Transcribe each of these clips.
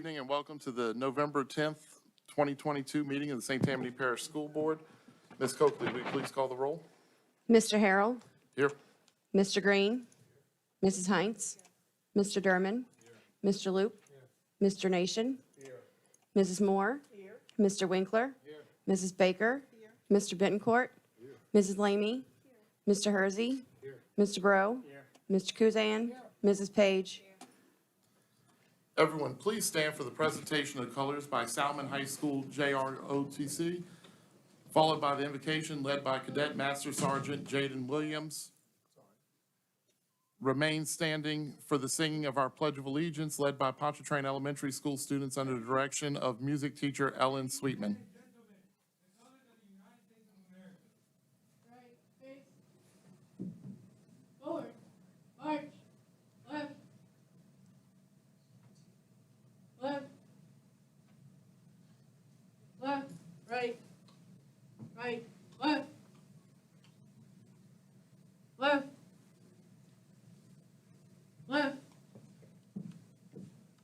evening and welcome to the November 10th, 2022 meeting of the St. Tammany Parish School Board. Ms. Coakley, will you please call the roll? Mr. Harrell, Here. Mr. Green, Mrs. Heinz, Mr. Durman, Mr. Loop, Mr. Nation, Mrs. Moore, Mr. Winkler, Mrs. Baker, Mr. Bittencourt, Mrs. Lamy, Mr. Hersey, Mr. Bro, Mr. Kuzan, Mrs. Page. Everyone, please stand for the presentation of colors by Salmon High School JROTC, followed by the invocation led by Cadet Master Sergeant Jaden Williams. Remain standing for the singing of our Pledge of Allegiance led by Pontchartrain Elementary School students under the direction of music teacher Ellen Sweetman. Forward, march, left, left, left, right, right, left, left, left,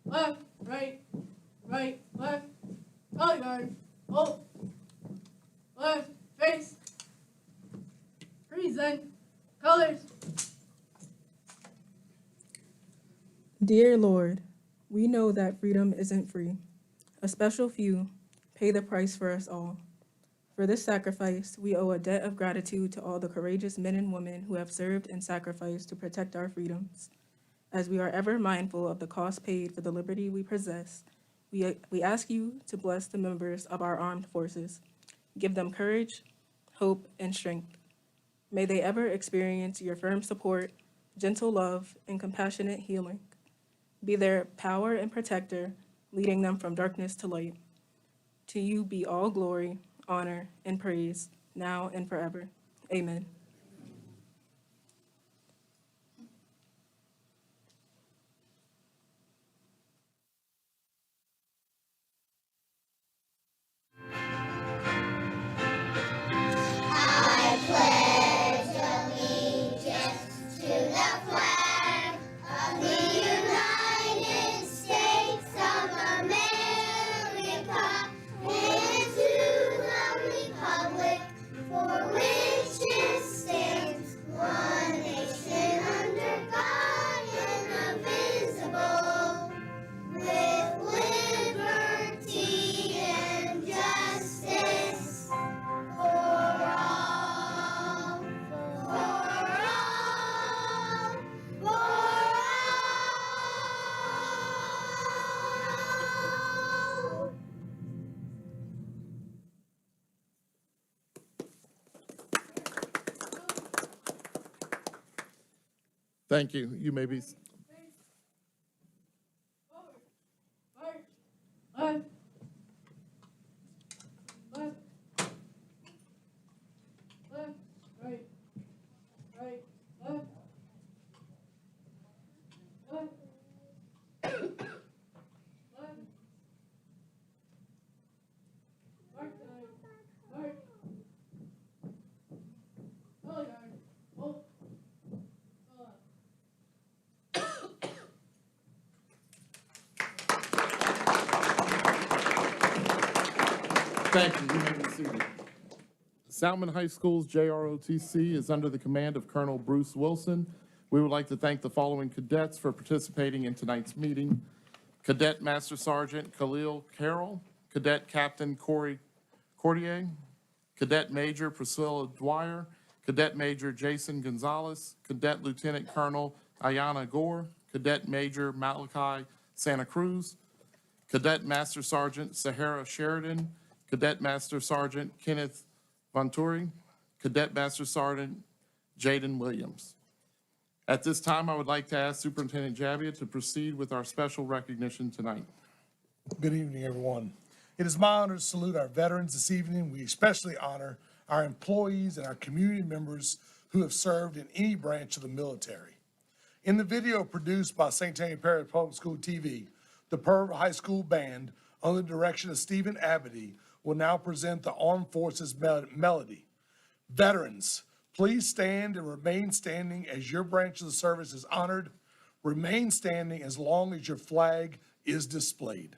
left, right, right, left, color guard, hold, left, face, present, colors. Dear Lord, we know that freedom isn't free. A special few pay the price for us all. For this sacrifice, we owe a debt of gratitude to all the courageous men and women who have served and sacrificed to protect our freedoms. As we are ever mindful of the cost paid for the liberty we possess, we ask you to bless the members of our armed forces. Give them courage, hope, and strength. May they ever experience your firm support, gentle love, and compassionate healing. Be their power and protector, leading them from darkness to light. To you be all glory, honor, and praise, now and forever. Amen. Thank you. You may be. Forward, march, left, left, left, right, right, left, left, left, march tonight, march, color guard, hold, follow. Thank you. You may be seated. Salmon High School's JROTC is under the command of Colonel Bruce Wilson. We would like to thank the following cadets for participating in tonight's meeting. Cadet Master Sergeant Khalil Carroll, Cadet Captain Corey Cordier, Cadet Major Priscilla Dwyer, Cadet Major Jason Gonzalez, Cadet Lieutenant Colonel Ayana Gore, Cadet Major Malachi Santa Cruz, Cadet Master Sergeant Sahara Sheridan, Cadet Master Sergeant Kenneth Vanturi, Cadet Master Sergeant Jaden Williams. At this time, I would like to ask Superintendent Jabbia to proceed with our special recognition tonight. Good evening, everyone. It is my honor to salute our veterans this evening. We especially honor our employees and our community members who have served in any branch of the military. In the video produced by St. Tammany Parish Public School TV, the Pearl High School Band, under the direction of Stephen Abity, will now present the Armed Forces Melody. Veterans, please stand and remain standing as your branch of the service is honored. Remain standing as long as your flag is displayed.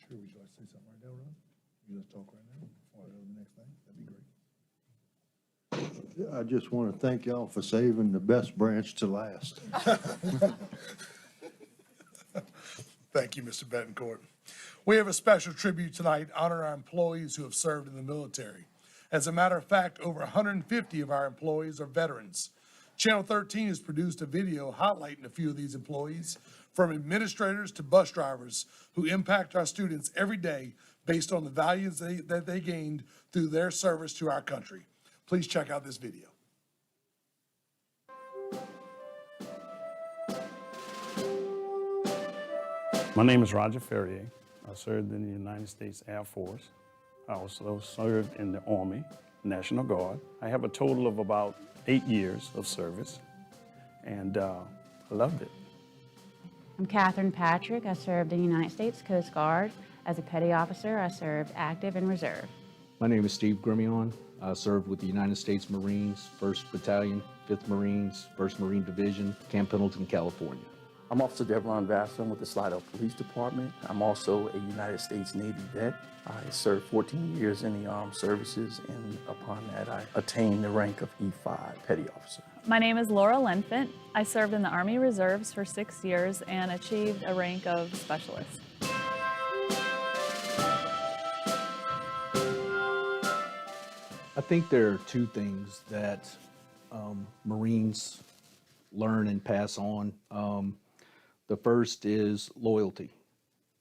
Sure, would you like to say something right now, Ron? You just talk right now before I go to the next thing? That'd be great. I just want to thank y'all for saving the best branch to last. Thank you, Mr. Betancourt. We have a special tribute tonight honoring our employees who have served in the military. As a matter of fact, over 150 of our employees are veterans. Channel 13 has produced a video highlighting a few of these employees, from administrators to bus drivers, who impact our students every day based on the values that they gained through their service to our country. Please check out this video. My name is Roger Ferrier. I served in the United States Air Force. I also served in the Army, National Guard. I have a total of about 8 years of service, and I loved it. I'm Catherine Patrick. I served in the United States Coast Guard. As a petty officer, I served active and reserve. My name is Steve Grimion. I served with the United States Marines, 1st Battalion, 5th Marines, 1st Marine Division, Camp Pendleton, California. I'm Officer Devron Vassar with the Slidell Police Department. I'm also a United States Navy vet. I served 14 years in the armed services, and upon that, I attained the rank of E5 Petty Officer. My name is Laura Lenfant. I served in the Army Reserves for 6 years and achieved a rank of Specialist. I think there are two things that Marines learn and pass on. The first is loyalty.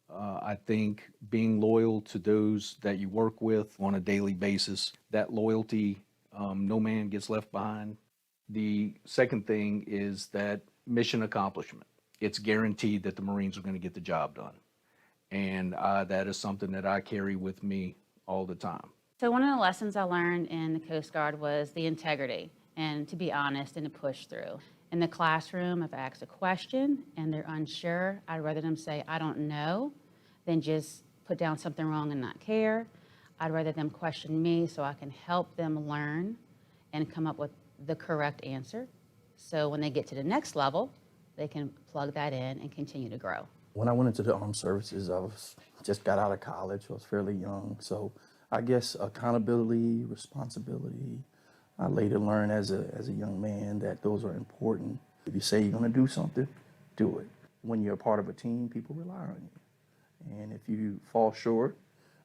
I think being loyal to those that you work with on a daily basis, that loyalty, no man gets left behind. The second thing is that mission accomplishment. It's guaranteed that the Marines are going to get the job done. And that is something that I carry with me all the time. So one of the lessons I learned in the Coast Guard was the integrity and to be honest and to push through. In the classroom, if I ask a question and they're unsure, I'd rather them say, I don't know, than just put down something wrong and not care. I'd rather them question me so I can help them learn and come up with the correct answer. So when they get to the next level, they can plug that in and continue to grow. When I went into the armed services, I just got out of college. I was fairly young. So I guess accountability, responsibility, I later learned as a young man that those are important. If you say you're going to do something, do it. When you're a part of a team, people rely on you. And if you fall short,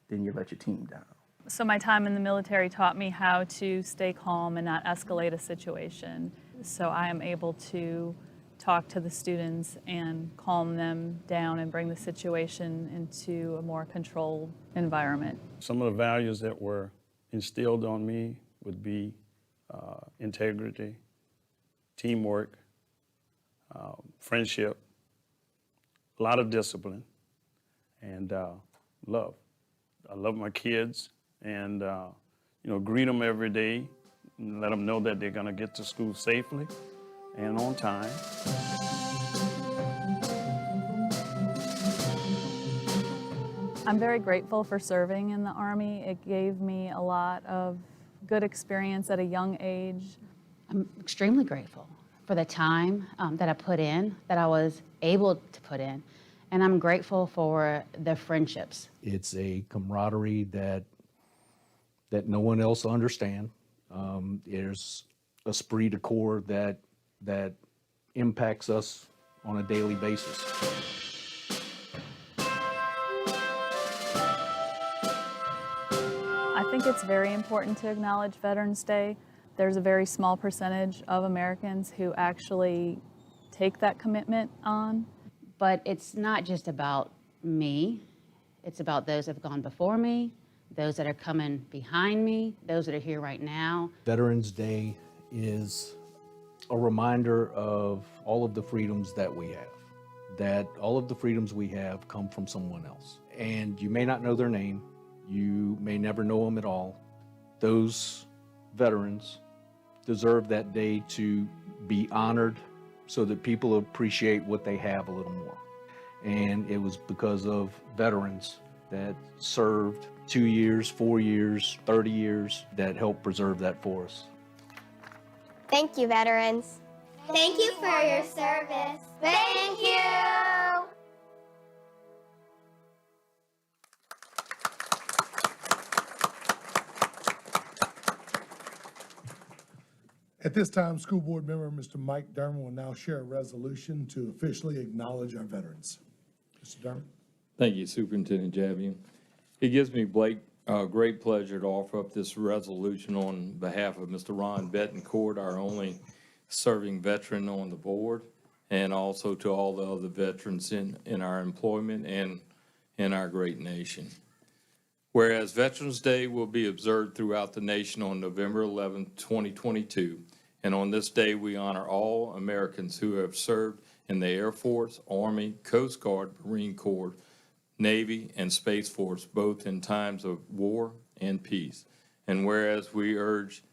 then you let your team down. So my time in the military taught me how to stay calm and not escalate a situation. So I am able to talk to the students and calm them down and bring the situation into a more controlled environment. Some of the values that were instilled on me would be integrity, teamwork, friendship, a lot of discipline, and love. I love my kids, and greet them every day, and let them know that they're going to get to school safely and on time. I'm very grateful for serving in the Army. It gave me a lot of good experience at a young age. I'm extremely grateful for the time that I put in, that I was able to put in. And I'm grateful for the friendships. It's a camaraderie that no one else will understand. There's esprit de corps that impacts us on a daily basis. I think it's very important to acknowledge Veterans Day. There's a very small percentage of Americans who actually take that commitment on. But it's not just about me. It's about those that have gone before me, those that are coming behind me, those that are here right now. Veterans Day is a reminder of all of the freedoms that we have, that all of the freedoms we have come from someone else. And you may not know their name, you may never know them at all. Those veterans deserve that day to be honored so that people appreciate what they have a little more. And it was because of veterans that served 2 years, 4 years, 30 years that helped preserve that for us. Thank you, veterans. Thank you for your service. Thank you. At this time, School Board Member Mr. Mike Dermott will now share a resolution to officially acknowledge our veterans. Mr. Dermott. Thank you, Superintendent Javier. It gives me great pleasure to offer up this resolution on behalf of Mr. Ron Betancourt, our only serving veteran on the board, and also to all the other veterans in our employment and in our great nation. Whereas Veterans Day will be observed throughout the nation on November 11, 2022, and on this day we honor all Americans who have served in the Air Force, Army, Coast Guard, Marine Corps, Navy, and Space Force, both in times of war and peace. And whereas we urge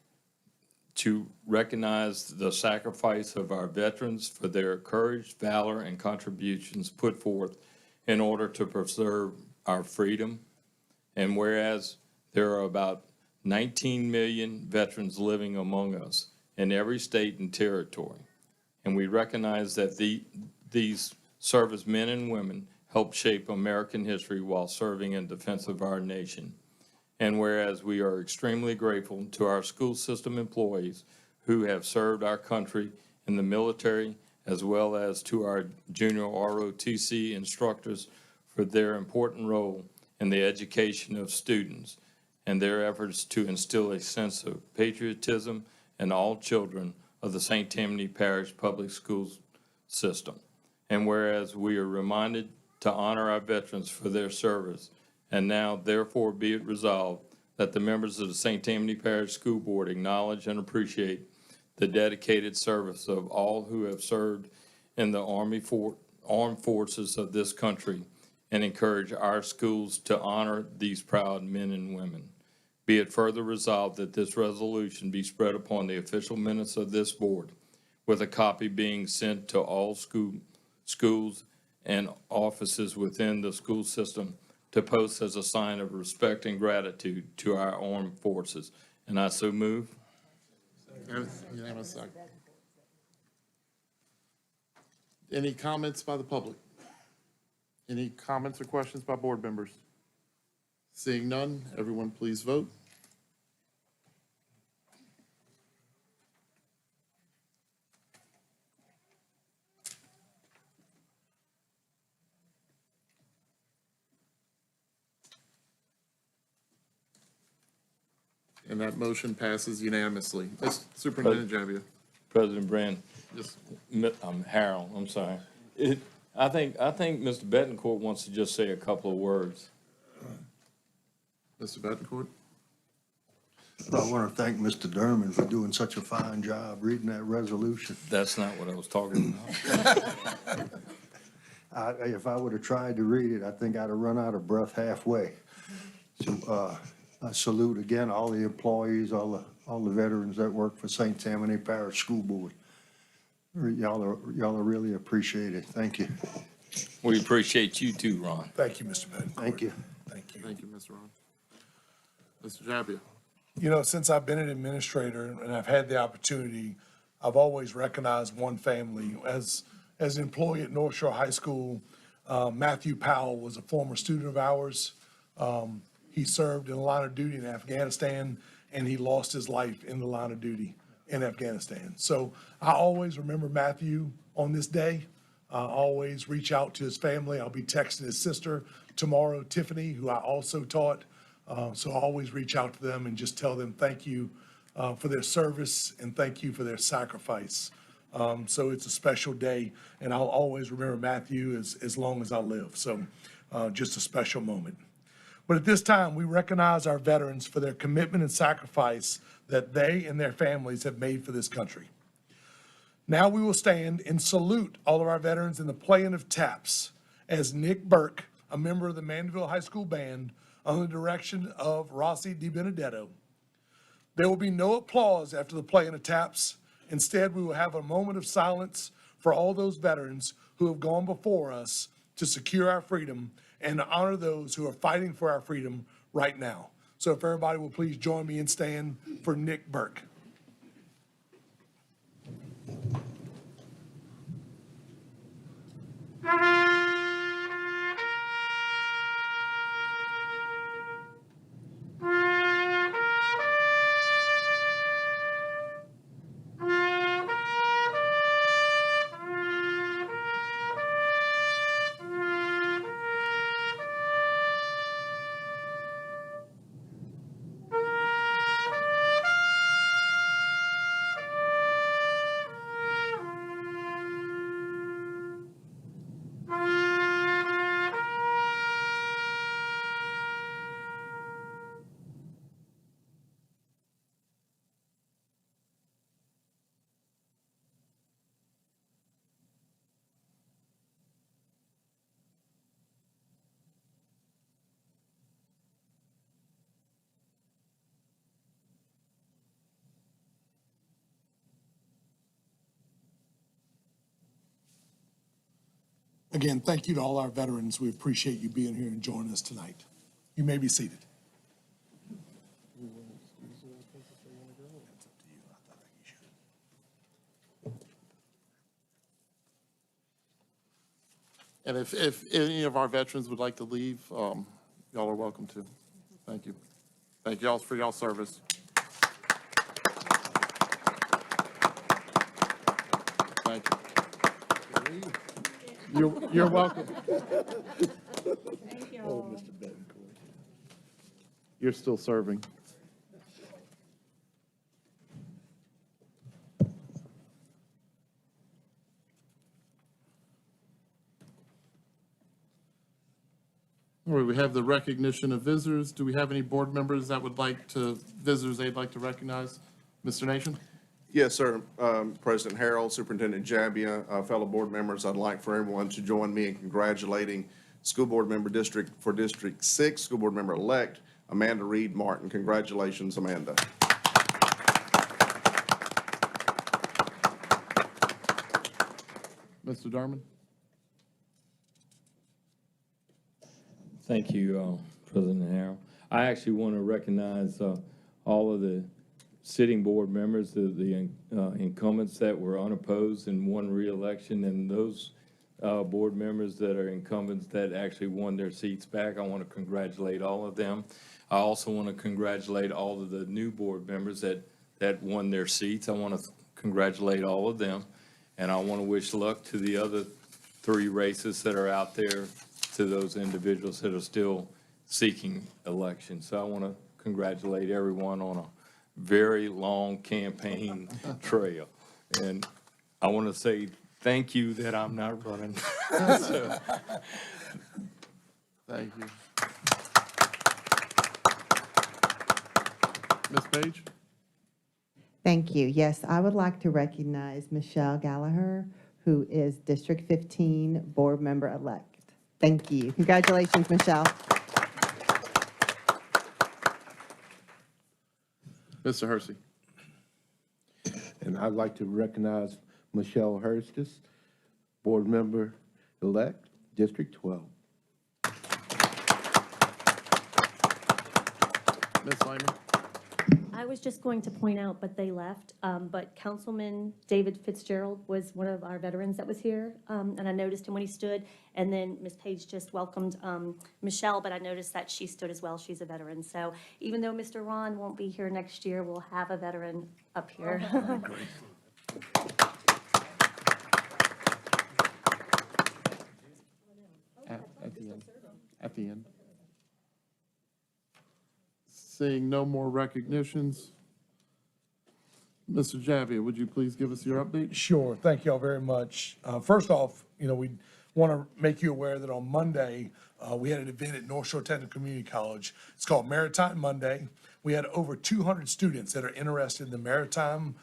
to recognize the sacrifice of our veterans for their courage, valor, and contributions put forth in order to preserve our freedom. And whereas there are about 19 million veterans living among us in every state and territory, and we recognize that these servicemen and women helped shape American history while serving in defense of our nation. And whereas we are extremely grateful to our school system employees who have served our country in the military, as well as to our junior ROTC instructors for their important role in the education of students and their efforts to instill a sense of patriotism in all children of the St. Tammany Parish Public Schools system. And whereas we are reminded to honor our veterans for their service, and now therefore be it resolved that the members of the St. Tammany Parish School Board acknowledge and appreciate the dedicated service of all who have served in the armed forces of this country, and encourage our schools to honor these proud men and women. Be it further resolved that this resolution be spread upon the official minutes of this board, with a copy being sent to all schools and offices within the school system to post as a sign of respect and gratitude to our armed forces. And I so move. Unanimous second. Any comments by the public? Any comments or questions by board members? Seeing none, everyone please vote. And that motion passes unanimously. Superintendent Javier. President Brand, Just, Harold, I'm sorry. I think Mr. Bettencourt wants to just say a couple of words. Mr. Bettencourt? I want to thank Mr. Derman for doing such a fine job reading that resolution. That's not what I was talking about. If I would have tried to read it, I think I'd have run out of breath halfway. So, I salute again all the employees, all the veterans that work for St. Tammany Parish School Board. Y'all are really appreciated. Thank you. We appreciate you too, Ron. Thank you, Mr. Bettencourt. Thank you. Thank you. Thank you, Mr. Ron. Mr. Jabia? You know, since I've been an administrator and I've had the opportunity, I've always recognized one family. As an employee at North Shore High School, Matthew Powell was a former student of ours. He served in the line of duty in Afghanistan, and he lost his life in the line of duty in Afghanistan. So I always remember Matthew on this day. I always reach out to his family. I'll be texting his sister tomorrow, Tiffany, who I also taught. So I always reach out to them and just tell them thank you for their service and thank you for their sacrifice. So it's a special day, and I'll always remember Matthew as long as I live. So just a special moment. But at this time, we recognize our veterans for their commitment and sacrifice that they and their families have made for this country. Now we will stand and salute all of our veterans in the playing of taps as Nick Burke, a member of the Mandeville High School Band, under the direction of Rossi DiBenedetto. There will be no applause after the playing of taps. Instead, we will have a moment of silence for all those veterans who have gone before us to secure our freedom and to honor those who are fighting for our freedom right now. So if everybody will please join me and stand for Nick Burke. Again, thank you to all our veterans. We appreciate you being here and joining us tonight. You may be seated. And if any of our veterans would like to leave, y'all are welcome to. Thank you. Thank y'all for y'all's service. Thank you. You're welcome. Thank you. Oh, Mr. Bettencourt. You're still serving. All right, we have the recognition of visitors. Do we have any board members that would like to, visitors they'd like to recognize? Mr. Nation? Yes, sir. President Harrell, Superintendent Jabia, fellow board members, I'd like for everyone to join me in congratulating School Board Member District 6, School Board Member-elect Amanda Reed Martin. Congratulations, Amanda. Mr. Darman? Thank you, President Harrell. I actually want to recognize all of the sitting board members, the incumbents that were unopposed and won re-election, and those board members that are incumbents that actually won their seats back. I want to congratulate all of them. I also want to congratulate all of the new board members that won their seats. I want to congratulate all of them, and I want to wish luck to the other 3 races that are out there, to those individuals that are still seeking election. So I want to congratulate everyone on a very long campaign trail. And I want to say thank you that I'm not running. So, Thank you. Ms. Page? Thank you. Yes, I would like to recognize Michelle Gallagher, who is District 15 Board Member-elect. Thank you. Congratulations, Michelle. Mr. Hersey? And I'd like to recognize Michelle Hurstis, Board Member-elect, District 12. Ms. Lyman? I was just going to point out, but they left, but Councilman David Fitzgerald was one of our veterans that was here, and I noticed him when he stood, and then Ms. Page just welcomed Michelle, but I noticed that she stood as well. She's a veteran. So even though Mr. Ron won't be here next year, we'll have a veteran up here. At the end. At the end. Seeing no more recognitions, Mr. Javia, would you please give us your update? Sure. Thank you all very much. First off, we want to make you aware that on Monday, we had an event at North Shore Technical Community College. It's called Maritime Monday. We had over 200 students that are interested in the maritime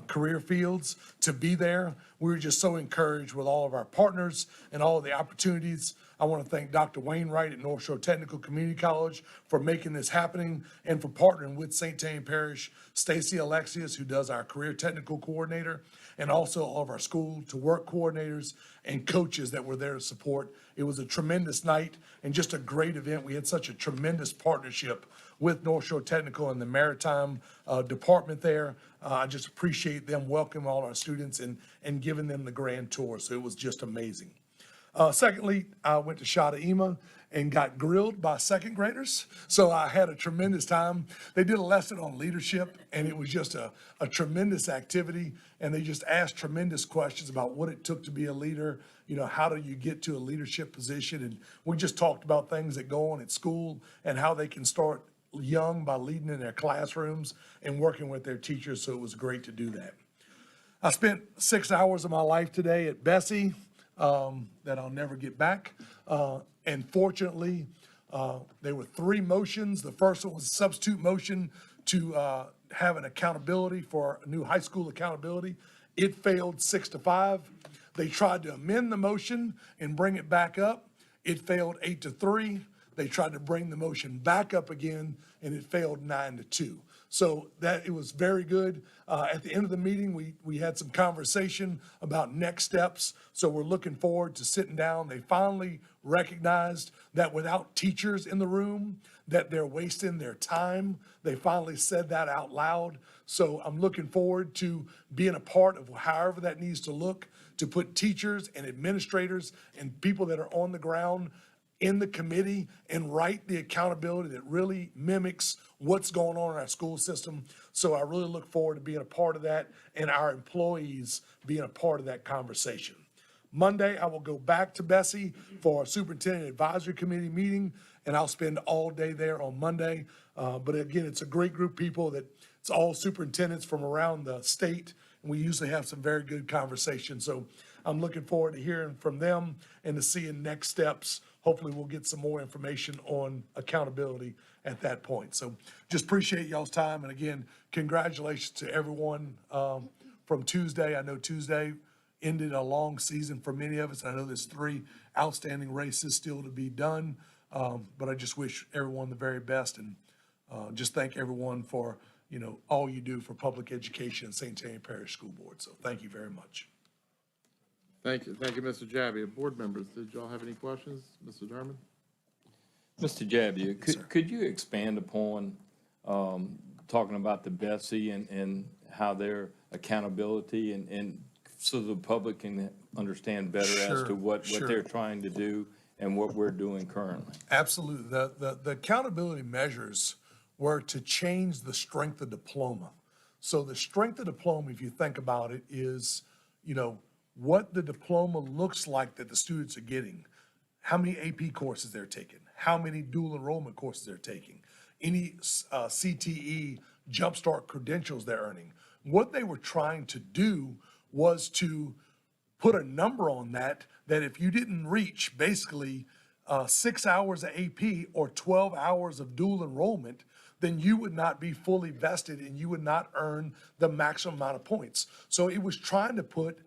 career fields to be there. We were just so encouraged with all of our partners and all of the opportunities. I want to thank Dr. Wainwright at North Shore Technical Community College for making this happening and for partnering with St. Tanya Parish, Stacy Alexius, who does our career technical coordinator, and also all of our school to work coordinators and coaches that were there to support. It was a tremendous night and just a great event. We had such a tremendous partnership with North Shore Technical and the maritime department there. I just appreciate them welcoming all our students and giving them the grand tour. So it was just amazing. Secondly, I went to Shadaima and got grilled by second graders. So I had a tremendous time. They did a lesson on leadership, and it was just a tremendous activity. And they just asked tremendous questions about what it took to be a leader. How do you get to a leadership position? And we just talked about things that go on at school and how they can start young by leading in their classrooms and working with their teachers. So it was great to do that. I spent 6 hours of my life today at Bessie that I'll never get back. And fortunately, there were 3 motions. The first one was a substitute motion to have an accountability for a new high school accountability. It failed 6-5. They tried to amend the motion and bring it back up. It failed 8-3. They tried to bring the motion back up again, and it failed 9-2. So it was very good. At the end of the meeting, we had some conversation about next steps. So we're looking forward to sitting down. They finally recognized that without teachers in the room, that they're wasting their time. They finally said that out loud. So I'm looking forward to being a part of however that needs to look, to put teachers and administrators and people that are on the ground in the committee and write the accountability that really mimics what's going on in our school system. So I really look forward to being a part of that and our employees being a part of that conversation. Monday, I will go back to Bessie for a Superintendent Advisory Committee meeting, and I'll spend all day there on Monday. But again, it's a great group of people it's all superintendents from around the state, and we usually have some very good conversations. So I'm looking forward to hearing from them and to seeing next steps. Hopefully we'll get some more information on accountability at that point. So just appreciate y'all's time. And again, congratulations to everyone from Tuesday. I know Tuesday ended a long season for many of us. I know there's 3 outstanding races still to be done. But I just wish everyone the very best and just thank everyone for, all you do for public education at St. Tanya Parish School Board. So thank you very much. Thank you, Mr. Javia. Board members, did y'all have any questions? Mr. Derman? Mr. Javia, could you expand upon talking about the Bessie and how their accountability and so the public can understand better as to what they're trying to do and what we're doing currently? Absolutely. The accountability measures were to change the strength of diploma. So the strength of diploma, if you think about it, is, what the diploma looks like that the students are getting, how many AP courses they're taking, how many dual enrollment courses they're taking, any CTE jumpstart credentials they're earning. What they were trying to do was to put a number on that, that if you didn't reach basically 6 hours of AP or 12 hours of dual enrollment, then you would not be fully vested and you would not earn the maximum amount of points. So it was trying to put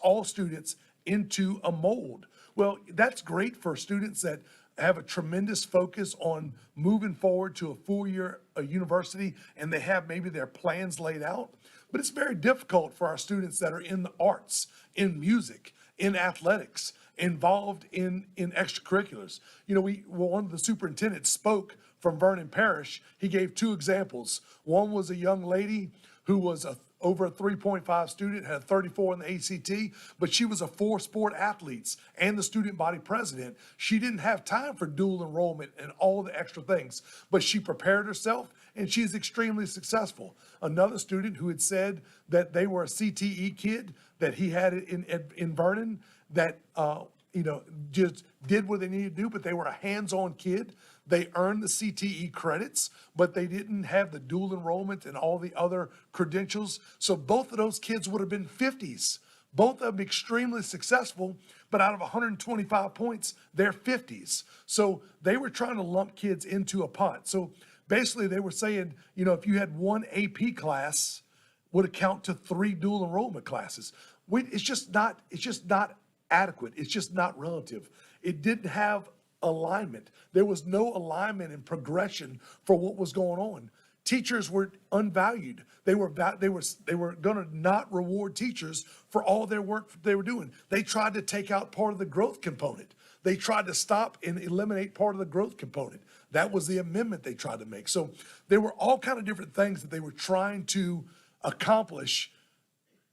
all students into a mold. Well, that's great for students that have a tremendous focus on moving forward to a full-year university and they have maybe their plans laid out. But it's very difficult for our students that are in the arts, in music, in athletics, involved in extracurriculars. You know, one of the superintendents spoke from Vernon Parish. He gave two examples. One was a young lady who was over a 3.5 student, had a 34 in the ACT, but she was a 4-sport athlete and the student body president. She didn't have time for dual enrollment and all the extra things, but she prepared herself and she's extremely successful. Another student who had said that they were a CTE kid, that he had it in Vernon, that just did what they needed to do, but they were a hands-on kid. They earned the CTE credits, but they didn't have the dual enrollment and all the other credentials. So both of those kids would have been 50s. Both of them extremely successful, but out of 125 points, they're 50s. So they were trying to lump kids into a pot. So basically they were saying, if you had one AP class, would account to 3 dual enrollment classes. It's just not adequate. It's just not relative. It didn't have alignment. There was no alignment and progression for what was going on. Teachers were unvalued. They were going to not reward teachers for all their work they were doing. They tried to take out part of the growth component. They tried to stop and eliminate part of the growth component. That was the amendment they tried to make. So there were all kind of different things that they were trying to accomplish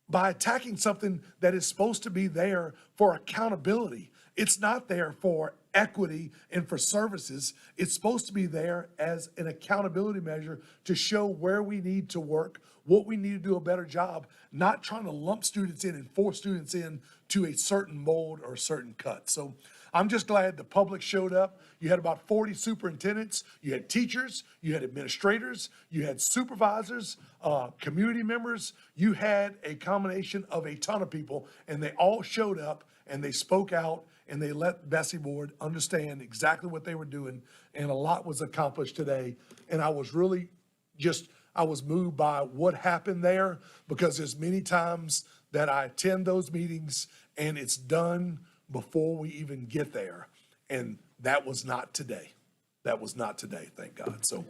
by attacking something that is supposed to be there for accountability. It's not there for equity and for services. It's supposed to be there as an accountability measure to show where we need to work, what we need to do a better job, not trying to lump students in and force students in to a certain mold or a certain cut. So I'm just glad the public showed up. You had about 40 superintendents, you had teachers, you had administrators, you had supervisors, community members. You had a combination of a ton of people, and they all showed up and they spoke out and they let Bessie Board understand exactly what they were doing, and a lot was accomplished today. And I was really I was moved by what happened there, because there's many times that I attend those meetings and it's done before we even get there. And that was not today. That was not today, thank God. So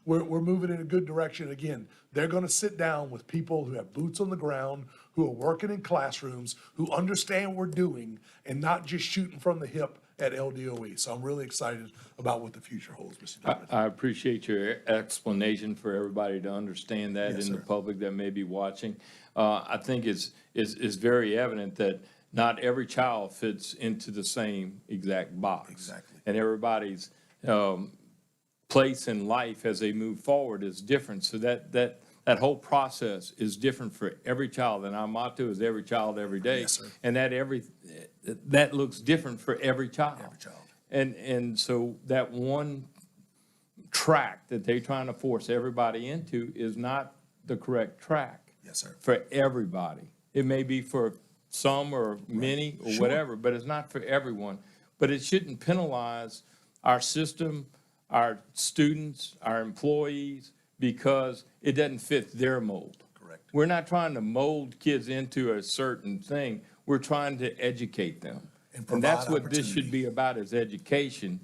we're moving in a good direction. Again, they're going to sit down with people who have boots on the ground, who are working in classrooms, who understand what we're doing, and not just shooting from the hip at LDOE. So I'm really excited about what the future holds, Mr. Davis. I appreciate your explanation for everybody to understand that, Yes, in the sir. public that may be watching. I think it's very evident that not every child fits into the same exact box. Exactly. And everybody's place in life as they move forward is different. So that whole process is different for every child. And our motto is every child, every day. Yes, sir. And that looks different for every child. Every child. And so that one track that they're trying to force everybody into is not the correct track. Yes, sir. For everybody. It may be for some or many or Sure. whatever, but it's not for everyone. But it shouldn't penalize our system, our students, our employees, because it doesn't fit their mold. Correct. We're not trying to mold kids into a certain thing. We're trying to educate them. And that's provide what this should opportunity. be about, is education,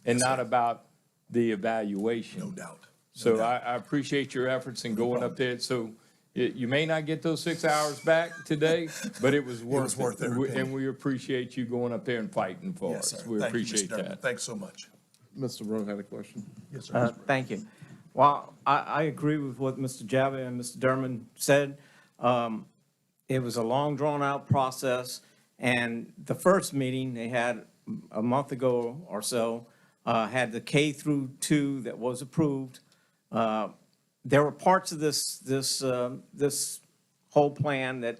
and not about the evaluation. No doubt. So I appreciate your efforts in going up there. So you may not get those 6 hours back today, but it was worth it. worth every penny. And we appreciate you going up there and fighting for Yes, us. sir. We Thank you, Mr. appreciate Durham. that. Thanks so much. Mr. Rowe had a question. Yes, sir. Thank you. Well, I agree with what Mr. Javi and Mr. Durman said. It was a long, drawn-out process, and the first meeting they had a month ago or so had the K through 2 that was approved. There were parts of this whole plan that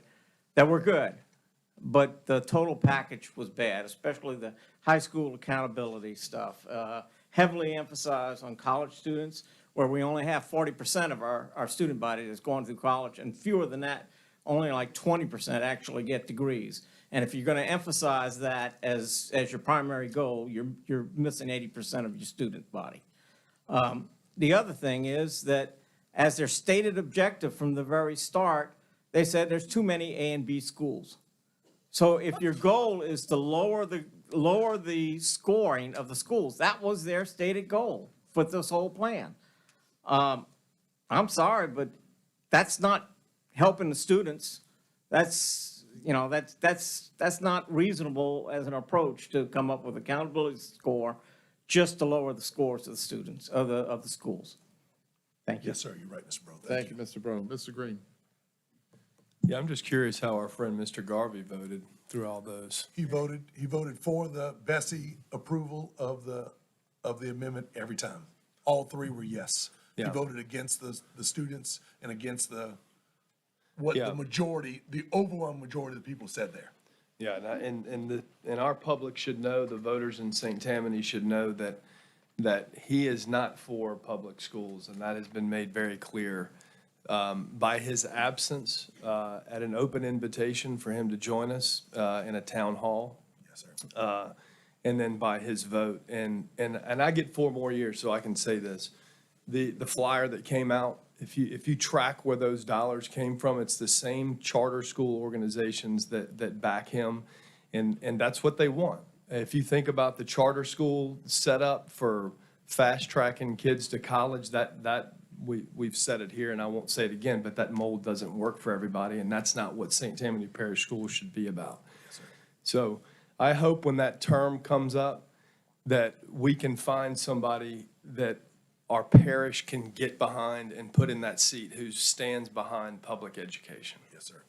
were good, but the total package was bad, especially the high school accountability stuff. Heavily emphasized on college students, where we only have 40% of our student body that's going through college, and fewer than that only like 20% actually get degrees. And if you're going to emphasize that as your primary goal, you're missing 80% of your student body. The other thing is that as their stated objective from the very start, they said there's too many A and B schools. So if your goal is to lower the scoring of the schools, that was their stated goal for this whole plan. I'm sorry, but that's not helping the students. That's not reasonable as an approach to come up with accountability score just to lower the scores of the students, of the schools. Thank you. Yes, sir, you're right, Mr. Bro. Thank you, Mr. Brown. Mr. Green? Yeah, I'm just curious how our friend Mr. Garvey voted through all those. He voted for the Bessie approval of the amendment every time. All three were yes. He Yeah. voted against the students and against the Yeah. majority, the overwhelming majority of the people said there. Yeah, and our public should know, the voters in St. Tammany should know that he is not for public schools, and that has been made very clear by his absence at an open invitation for him to join us in a town hall. Yes, sir. And then by his vote. And I get 4 more years, so I can say this. The flyer that came out, if you track where those dollars came from, it's the same charter school organizations that back him, and that's what they want. If you think about the charter school setup for fast tracking kids to college, that we've said it here, and I won't say it again, but that mold doesn't work for everybody, and that's not what St. Tammany Parish Schools should be about. So I hope when that term comes up that we can find somebody that our parish can get behind and put in that seat who stands behind public education. Yes, sir.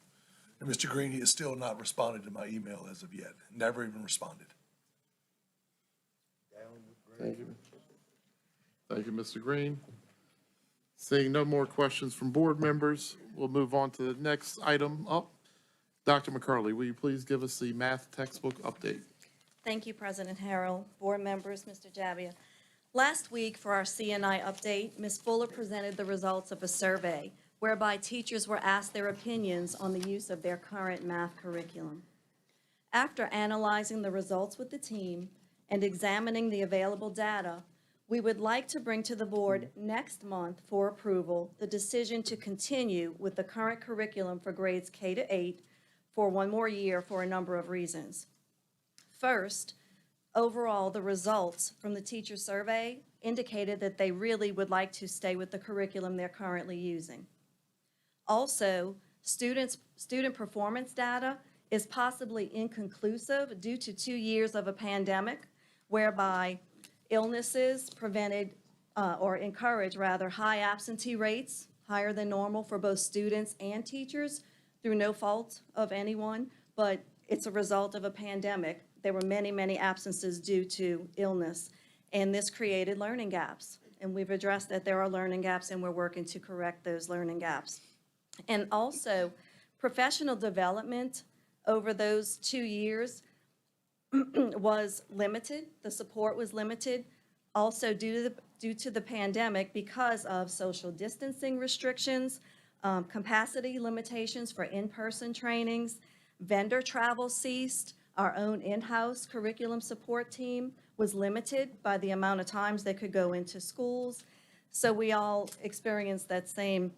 And Mr. Green, he has still not responded to my email as of yet. Never even responded. Thank you. Thank you, Mr. Green. Seeing no more questions from board members, we'll move on to the next item up. Dr. McCurley, will you please give us the math textbook update? Thank you, President Harrell, board members, Mr. Jabbia. Last week for our CNI update, Ms. Fuller presented the results of a survey whereby teachers were asked their opinions on the use of their current math curriculum. After analyzing the results with the team and examining the available data, we would like to bring to the board next month for approval the decision to continue with the current curriculum for grades K to 8 for 1 more year for a number of reasons. First, overall, the results from the teacher survey indicated that they really would like to stay with the curriculum they're currently using. Also, student performance data is possibly inconclusive due to 2 years of a pandemic, whereby illnesses prevented or encouraged rather high absentee rates, higher than normal for both students and teachers through no fault of anyone, but it's a result of a pandemic. There were many, many absences due to illness, and this created learning gaps. And we've addressed that there are learning gaps, and we're working to correct those learning gaps. And also, professional development over those 2 years was limited. The support was limited, also due to the pandemic because of social distancing restrictions, capacity limitations for in-person trainings, vendor travel ceased. Our own in-house curriculum support team was limited by the amount of times they could go into schools. So we all experienced that same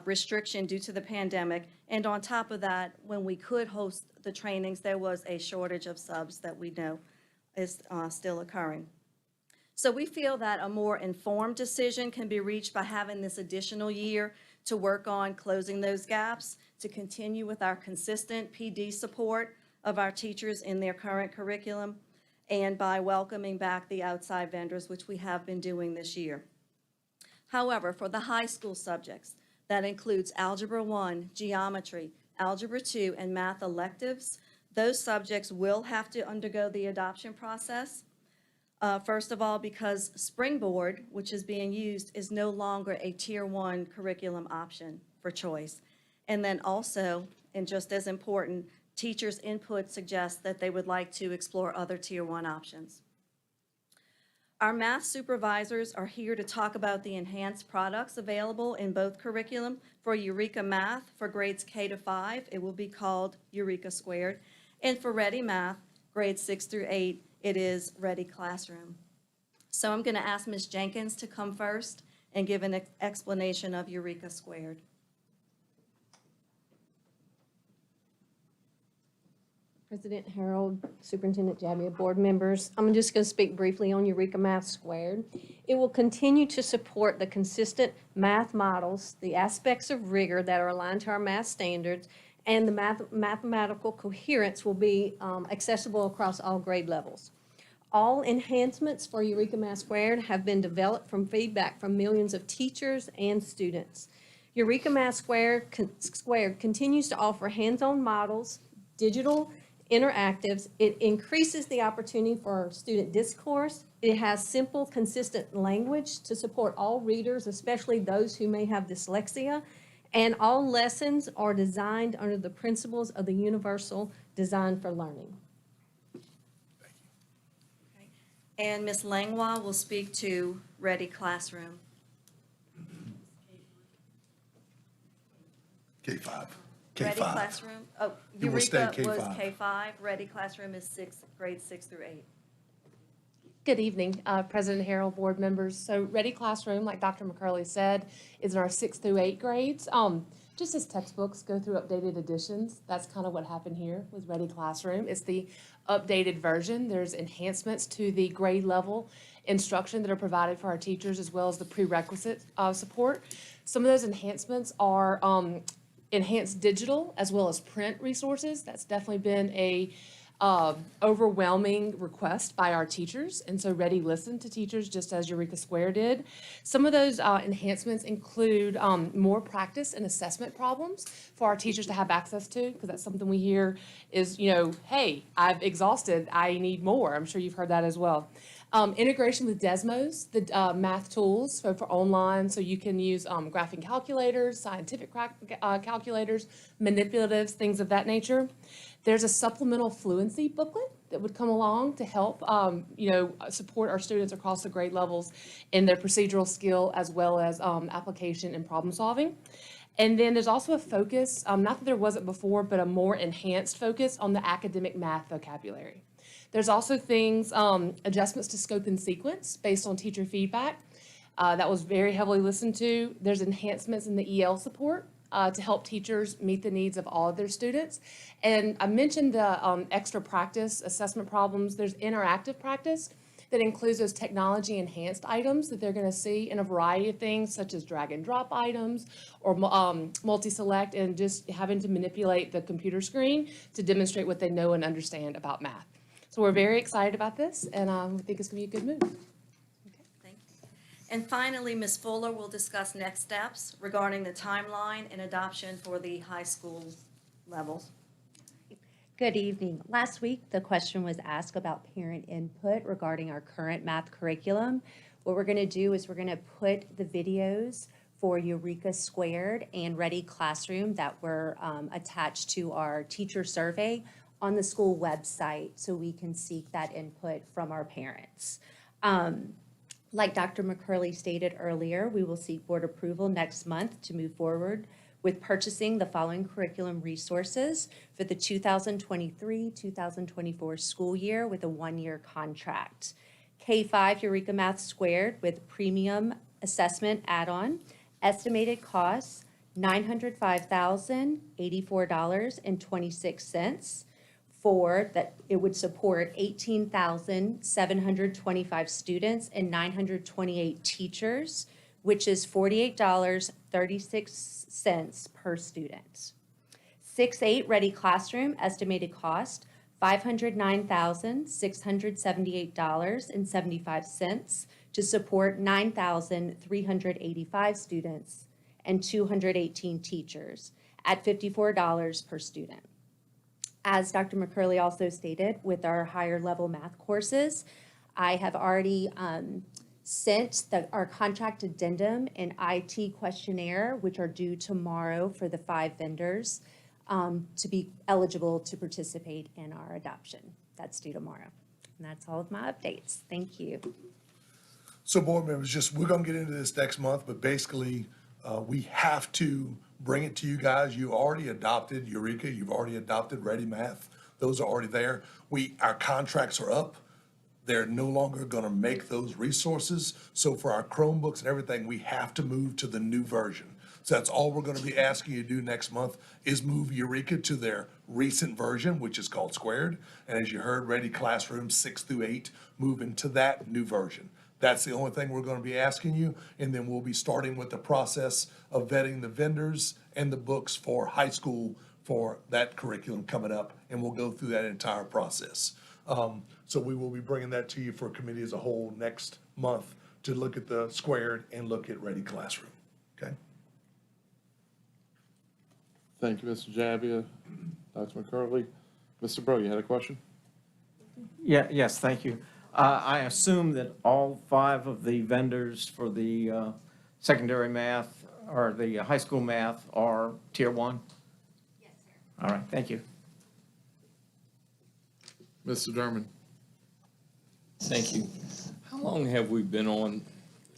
restriction due to the pandemic. And on top of that, when we could host the trainings, there was a shortage of subs that we know is still occurring. So we feel that a more informed decision can be reached by having this additional year to work on closing those gaps, to continue with our consistent PD support of our teachers in their current curriculum, and by welcoming back the outside vendors, which we have been doing this year. However, for the high school subjects, that includes Algebra 1, Geometry, Algebra 2, and Math electives, those subjects will have to undergo the adoption process. First of all, because Springboard, which is being used, is no longer a Tier 1 curriculum option for choice. And then also, and just as important, teachers' input suggests that they would like to explore other Tier 1 options. Our math supervisors are here to talk about the enhanced products available in both curriculum. For Eureka Math, for grades K to 5, it will be called Eureka Squared. And for Ready Math, grades 6 through 8, it is Ready Classroom. So I'm going to ask Ms. Jenkins to come first and give an explanation of Eureka Squared. President Harold, Superintendent Jabbia, board members, I'm just going to speak briefly on Eureka Math Squared. It will continue to support the consistent math models, the aspects of rigor that are aligned to our math standards, and the mathematical coherence will be accessible across all grade levels. All enhancements for Eureka Math Squared have been developed from feedback from millions of teachers and students. Eureka Math Squared continues to offer hands-on models, digital interactives. It increases the opportunity for student discourse. It has simple, consistent language to support all readers, especially those who may have dyslexia. And all lessons are designed under the principles of the Universal Design for Learning. And Ms. Langlois will speak to Ready Classroom. K-5. Ready K-5. Classroom, oh, You will stay Eureka was K-5. K-5, Ready Classroom is grades 6 through 8. Good evening, President Harrell, board members. So Ready Classroom, like Dr. McCurley said, is in our 6 through 8 grades. Just as textbooks go through updated editions, that's kind of what happened here with Ready Classroom. It's the updated version. There's enhancements to the grade level instruction that are provided for our teachers, as well as the prerequisite support. Some of those enhancements are enhanced digital as well as print resources. That's definitely been a overwhelming request by our teachers, and so Ready listened to teachers just as Eureka Square did. Some of those enhancements include more practice and assessment problems for our teachers to have access to, because that's something we hear is, hey, I've exhausted, I need more. I'm sure you've heard that as well. Integration with Desmos, the math tools for online, so you can use graphing calculators, scientific calculators, manipulatives, things of that nature. There's a supplemental fluency booklet that would come along to help, support our students across the grade levels in their procedural skill as well as application and problem solving. And then there's also a focus, not that there wasn't before, but a more enhanced focus on the academic math vocabulary. There's also things, adjustments to scope and sequence based on teacher feedback. That was very heavily listened to. There's enhancements in the EL support to help teachers meet the needs of all of their students. And I mentioned the extra practice assessment problems. There's interactive practice that includes those technology enhanced items that they're going to see in a variety of things, such as drag and drop items or multi-select, and just having to manipulate the computer screen to demonstrate what they know and understand about math. So we're very excited about this, and we think it's going to be a good move. Thank you. And finally, Ms. Fuller will discuss next steps regarding the timeline and adoption for the high school levels. Good evening. Last week, the question was asked about parent input regarding our current math curriculum. What we're going to do is we're going to put the videos for Eureka Squared and Ready Classroom that were attached to our teacher survey on the school website so we can seek that input from our parents. Like Dr. McCurley stated earlier, we will seek board approval next month to move forward with purchasing the following curriculum resources for the 2023-2024 school year with a one-year contract. K-5 Eureka Math Squared with premium assessment add-on, estimated costs $905,084.26. For that, it would support 18,725 students and 928 teachers, which is $48.36 per student. 6-8 Ready Classroom, estimated cost $509,678.75 to support 9,385 students and 218 teachers at $54 per student. As Dr. McCurley also stated, with our higher level math courses, I have already sent our contract addendum and IT questionnaire, which are due tomorrow for the 5 vendors to be eligible to participate in our adoption. That's due tomorrow. And that's all of my updates. Thank you. So board members, we're gonna get into this next month, but basically, we have to bring it to you guys. You already adopted Eureka, you've already adopted Ready Math. Those are already there. Our contracts are up. They're no longer gonna make those resources. So for our Chromebooks and everything, we have to move to the new version. So that's all we're gonna be asking you to do next month is move Eureka to their recent version, which is called Squared. And as you heard, Ready Classroom 6 through 8, move into that new version. That's the only thing we're gonna be asking you. And then we'll be starting with the process of vetting the vendors and the books for high school for that curriculum coming up. And we'll go through that entire process. So we will be bringing that to you for committee as a whole next month to look at the Squared and look at Ready Classroom, okay? Thank you, Mr. Jabbia. Dr. McCurley. Mr. Bro, you had a question? Yes, thank you. I assume that all 5 of the vendors for the secondary math or the high school math are Tier 1? Yes, sir. All right, thank you. Mr. Derman. Thank you. How long have we been on,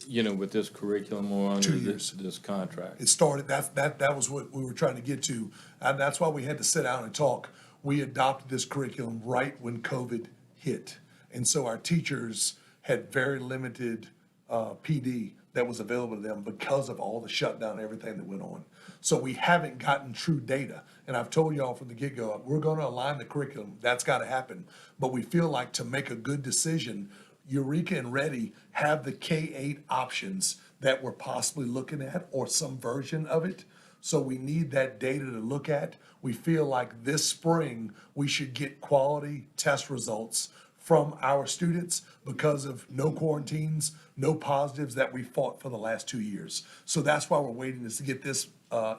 with this curriculum or under 2 years. this contract? It started, that was what we were trying to get to. And that's why we had to sit down and talk. We adopted this curriculum right when COVID hit. And so our teachers had very limited PD that was available to them because of all the shutdown and everything that went on. So we haven't gotten true data. And I've told y'all from the get-go, we're going to align the curriculum. That's got to happen. But we feel like to make a good decision, Eureka and Ready have the K-8 options that we're possibly looking at or some version of it. So we need that data to look at. We feel like this spring, we should get quality test results from our students because of no quarantines, no positives that we fought for the last 2 years. So that's why we're waiting is to get this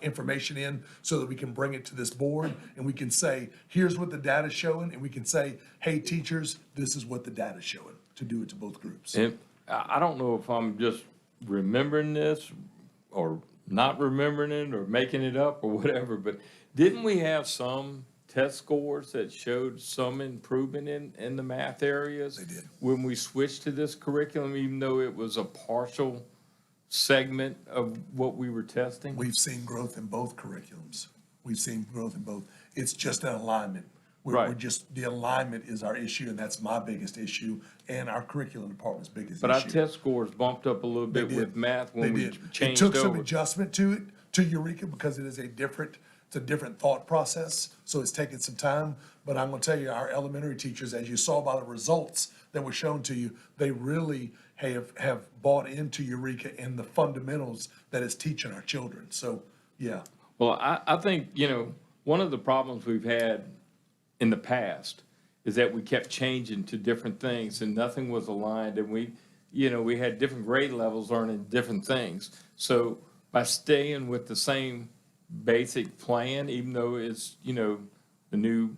information in so that we can bring it to this board and we can say, here's what the data's showing, and we can say, hey, teachers, this is what the data's showing, to do it to both groups. And I don't know if I'm just remembering this or not remembering it or making it up or whatever, but didn't we have some test scores that showed some improvement in the math areas? They did. When we switched to this curriculum, even though it was a partial segment of what we were testing? We've seen growth in both curriculums. We've seen growth in both. It's just an alignment. We're just, the alignment is our issue, and that's my biggest issue, and our curriculum department's biggest issue. But our test scores bumped up a little bit with math when we changed It took some over. adjustment to it, to Eureka, because it is a different thought process, so it's taken some time. But I'm gonna tell you, our elementary teachers, as you saw by the results that were shown to you, they really have bought into Eureka and the fundamentals that it's teaching our children. So, yeah. Well, I think, one of the problems we've had in the past is that we kept changing to different things and nothing was aligned, and we had different grade levels learning different things. So by staying with the same basic plan, even though it's, the new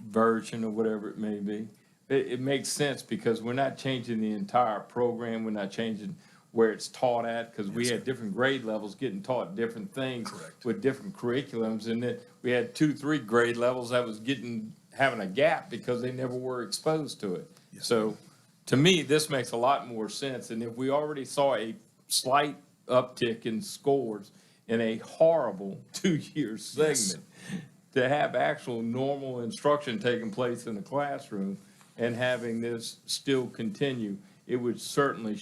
version or whatever it may be, it makes sense because we're not changing the entire program. We're not changing where it's taught at, because we had different grade levels getting taught different things with different curriculums. And then we had 2, 3 grade levels that was having a gap because they never were exposed to it. So to me, this makes a lot more sense. And if we already saw a slight uptick in scores in a horrible 2-year segment, to have actual normal instruction taking place in the classroom and having this still continue, it would certainly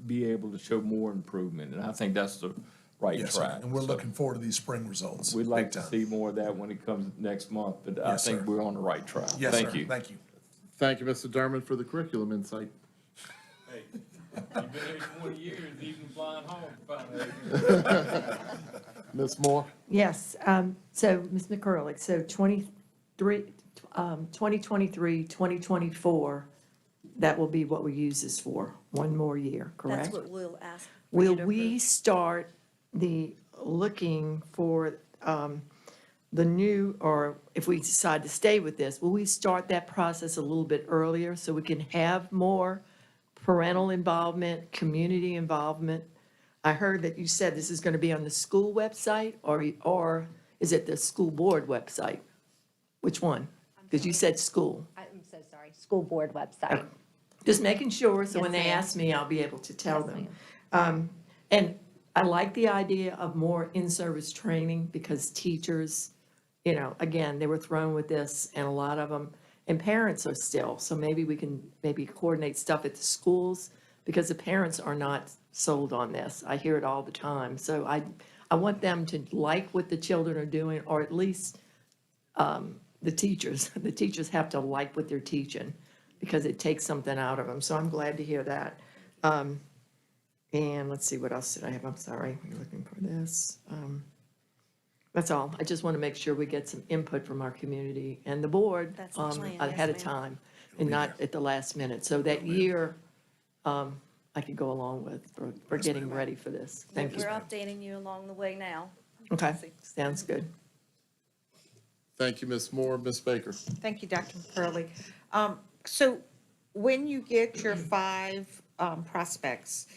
be able to show more improvement. And I think that's the right track. And we're looking forward to these spring results. We'd like to see more of that when it comes next month, but I think we're on the right track. Yes, Thank sir. you. Thank you. Thank you, Mr. Derman, for the curriculum insight. Hey, you've been here 20 years, even flying home. Ms. Moore? Yes, so, Ms. McCurley, so 2023, 2024, that will be what we use this for, one more year, correct? That's what we'll ask. for you Will to we approve. start looking for the new, or if we decide to stay with this, will we start that process a little bit earlier so we can have more parental involvement, community involvement? I heard that you said this is going to be on the school website, or is it the school board website? Which one? Because you said school. I'm so sorry, school board website. Just making sure, so when Yes, they ma'am. ask me, I'll be able to tell Yes, them. ma'am. And I like the idea of more in-service training because teachers, you know, again, they were thrown with this and a lot of them, and parents are still, so maybe we can maybe coordinate stuff at the schools because the parents are not sold on this. I hear it all the time. So I want them to like what the children are doing, or at least the teachers. The teachers have to like what they're teaching because it takes something out of them. So I'm glad to hear that. And let's see, what else did I have? I'm sorry, you're looking for this. That's all. I just want to make sure we get some input from our community and the board That's the plan, yes, ahead of ma'am. time and not at the last minute. So that year, I could go along with for getting ready for this. Thank you. We're updating you along the way now. Okay, sounds good. Thank you, Ms. Moore. Ms. Baker. Thank you, Dr. McCurley. So when you get your 5 prospects,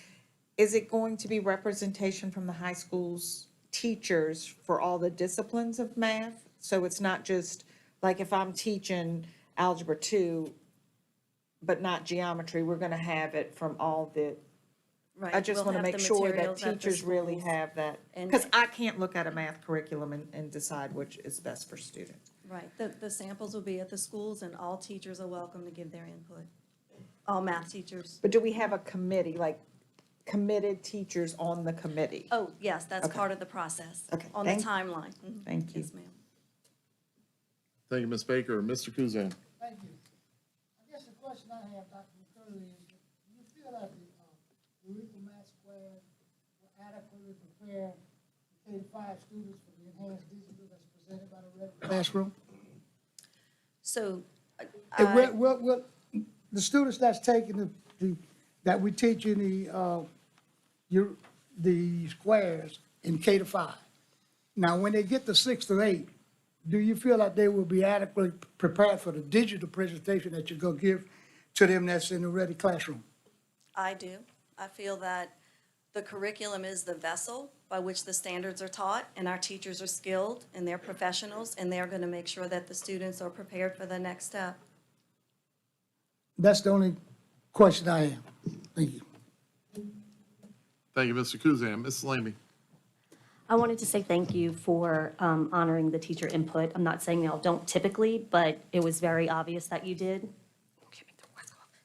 is it going to be representation from the high school's teachers for all the disciplines of math? So it's not just, like if I'm teaching Algebra 2, but not geometry, we're gonna have it from all the, Right, I just we'll want to have make the sure that materials at the teachers really schools. have that. And- Because I can't look at a math curriculum and decide which is best for students. Right, the samples will be at the schools and all teachers are welcome to give their input. All math teachers. But do we have a committee, like committed teachers on the committee? Oh, yes, that's Okay. part of the process. Okay, On the thank- timeline. Mhm. Thank you. Yes, ma'am. Thank you, Ms. Baker. Mr. Kuzan. Thank you. I guess the question I have, Dr. McCurley, is do you feel that the Eureka Math Square will adequately prepare the K-5 students for the enhanced digital that's presented by the Red Classroom? So, And will the students that's taking that we teach in the squares in K-5, now when they get to 6 to 8, do you feel like they will be adequately prepared for the digital presentation that you're going to give to them that's in the Ready Classroom? I do. I feel that the curriculum is the vessel by which the standards are taught, and our teachers are skilled and they're professionals, and they're going to make sure that the students are prepared for the next step. That's the only question I have. Thank you. Thank you, Mr. Kuzan. Ms. Lamy. I wanted to say thank you for honoring the teacher input. I'm not saying y'all don't typically, but it was very obvious that you did.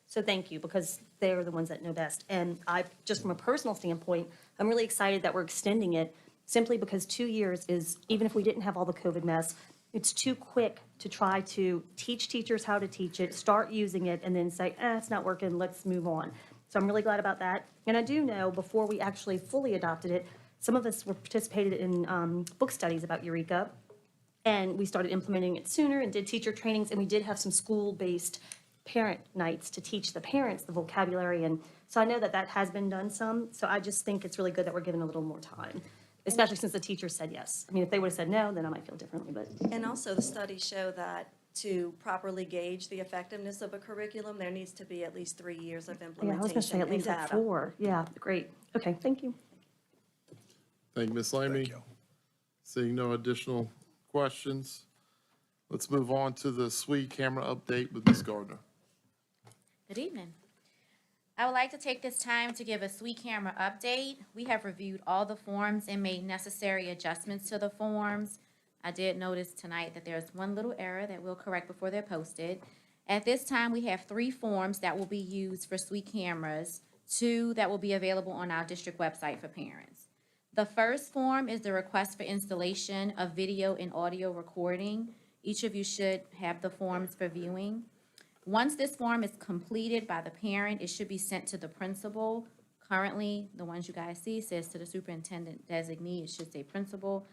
So thank you, because they're the ones that know best. And I, just from a personal standpoint, I'm really excited that we're extending it simply because 2 years is, even if we didn't have all the COVID mess, it's too quick to try to teach teachers how to teach it, start using it, and then say, it's not working, let's move on. So I'm really glad about that. And I do know, before we actually fully adopted it, some of us were participated in book studies about Eureka, and we started implementing it sooner and did teacher trainings, and we did have some school-based parent nights to teach the parents the vocabulary. And so I know that that has been done some, so I just think it's really good that we're given a little more time, especially since the teachers said yes. I mean, if they would have said no, then I might feel differently, but. And also, the studies show that to properly gauge the effectiveness of a curriculum, there needs to be at least 3 years of Yeah, implementation I was gonna say at and least at data. 4. Yeah, great. Okay, thank you. Thank you, Ms. Lamy. Seeing no additional questions, let's move on to the SWE camera update with Ms. Gardner. Good evening. I would like to take this time to give a SWE camera update. We have reviewed all the forms and made necessary adjustments to the forms. I did notice tonight that there's one little error that we'll correct before they're posted. At this time, we have 3 forms that will be used for SWE cameras, 2 that will be available on our district website for parents. The first form is the request for installation of video and audio recording. Each of you should have the forms for viewing. Once this form is completed by the parent, it should be sent to the principal. Currently, the ones you guys see says to the superintendent designee, it should say principal.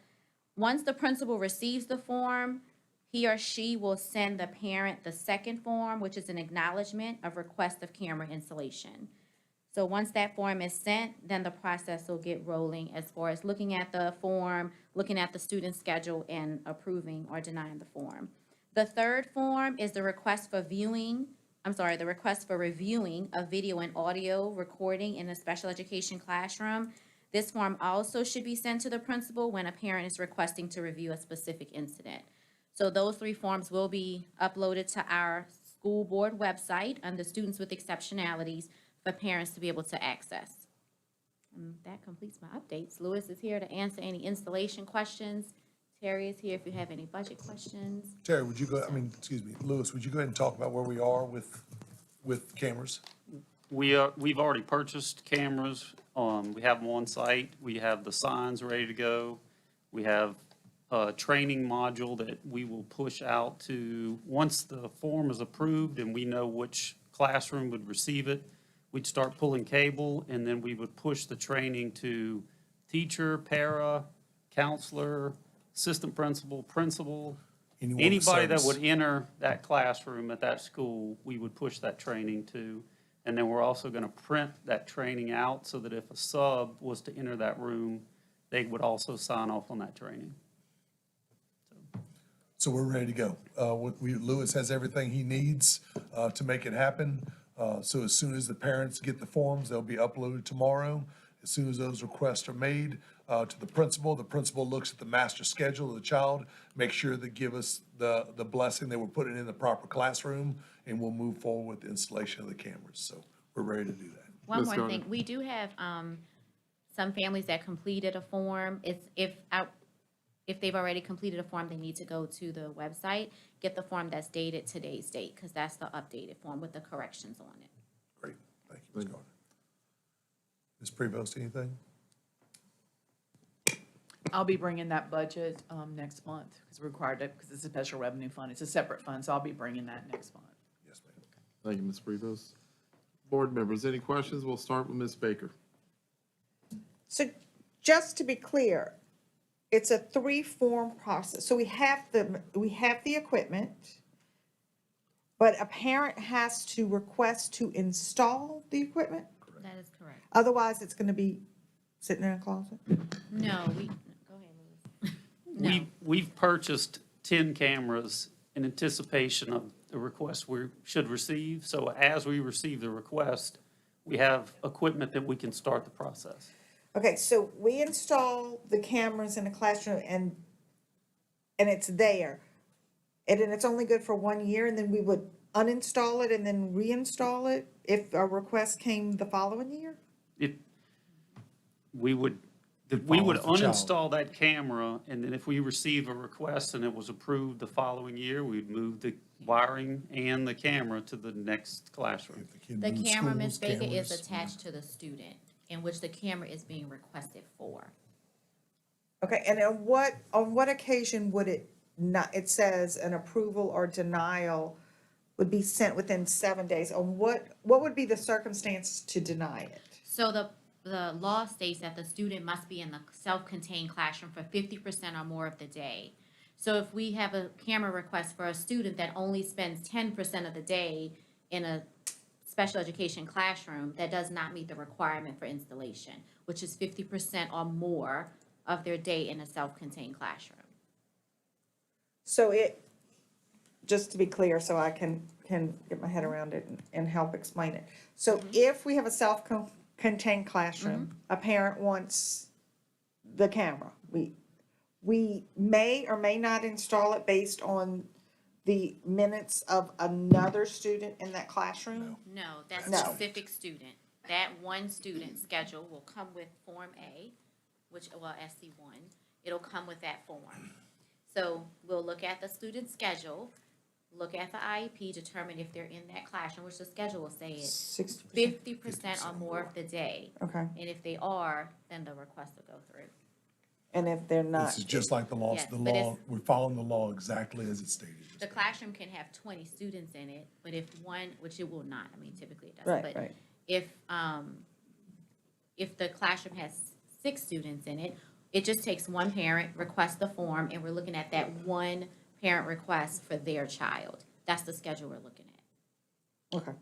Once the principal receives the form, he or she will send the parent the second form, which is an acknowledgement of request of camera installation. So once that form is sent, then the process will get rolling as far as looking at the form, looking at the student schedule, and approving or denying the form. The third form is the request for reviewing a video and audio recording in a special education classroom. This form also should be sent to the principal when a parent is requesting to review a specific incident. So those 3 forms will be uploaded to our school board website under Students with Exceptionalities for parents to be able to access. And that completes my updates. Lewis is here to answer any installation questions. Terry is here if you have any budget questions. Terry, would you Lewis, would you go ahead and talk about where we are with cameras? We've already purchased cameras. We have them on site. We have the signs ready to go. We have a training module that we will push out to, once the form is approved and we know which classroom would receive it, we'd start pulling cable, and then we would push the training to teacher, para, counselor, assistant principal, principal. Anyone with Anybody that service. would enter that classroom at that school, we would push that training to. And then we're also going to print that training out so that if a sub was to enter that room, they would also sign off on that training. So we're ready to go. Lewis has everything he needs to make it happen. So as soon as the parents get the forms, they'll be uploaded tomorrow. As soon as those requests are made to the principal looks at the master schedule of the child, make sure they give us the blessing that we're putting in the proper classroom, and we'll move forward with the installation of the cameras. So we're ready to do that. One more thing, we do have some families that completed a form. If they've already completed a form, they need to go to the website, get the form that's dated today's date, because that's the updated form with the corrections on it. Great, thank you, Ms. Gardner. Ms. Prevost, anything? I'll be bringing that budget next month, because we're required to, because it's a special revenue fund. It's a separate fund, so I'll be bringing that next month. Yes, ma'am. Thank you, Ms. Prevost. Board members, any questions? We'll start with Ms. Baker. So just to be clear, it's a 3-form process. So we have the equipment, but a parent has to request to install the equipment? That is correct. Otherwise, it's going to be sitting in a closet? No, go ahead, Lewis. No. We've purchased 10 cameras in anticipation of the request we should receive. So as we receive the request, we have equipment that we can start the process. Okay, so we install the cameras in the classroom and it's there. And then it's only good for 1 year, and then we would uninstall it and then reinstall it if a request came the following year? We would follows the child. uninstall that camera, and then if we receive a request and it was approved the following year, we'd move the wiring and the camera to the next classroom. The camera, Ms. Baker, is attached to the student, in which the camera is being requested for. Okay, and on what occasion would it not, it says an approval or denial would be sent within 7 days. On what would be the circumstance to deny it? So the law states that the student must be in the self-contained classroom for 50% or more of the day. So if we have a camera request for a student that only spends 10% of the day in a special education classroom, that does not meet the requirement for installation, which is 50% or more of their day in a self-contained classroom. So just to be clear, so I can get my head around it and help explain it. So if we have a self-contained classroom, a parent wants the camera. We may or may not install it based on the minutes of another student in that classroom? No, that No. specific student, that one student schedule will come with Form A, SC1, it'll come with that form. So we'll look at the student schedule, look at the IEP, determine if they're in that classroom, which the schedule will say is 50% or more of the day. Okay. And if they are, then the request will go through. And if they're not? This is just like the law, Yes, but it's- we're following the law exactly as it's stated. The classroom can have 20 students in it, but if one, which it will not, I mean, typically it Right, doesn't. But right. if the classroom has 6 students in it, it just takes one parent, request the form, and we're looking at that one parent request for their child. That's the schedule we're looking at. Okay.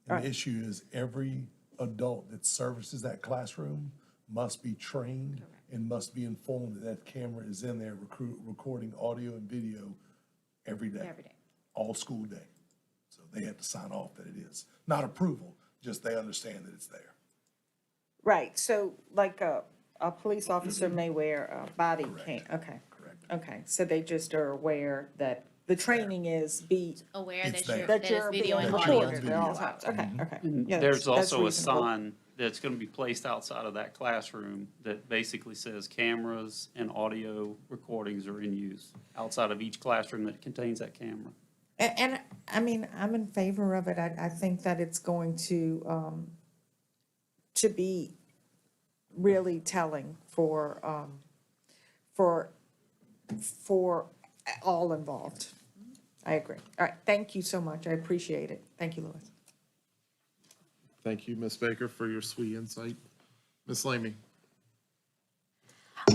And the issue is every adult that services that classroom must be trained and must be informed that that camera is in there recording audio and video every day. Every day. All school day. So they have to sign off that it is. Not approval, just they understand that it's there. Right, so like a police officer may wear a body cam, okay. Correct. Okay, so they just are aware that the training is be Aware It's that you're, there. that it's video and being audio recorded at all recording. times. Okay, okay. And Yeah, there's that's also a reasonable. sign that's going to be placed outside of that classroom that basically says cameras and audio recordings are in use outside of each classroom that contains that camera. And I mean, I'm in favor of it. I think that it's going to be really telling for all involved. I agree. All right, thank you so much. I appreciate it. Thank you, Louis. Thank you, Ms. Baker, for your sweet insight. Ms. Lamy?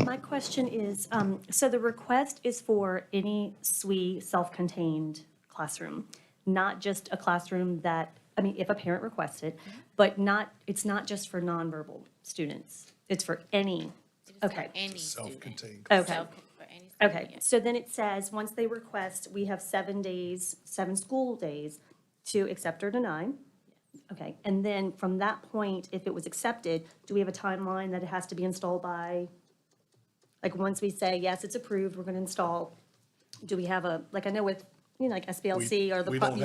My question is, so the request is for any SWE self-contained classroom, not just a classroom that, I mean, if a parent requests it, but not, it's not just for nonverbal students. It's for any, okay. Any student. Self-contained. Okay. For any student, Okay, yes. so then it says, once they request, we have 7 days, 7 school days to accept or deny. Okay, and then from that point, if it was accepted, do we have a timeline that it has to be installed by? Like, once we say, yes, it's approved, we're gonna install, do we have a, like, I know with, you know, like SBLC or the. We you don't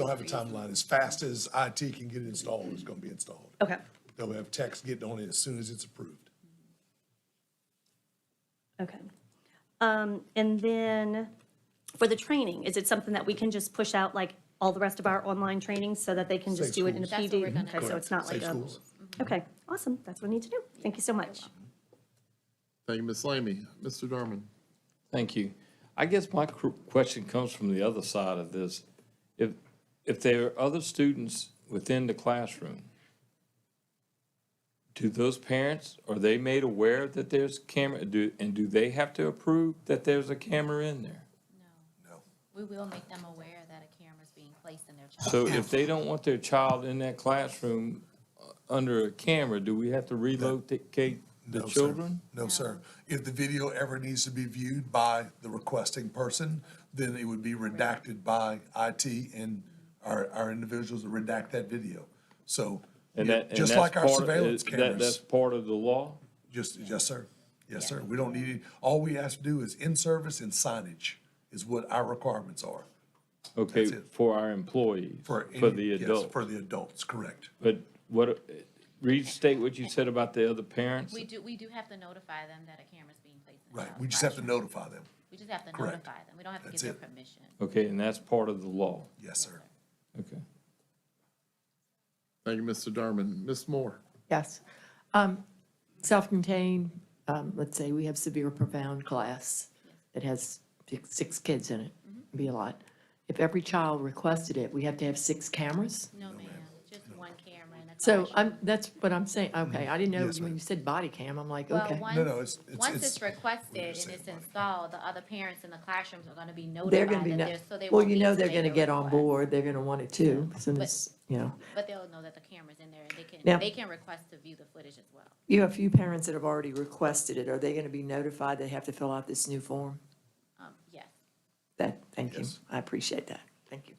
have a timeline. As fast as IT can get it installed, it's gonna be installed. Okay, They'll have techs getting on it as soon as it's approved. okay. And then for the training, is it something that we can just push out like all the rest of our online trainings so that they can just Safe do it in a schools. That's what PD? we're gonna Okay, so do. it's not like Safe a, schools. okay, awesome, that's what I need to do. Thank you so much. Thank you, Ms. Lamy. Mr. Dorman? Thank you. I guess my question comes from the other side of this. If there are other students within the classroom, do those parents, are they made aware that there's camera, do they have to approve that there's a camera in there? No. We will make them aware that a camera is being placed in their child's So house. if they don't want their child in that classroom under a camera, do we have to relocate the No, sir. children? No, sir. If the video ever needs to be viewed by the requesting person, then it would be redacted by IT and our individuals that redact that video. So, And that, and just that's like our part of- surveillance that's cameras, part of the law? yes, sir. Yes, sir. We don't need, all we have to do is in-service and signage is what our requirements are. Okay, That's it. for our employees, for any- the yes, adults. For the adults, correct. But what, restate what you said about the other parents? We do have to notify them that a camera's being placed in the Right. child's We just have to classroom. notify them. We just have to Correct. notify them. We don't have to That's give their it. permission. Okay, and that's part of the law. Yes, sir. Okay. Thank you, Mr. Dorman. Ms. Moore? Yes. Self-contained, let's say we have severe profound class that has six kids in it, be a lot. If every child requested it, we have to have 6 cameras? No, ma'am, just one camera in a So classroom. that's what I'm saying, okay, I didn't know Yes, when ma'am. you said body cam, I'm like, Well, okay. No, it's- once it's- it's requested and saying it's installed, the other parents in the classrooms are gonna be They're notified gonna be, that no- there's, so they well, won't you need know to they're make gonna a get on request. board, they're gonna want it too, as soon But- as, you know. But they'll know that the camera's in there and Now- they can request to view the footage as well. You have a few parents that have already requested it, are they gonna be notified they have to fill out this new form? Yes. Thank you, Yes. I appreciate that, thank you.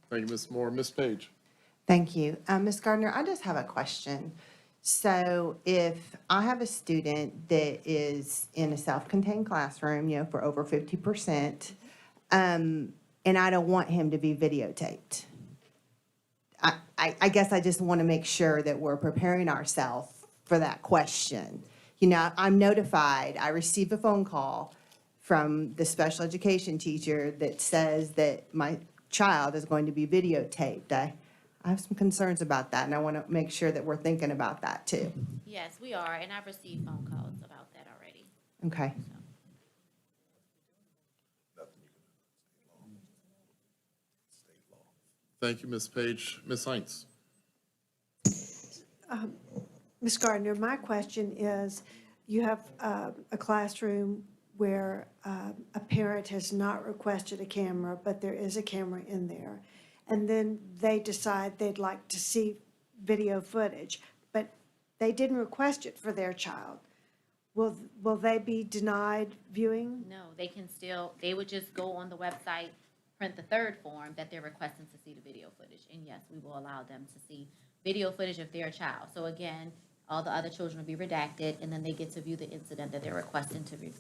Thank you, Ms. Moore. Ms. Page? Thank you. Ms. Gardner, I just have a question. So if I have a student that is in a self-contained classroom, you know, for over 50%, and I don't want him to be videotaped, I guess I just want to make sure that we're preparing ourselves for that question. You know, I'm notified, I received a phone call from the special education teacher that says that my child is going to be videotaped. I have some concerns about that, and I want to make sure that we're thinking about that too. Yes, we are, and I've received phone calls about that already. Okay. Thank you, Ms. Page. Ms. Heinz? Ms. Gardner, my question is, you have a classroom where a parent has not requested a camera, but there is a camera in there, and then they decide they'd like to see video footage, but they didn't request it for their child. Will they be denied viewing? No, they can still, they would just go on the website, print the third form that they're requesting to see the video footage. And yes, we will allow them to see video footage of their child. So again, all the other children will be redacted, and then they get to view the incident that they're requesting to view.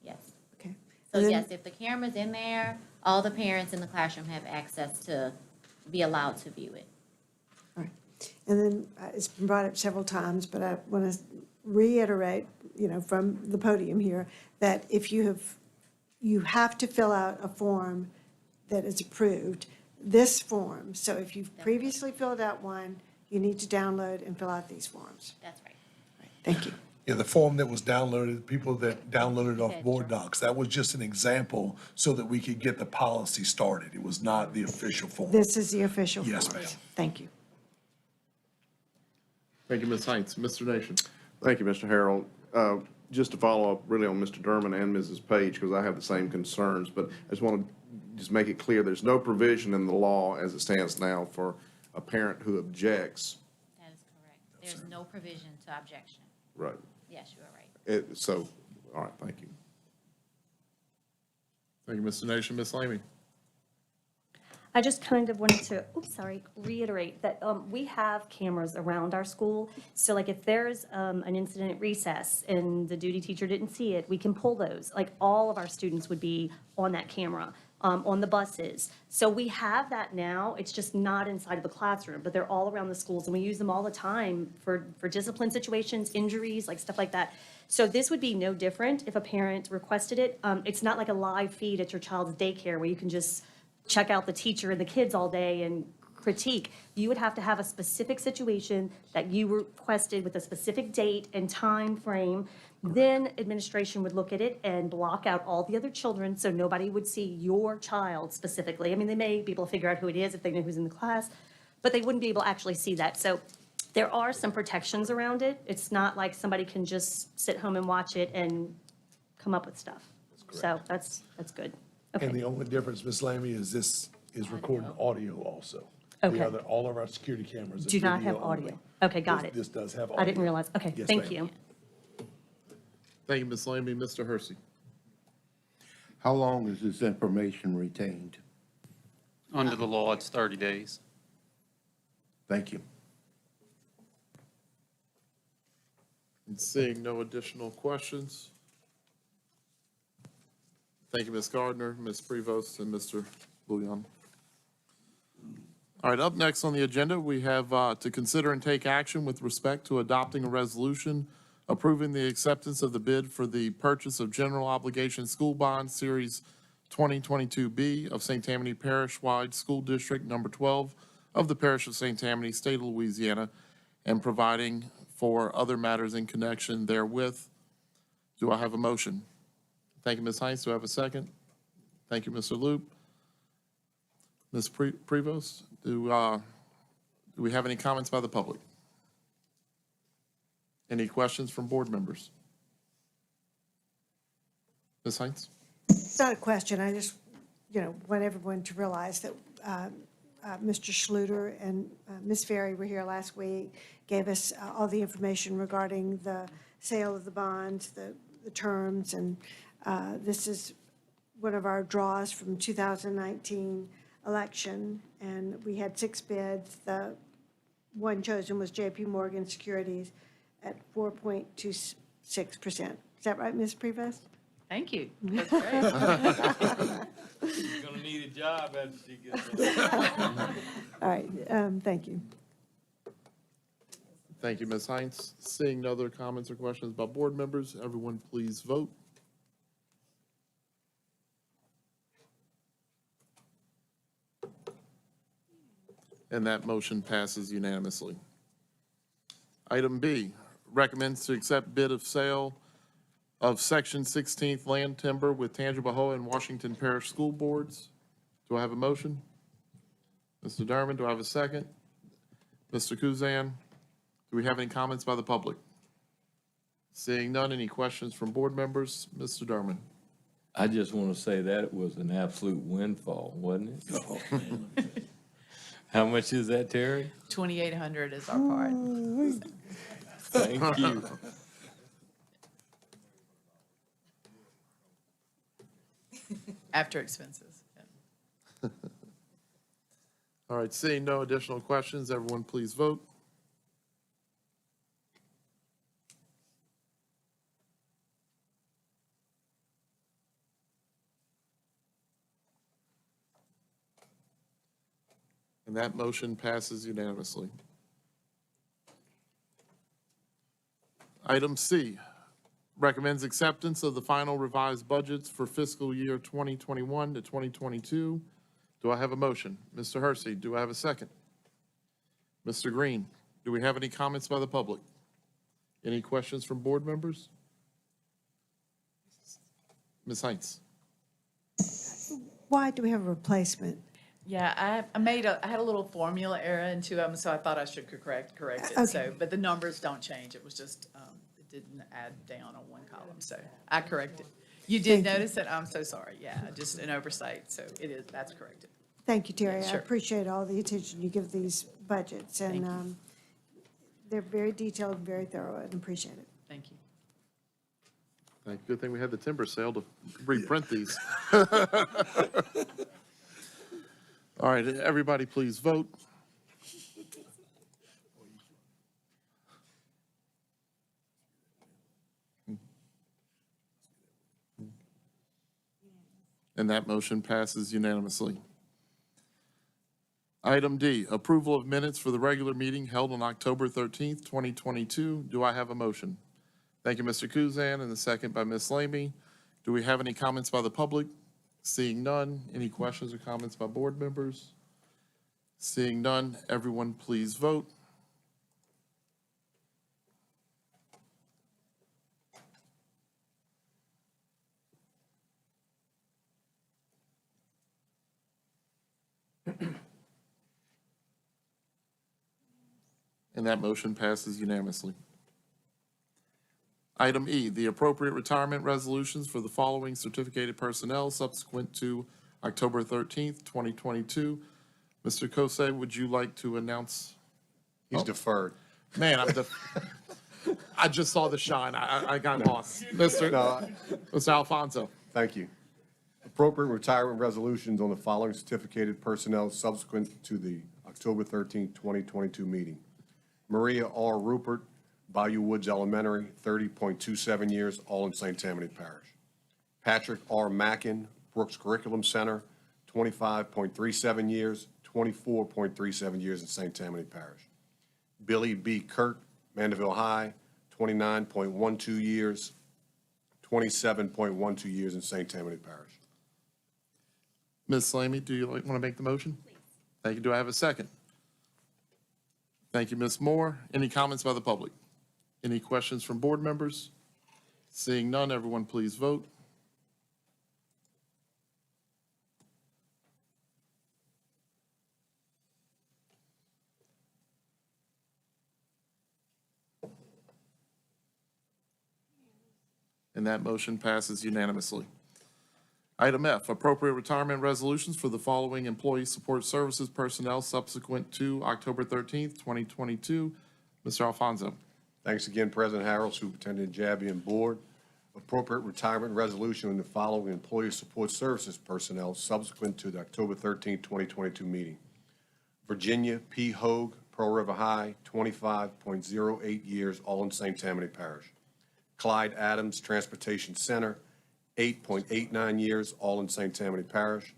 Yes. Okay. So Then- yes, if the camera's in there, all the parents in the classroom have access to be allowed to view it. And then it's been brought up several times, but I want to reiterate, from the podium here, that if you have to fill out a form that is approved, this form. So if you've previously filled out one, you need to download and fill out these forms. That's right. Thank you. Yeah, the form that was downloaded, people that downloaded off board docs, that was just an example so that we could get the policy started. It was not the official form. This is the official form. Yes, ma'am. Thank you. Thank you, Ms. Heinz. Mr. Nation. Thank you, Mr. Harold. Just to follow up really on Mr. Derman and Mrs. Page, because I have the same concerns, but I just want to just make it clear, there's no provision in the law as it stands now for a parent who objects. That is correct. There's no provision to objection. Right. Yes, you are right. So, all right, thank you. Thank you, Mr. Nation. Ms. Lamy. I just kind of wanted to, reiterate that we have cameras around our school. So like if there's an incident at recess and the duty teacher didn't see it, we can pull those. Like all of our students would be on that camera, on the buses. So we have that now. It's just not inside of the classroom, but they're all around the schools and we use them all the time for discipline situations, injuries, like stuff like that. So this would be no different if a parent requested it. It's not like a live feed at your child's daycare where you can just check out the teacher and the kids all day and critique. You would have to have a specific situation that you requested with a specific date and time frame. Then administration would look at it and block out all the other children so nobody would see your child specifically. I mean, they may be able to figure out who it is if they know who's in the class, but they wouldn't be able to actually see that. So there are some protections around it. It's not like somebody can just sit home and watch it and come up with stuff. So that's good. And the only difference, Ms. Lamy, is this is recording audio also. Okay. The other, all of our security cameras are Do not have video only. audio. Okay, got This- it. This does have audio. I didn't realize. Okay, Yes, thank ma'am. you. Thank you, Ms. Lamy. Mr. Hersey. How long is this information retained? Under the law, it's 30 days. Thank you. And seeing no additional questions. Thank you, Ms. Gardner, Ms. Prevost, and Mr. Bouillon. All right, up next on the agenda, we have to consider and take action with respect to adopting a resolution approving the acceptance of the bid for the purchase of general obligation school bond series 2022B of St. Tammany Parish-wide School District Number 12 of the Parish of St. Tammany, State of Louisiana, and providing for other matters in connection therewith. Do I have a motion? Thank you, Ms. Heinz. Do I have a second? Thank you, Mr. Loop. Ms. Prevost, do we have any comments by the public? Any questions from board members? Ms. Heinz? It's not a question. I just, want everyone to realize that Mr. Schluter and Ms. Ferry were here last week, gave us all the information regarding the sale of the bonds, the terms, and this is one of our draws from 2019 election, and we had 6 bids. The one chosen was J.P. Morgan Securities at 4.26%. Is that right, Ms. Prevost? Thank you. That's great. She's gonna need a job after she gets All right, thank you. Thank you, Ms. Heinz. Seeing no other comments or questions by board members, everyone please vote. And that motion passes unanimously. Item B, recommends to accept bid of sale of Section 16th land timber with Tangipahoa and Washington Parish School Boards. Do I have a motion? Mr. Derman, do I have a second? Mr. Kuzan, do we have any comments by the public? Seeing none, any questions from board members? Mr. Derman. I just want to say that it was an absolute windfall, wasn't it? How much is that, Terry? 2,800 is our part. Thank you. After expenses. Yeah. All right, seeing no additional questions, everyone please vote. And that motion passes unanimously. Item C, recommends acceptance of the final revised budgets for fiscal year 2021 to 2022. Do I have a motion? Mr. Hersey, do I have a second? Mr. Green, do we have any comments by the public? Any questions from board members? Ms. Heinz? Why do we have a replacement? Yeah, I had a little formula error in 2 of them, so I thought I should correct it. Okay. So, but the numbers don't change. It was just, it didn't add down on 1 column, so I corrected. You did notice it? I'm so sorry. Yeah, just an oversight, so that's corrected. Thank you, Terry. I Sure. appreciate all the attention you give these budgets, Thank and you. they're very detailed and very thorough, and appreciate it. Thank you. Good thing we had the timber sale to reprint these. All right, everybody please vote. And that motion passes unanimously. Item D, approval of minutes for the regular meeting held on October 13th, 2022. Do I have a motion? Thank you, Mr. Kuzan, and the second by Ms. Lamy. Do we have any comments by the public? Seeing none, any questions or comments by board members? Seeing none, everyone please vote. And that motion passes unanimously. Item E, the appropriate retirement resolutions for the following certificated personnel subsequent to October 13th, 2022. Mr. Kosei, would you like to announce? He's deferred. Man, I just saw the shine. I got lost. Mr. Alfonso. Thank you. Appropriate retirement resolutions on the following certificated personnel subsequent to the October 13th, 2022 meeting. Maria R. Rupert, Bayou Woods Elementary, 30.27 years, all in St. Tammany Parish. Patrick R. Mackin, Brooks Curriculum Center, 25.37 years, 24.37 years in St. Tammany Parish. Billy B. Kirk, Mandeville High, 29.12 years, 27.12 years in St. Tammany Parish. Ms. Slammy, do you want to make the motion? Please. Thank you. Do I have a second? Thank you, Ms. Moore. Any comments by the public? Any questions from board members? Seeing none, everyone please vote. And that motion passes unanimously. Item F, appropriate retirement resolutions for the following employee support services personnel subsequent to October 13th, 2022. Mr. Alfonso. Thanks again, President Harrell, Superintendent Jabby, and Board. Appropriate retirement resolution in the following employee support services personnel subsequent to the October 13th, 2022 meeting. Virginia P. Hogue, Pearl River High, 25.08 years, all in St. Tammany Parish. Clyde Adams, Transportation Center, 8.89 years, all in St. Tammany Parish.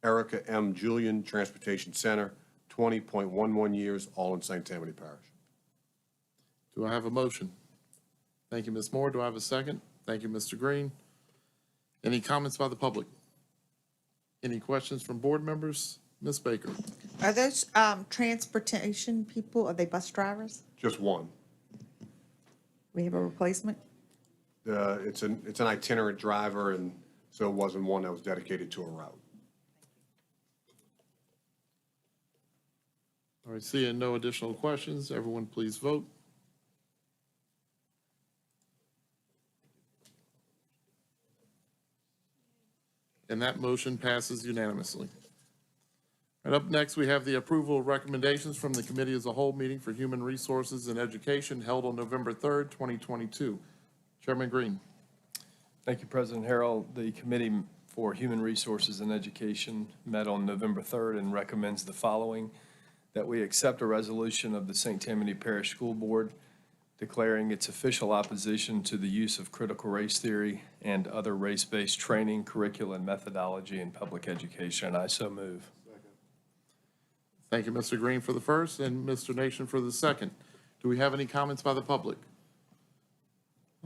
Erica M. Julian, Transportation Center, 20.11 years, all in St. Tammany Parish. Do I have a motion? Thank you, Ms. Moore. Do I have a second? Thank you, Mr. Green. Any comments by the public? Any questions from board members? Ms. Baker. Are those transportation people, are they bus drivers? Just one. We have a replacement? It's an itinerant driver, and so it wasn't one that was dedicated to a route. All right, seeing no additional questions, everyone please vote. And that motion passes unanimously. And up next, we have the approval of recommendations from the Committee as a Whole meeting for Human Resources and Education held on November 3rd, 2022. Chairman Green. Thank you, President Harrell. The Committee for Human Resources and Education met on November 3rd and recommends the following: that we accept a resolution of the St. Tammany Parish School Board declaring its official opposition to the use of critical race theory and other race-based training, curricula, and methodology in public education. I so move. Thank you, Mr. Green, for the first, and Mr. Nation for the second. Do we have any comments by the public?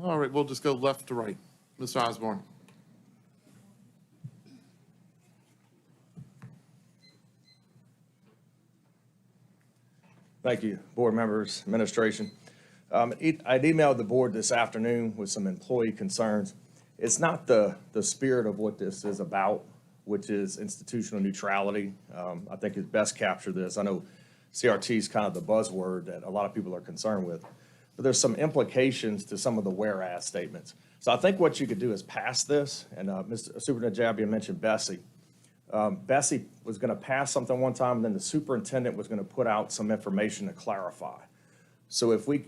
All right, we'll just go left to right. Mr. Osborne. Thank you, board members, administration. I'd emailed the board this afternoon with some employee concerns. It's not the spirit of what this is about, which is institutional neutrality. I think it best captured this. I know CRT is kind of the buzzword that a lot of people are concerned with, but there's some implications to some of the whereas statements. So I think what you could do is pass this, and Mr. Superintendent Jabbia mentioned Bessie. Bessie was going to pass something one time, and then the superintendent was going to put out some information to clarify. So if we,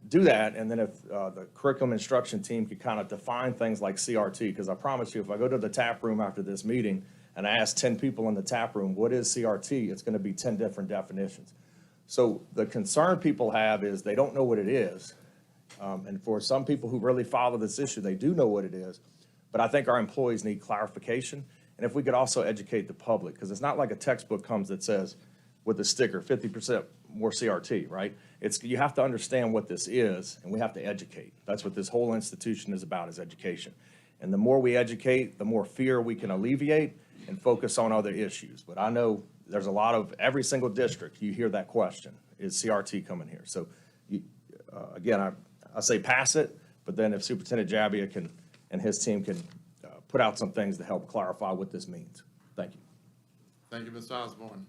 do that, and then if the curriculum instruction team could kind of define things like CRT, because I promise you, if I go to the tap room after this meeting and I ask 10 people in the tap room, what is CRT? It's going to be 10 different definitions. So the concern people have is they don't know what it is. And for some people who really follow this issue, they do know what it is. But I think our employees need clarification. And if we could also educate the public, because it's not like a textbook comes that says with a sticker, 50% more CRT, right? You have to understand what this is, and we have to educate. That's what this whole institution is about, is education. And the more we educate, the more fear we can alleviate and focus on other issues. But I know there's a lot of, every single district, you hear that question, is CRT coming here? So, again, I say pass it, but then if Superintendent Jabbia and his team can put out some things to help clarify what this means. Thank you. Thank you, Mr. Osborne.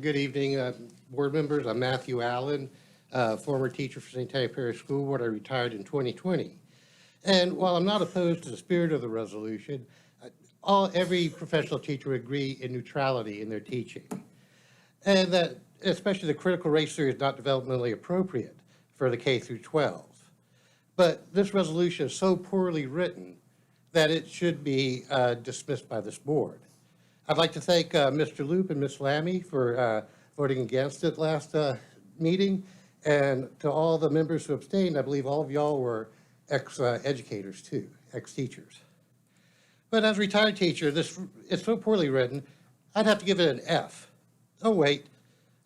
Good evening, board members. I'm Matthew Allen, former teacher for St. Tammany Parish School Board. I retired in 2020. And while I'm not opposed to the spirit of the resolution, every professional teacher would agree in neutrality in their teaching. And that especially the critical race theory is not developmentally appropriate for the K through 12. But this resolution is so poorly written that it should be dismissed by this board. I'd like to thank Mr. Loop and Ms. Lammy for voting against it last meeting. And to all the members who abstained, I believe all of y'all were ex-educators too, ex-teachers. But as a retired teacher, it's so poorly written, I'd have to give it an F. Oh, wait,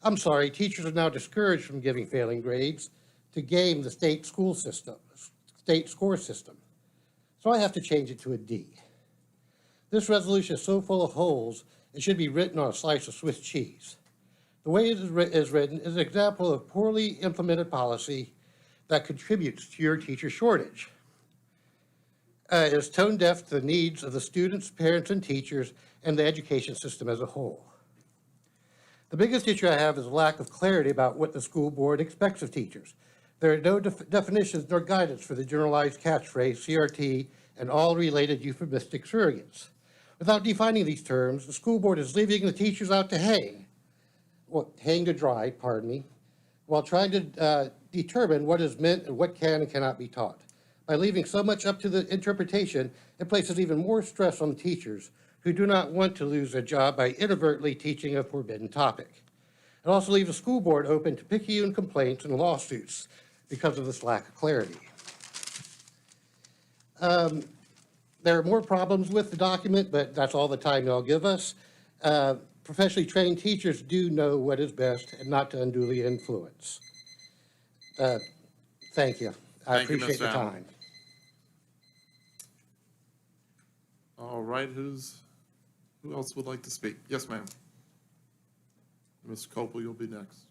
I'm sorry, teachers are now discouraged from giving failing grades to game the state school system, state score system. So I have to change it to a D. This resolution is so full of holes, it should be written on a slice of Swiss cheese. The way it is written is an example of poorly implemented policy that contributes to your teacher shortage. It is tone deaf to the needs of the students, parents, and teachers, and the education system as a whole. The biggest issue I have is a lack of clarity about what the school board expects of teachers. There are no definitions nor guidance for the generalized catchphrase, CRT, and all related euphemistic surrogates. Without defining these terms, the school board is leaving the teachers out to hang to dry, pardon me, while trying to determine what is meant and what can and cannot be taught. By leaving so much up to the interpretation, it places even more stress on the teachers who do not want to lose their job by inadvertently teaching a forbidden topic. It also leaves the school board open to picayune complaints and lawsuits because of this lack of clarity. There are more problems with the document, but that's all the time y'all give us. Professionally trained teachers do know what is best and not to unduly influence. Thank you. I appreciate the time. All right, who else would like to speak? Yes, ma'am. Mr. Copel, you'll be next.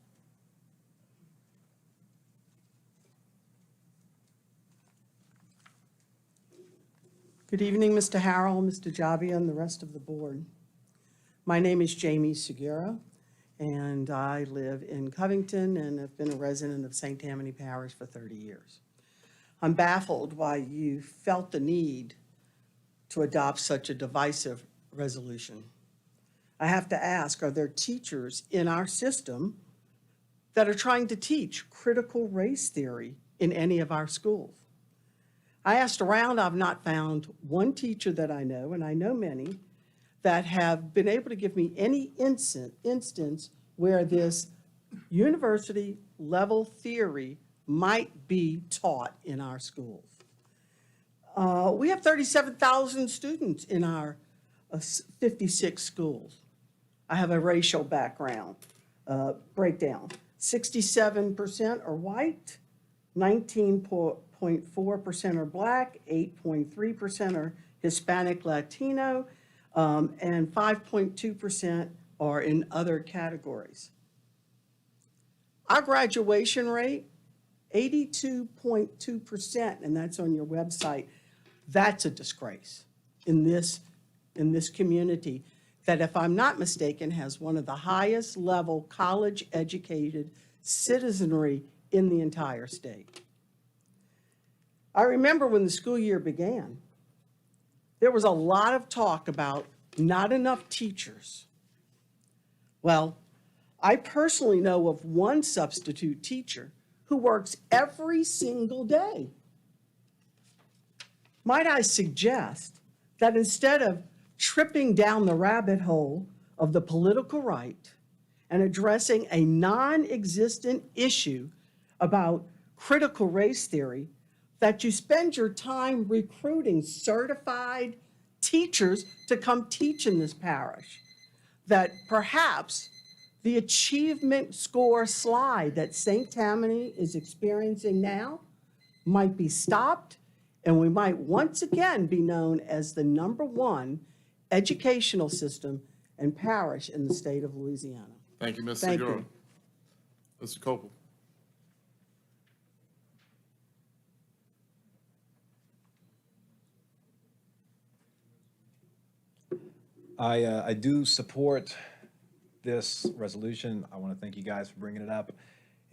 Good evening, Mr. Harrell, Mr. Jabbia, and the rest of the board. My name is Jamie Segura, and I live in Covington and have been a resident of St. Tammany Parish for 30 years. I'm baffled why you felt the need to adopt such a divisive resolution. I have to ask, are there teachers in our system that are trying to teach critical race theory in any of our schools? I asked around, I've not found one teacher that I know, and I know many, that have been able to give me any instance where this university-level theory might be taught in our schools. We have 37,000 students in our 56 schools. I have a racial background breakdown. 67% are white, 19.4% are black, 8.3% are Hispanic Latino, and 5.2% are in other categories. Our graduation rate, 82.2%, and that's on your website. That's a disgrace in this community that, if I'm not mistaken, has one of the highest level college-educated citizenry in the entire state. I remember when the school year began, there was a lot of talk about not enough teachers. Well, I personally know of one substitute teacher who works every single day. Might I suggest that instead of tripping down the rabbit hole of the political right and addressing a non-existent issue about critical race theory, that you spend your time recruiting certified teachers to come teach in this parish, that perhaps the achievement score slide that St. Tammany is experiencing now might be stopped, and we might once again be known as the #1 educational system and parish in the state of Louisiana. Thank you, Ms. Thank Segura. you. Mr. Copel. I do support this resolution. I want to thank you guys for bringing it up.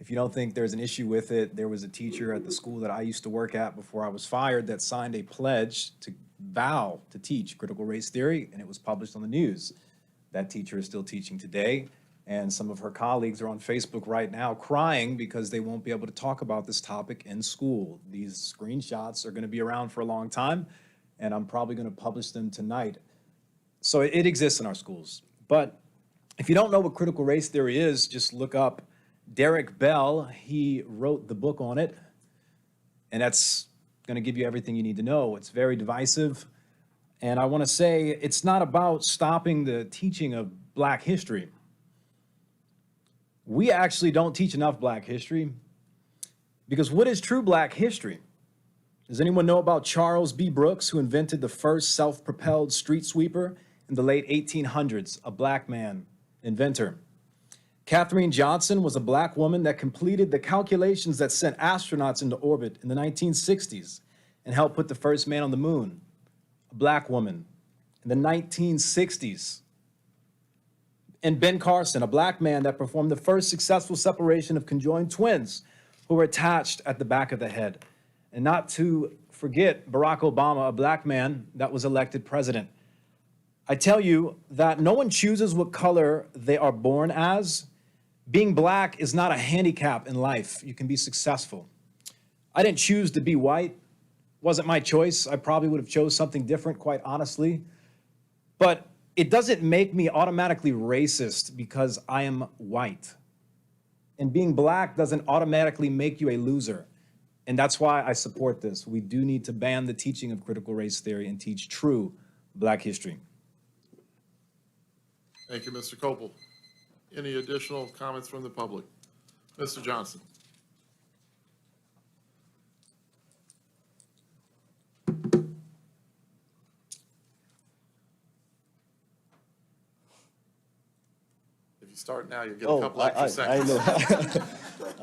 If you don't think there's an issue with it, there was a teacher at the school that I used to work at before I was fired that signed a pledge to vow to teach critical race theory, and it was published on the news. That teacher is still teaching today, and some of her colleagues are on Facebook right now crying because they won't be able to talk about this topic in school. These screenshots are going to be around for a long time, and I'm probably going to publish them tonight. So it exists in our schools. But if you don't know what critical race theory is, just look up Derek Bell. He wrote the book on it, and that's going to give you everything you need to know. It's very divisive, and I want to say it's not about stopping the teaching of Black history. We actually don't teach enough Black history, because what is true Black history? Does anyone know about Charles B. Brooks, who invented the first self-propelled street sweeper in the late 1800s, a Black man, inventor? Katherine Johnson was a Black woman that completed the calculations that sent astronauts into orbit in the 1960s and helped put the first man on the moon, a Black woman, in the 1960s. And Ben Carson, a Black man that performed the first successful separation of conjoined twins who were attached at the back of the head. And not to forget Barack Obama, a Black man that was elected president. I tell you that no one chooses what color they are born as. Being Black is not a handicap in life. You can be successful. I didn't choose to be white. Wasn't my choice. I probably would have chose something different, quite honestly. But it doesn't make me automatically racist because I am white. And being Black doesn't automatically make you a loser. And that's why I support this. We do need to ban the teaching of critical race theory and teach true Black history. Thank you, Mr. Copel. Any additional comments from the public? Mr. Johnson. If you start now, you'll get a couple extra seconds. I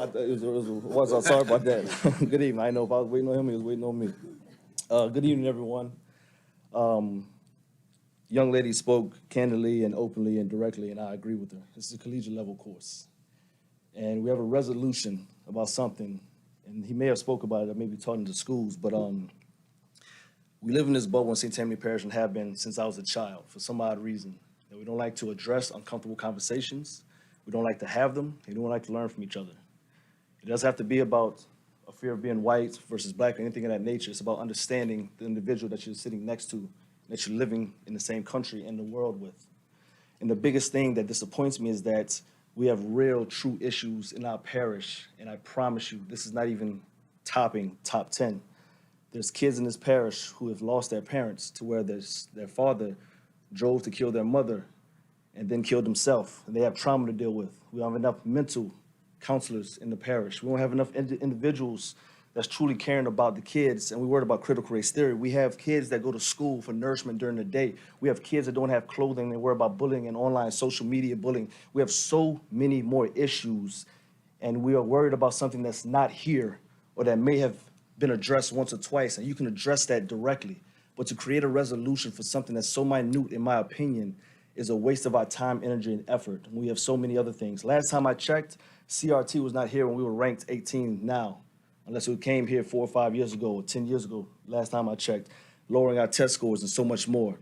know. Sorry about that. Good evening. I know if I was waiting on him, he was waiting on me. Good evening, everyone. Young lady spoke candidly and openly and directly, and I agree with her. This is a collegiate level course. And we have a resolution about something, and he may have spoke about it, or maybe taught in the schools, but we live in this bubble in St. Tammany Parish and have been since I was a child for some odd reason. And we don't like to address uncomfortable conversations. We don't like to have them. We don't like to learn from each other. It doesn't have to be about a fear of being white versus Black or anything of that nature. It's about understanding the individual that you're sitting next to, that you're living in the same country and the world with. And the biggest thing that disappoints me is that We have real, true issues in our parish, and I promise you, this is not even topping top 10. There's kids in this parish who have lost their parents to where their father drove to kill their mother and then killed himself, and they have trauma to deal with. We don't have enough mental counselors in the parish. We don't have enough individuals that's truly caring about the kids, and we worried about critical race theory. We have kids that go to school for nourishment during the day. We have kids that don't have clothing. They worry about bullying and online social media bullying. We have so many more issues, and we are worried about something that's not here or that may have been addressed once or twice, and you can address that directly. But to create a resolution for something that's so minute, in my opinion, is a waste of our time, energy, and effort. We have so many other things. Last time I checked, CRT was not here when we were ranked 18 now, unless we came here 4 or 5 years ago or 10 years ago, last time I checked, lowering our test scores and so much more.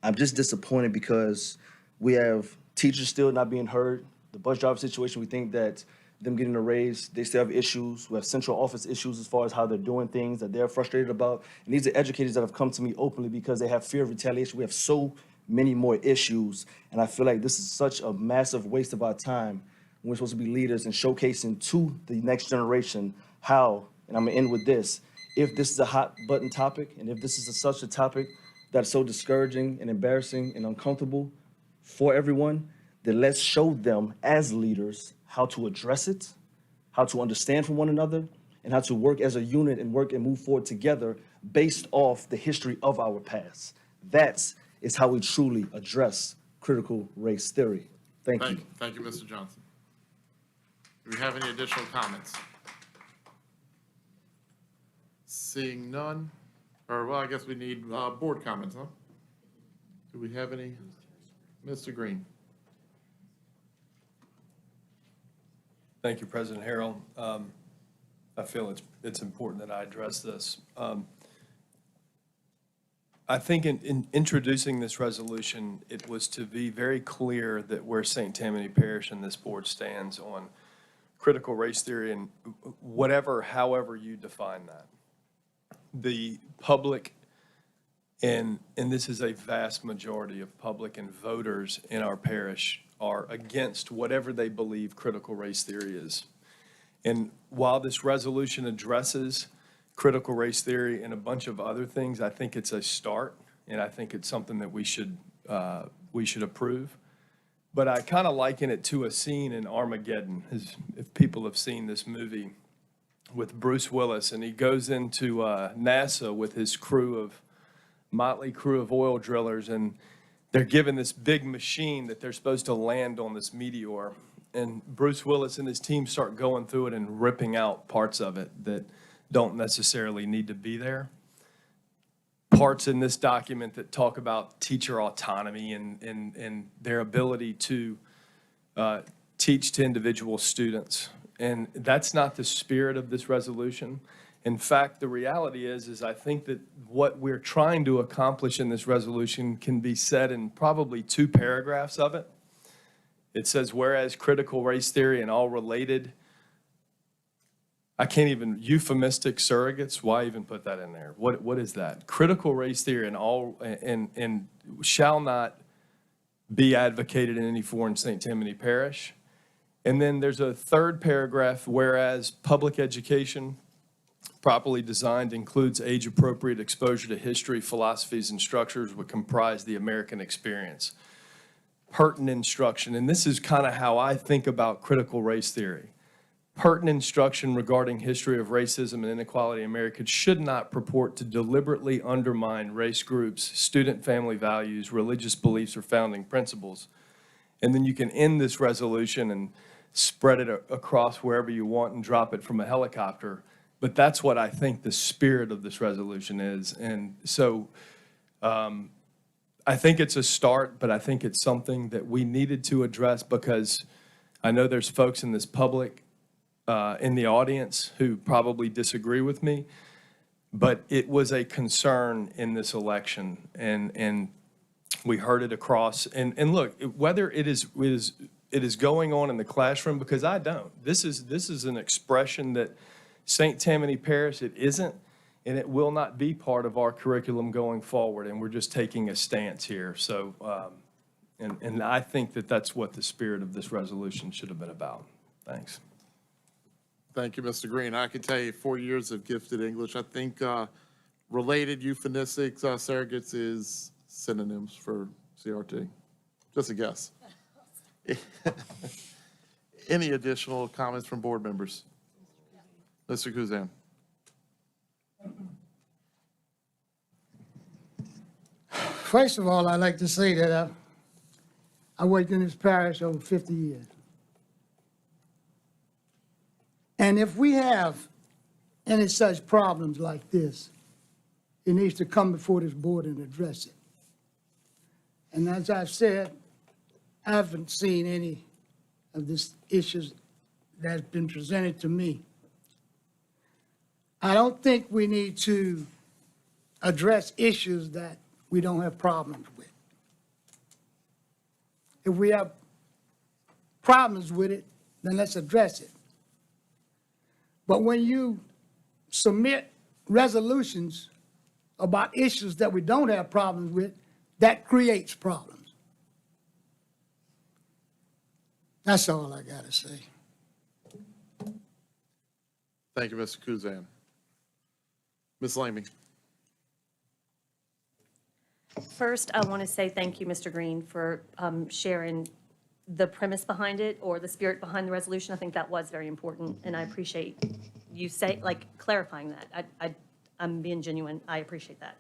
I'm just disappointed because we have teachers still not being heard. The bus driver situation, we think that them getting a raise, they still have issues. We have central office issues as far as how they're doing things that they're frustrated about. And these are educators that have come to me openly because they have fear of retaliation. We have so many more issues, and I feel like this is such a massive waste of our time when we're supposed to be leaders and showcasing to the next generation how, and I'm gonna end with this, if this is a hot button topic, and if this is such a topic that's so discouraging and embarrassing and uncomfortable for everyone, then let's show them as leaders how to address it, how to understand from one another, and how to work as a unit and work and move forward together based off the history of our past. That's how we truly address critical race theory. Thank you. Thank you, Mr. Johnson. Do we have any additional comments? Seeing none, or well, I guess we need board comments, huh? Do we have any? Mr. Green. Thank you, President Harrell. I feel it's important that I address this. I think in introducing this resolution, it was to be very clear that where St. Tammany Parish and this board stands on critical race theory and however you define that. The public, and this is a vast majority of public and voters in our parish, are against whatever they believe critical race theory is. And while this resolution addresses critical race theory and a bunch of other things, I think it's a start, and I think it's something that we should approve. But I kind of liken it to a scene in Armageddon, if people have seen this movie with Bruce Willis, and he goes into NASA with his motley crew of oil drillers, and they're given this big machine that they're supposed to land on this meteor. And Bruce Willis and his team start going through it and ripping out parts of it that don't necessarily need to be there. Parts in this document that talk about teacher autonomy and their ability to teach to individual students. And that's not the spirit of this resolution. In fact, the reality is I think that what we're trying to accomplish in this resolution can be said in probably 2 paragraphs of it. It says, whereas critical race theory and all related, I can't even, euphemistic surrogates, why even put that in there? What is that? Critical race theory and all, and shall not be advocated in any form in St. Tammany Parish. And then there's a 3rd paragraph, whereas public education properly designed includes age-appropriate exposure to history, philosophies, and structures would comprise the American experience. Pertinent instruction, and this is kind of how I think about critical race theory. Pertinent instruction regarding history of racism and inequality in America should not purport to deliberately undermine race groups, student family values, religious beliefs, or founding principles. And then you can end this resolution and spread it across wherever you want and drop it from a helicopter. But that's what I think the spirit of this resolution is. And so I think it's a start, but I think it's something that we needed to address because I know there's folks in this public, in the audience who probably disagree with me, but it was a concern in this election, and we heard it across. And look, whether it is going on in the classroom, because I don't. This is an expression that St. Tammany Parish, it isn't, and it will not be part of our curriculum going forward, and we're just taking a stance here. So And I think that that's what the spirit of this resolution should have been about. Thanks. Thank you, Mr. Green. I can tell you 4 years of gifted English. I think related euphemistics, surrogates is synonyms for CRT. Just a guess. Any additional comments from board members? Mr. Kuzan. First of all, I'd like to say that I worked in this parish over 50 years. And if we have any such problems like this, it needs to come before this board and address it. And as I've said, I haven't seen any of these issues that's been presented to me. I don't think we need to address issues that we don't have problems with. If we have problems with it, then let's address it. But when you submit resolutions about issues that we don't have problems with, that creates problems. That's all I got to say. Thank you, Mr. Kuzan. Ms. Lamy. First, I want to say thank you, Mr. Green, for sharing the premise behind it or the spirit behind the resolution. I think that was very important, and I appreciate you clarifying that. I'm being genuine. I appreciate that.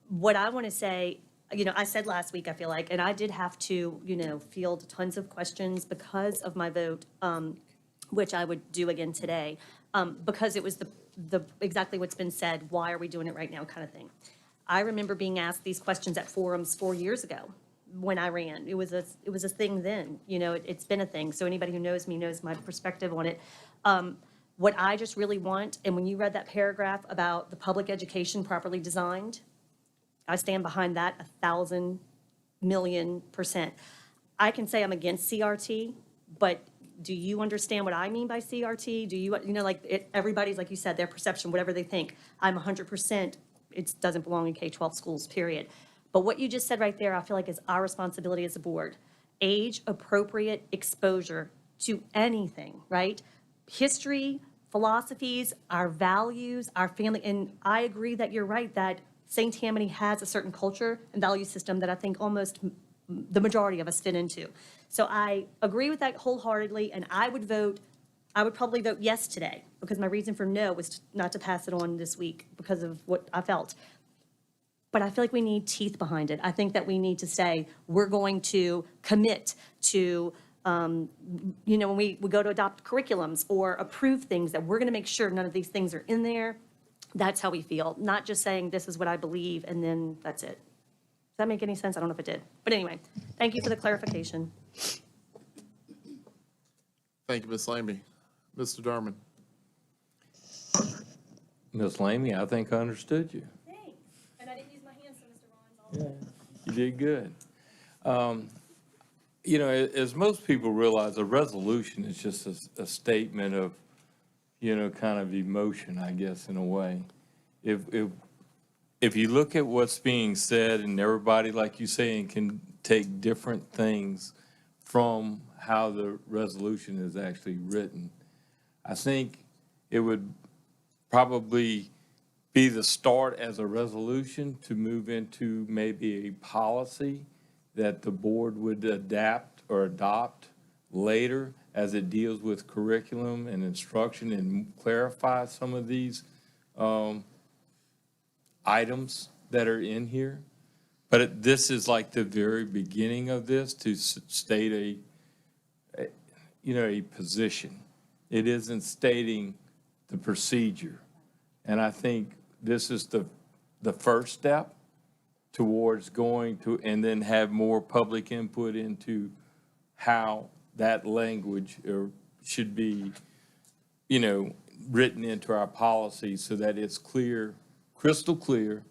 What I want to say, I said last week, I feel like, and I did have to, field tons of questions because of my vote, which I would do again today, because it was the exactly what's been said, why are we doing it right now kind of thing. I remember being asked these questions at forums 4 years ago when I ran. It was a thing then, it's been a thing. So anybody who knows me knows my perspective on it. What I just really want, and when you read that paragraph about the public education properly designed, I stand behind that 1,000,000,000%. I can say I'm against CRT, but do you understand what I mean by CRT? Do you, everybody's, like you said, their perception, whatever they think. I'm 100%, it doesn't belong in K-12 schools, period. But what you just said right there, I feel like is our responsibility as a board. Age-appropriate exposure to anything, right? History, philosophies, our values, our family, and I agree that you're right, that St. Tammany has a certain culture and value system that I think almost the majority of us fit into. So I agree with that wholeheartedly, and I would probably vote yes today, because my reason for no was not to pass it on this week because of what I felt. But I feel like we need teeth behind it. I think that we need to say, we're going to commit to, when we go to adopt curriculums or approve things, that we're going to make sure none of these things are in there. That's how we feel, not just saying this is what I believe and then that's it. Does that make any sense? I don't know if it did. But anyway, thank you for the clarification. Thank you, Ms. Lamy. Mr. Darman. Ms. Lamy, I think I understood you. Thanks. And I didn't use my hands, so Mr. Ron's You did good. As most people realize, a resolution is just a statement of, kind of emotion, I guess, in a way. If you look at what's being said, and everybody, like you saying, can take different things from how the resolution is actually written, I think it would probably be the start as a resolution to move into maybe a policy that the board would adapt or adopt later as it deals with curriculum and instruction and clarify some of these items that are in here. But this is like the very beginning of this to state a position. It isn't stating the procedure. And I think this is the first step towards going to, and then have more public input into how that language should be, written into our policy so that it's clear, crystal clear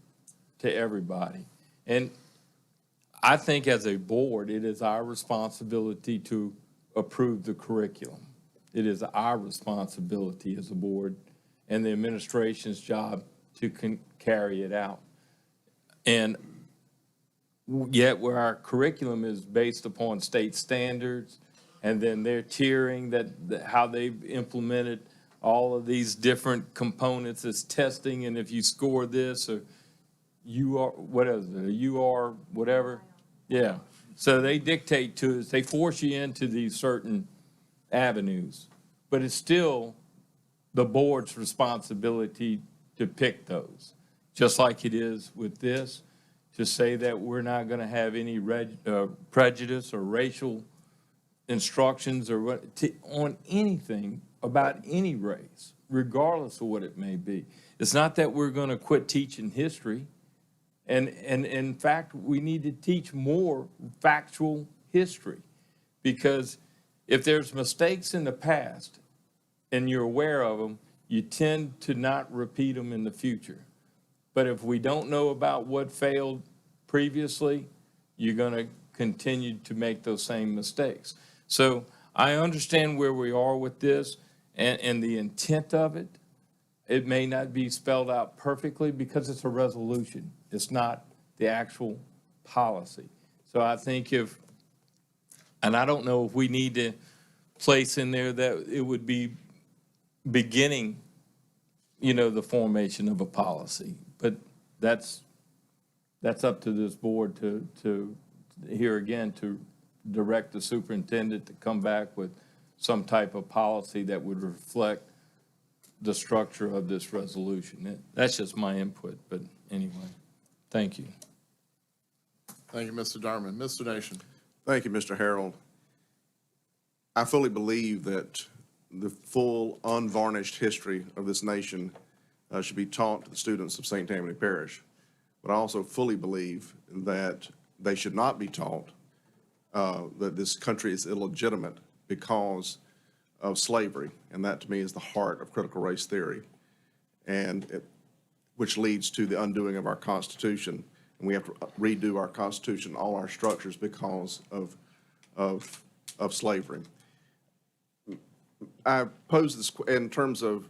to everybody. And I think as a board, it is our responsibility to approve the curriculum. It is our responsibility as a board and the administration's job to carry it out. And yet where our curriculum is based upon state standards, and then their tiering, how they've implemented all of these different components as testing, and if you score this, or you are, what is it, you are whatever? Yeah, so they dictate to us, they force you into these certain avenues, but it's still the board's responsibility to pick those, just like it is with this, to say that we're not gonna have any prejudice or racial instructions or on anything about any race, regardless of what it may be. It's not that we're gonna quit teaching history. And in fact, we need to teach more factual history, because if there's mistakes in the past and you're aware of them, you tend to not repeat them in the future. But if we don't know about what failed previously, you're going to continue to make those same mistakes. So I understand where we are with this and the intent of it. It may not be spelled out perfectly because it's a resolution. It's not the actual policy. So I think and I don't know if we need to place in there that it would be beginning, the formation of a policy. But that's up to this board to here again, to direct the superintendent to come back with some type of policy that would reflect the structure of this resolution. That's just my input, but anyway, thank you. Thank you, Mr. Darman. Mr. Nation. Thank you, Mr. Harold. I fully believe that the full, unvarnished history of this nation should be taught to the students of St. Tammany Parish. But I also fully believe that they should not be taught that this country is illegitimate because of slavery, and that to me is the heart of critical race theory, which leads to the undoing of our Constitution. And we have to redo our Constitution, all our structures, because of slavery. I posed this in terms of,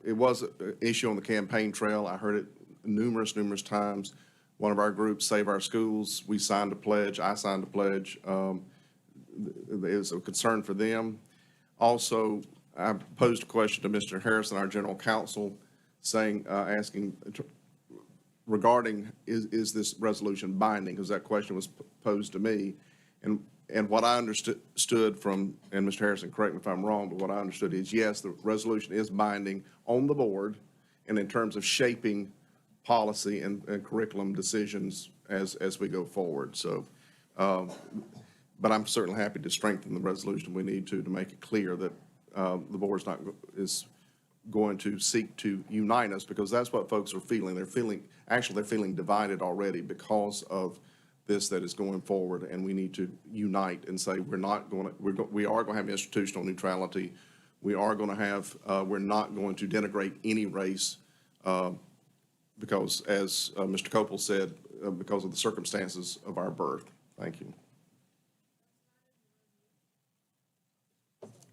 it was an issue on the campaign trail. I heard it numerous times. One of our groups, Save Our Schools, we signed a pledge. I signed a pledge. It was a concern for them. Also, I posed a question to Mr. Harrison, our general counsel, asking regarding, is this resolution binding? Because that question was posed to me. And what I understood from, and Mr. Harrison, correct me if I'm wrong, but what I understood is, yes, the resolution is binding on the board and in terms of shaping policy and curriculum decisions as we go forward. So, but I'm certainly happy to strengthen the resolution we need to make it clear that the board's is going to seek to unite us, because that's what folks are feeling. They're feeling divided already because of this that is going forward, and we need to unite and say we are going to have institutional neutrality. We are going to have, we're not going to denigrate any race because, as Mr. Copel said, because of the circumstances of our birth. Thank you.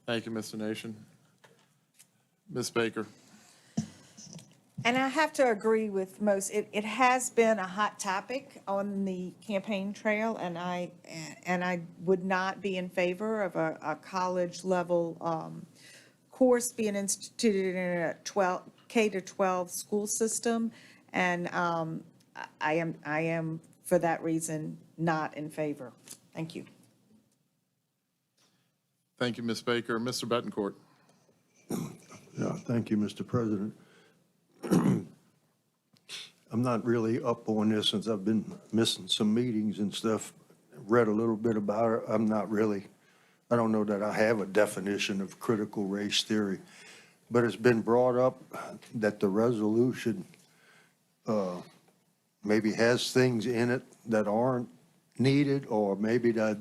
Thank you, Mr. Nation. Ms. Baker. And I have to agree with most, it has been a hot topic on the campaign trail, and I would not be in favor of a college level course being instituted in a K-12 school system. And I am, for that reason, not in favor. Thank you. Thank you, Ms. Baker. Mr. Betancourt. Yeah, thank you, Mr. President. I'm not really up on this since I've been missing some meetings and stuff. Read a little bit about it. I don't know that I have a definition of critical race theory, but it's been brought up that the resolution maybe has things in it that aren't needed, or maybe that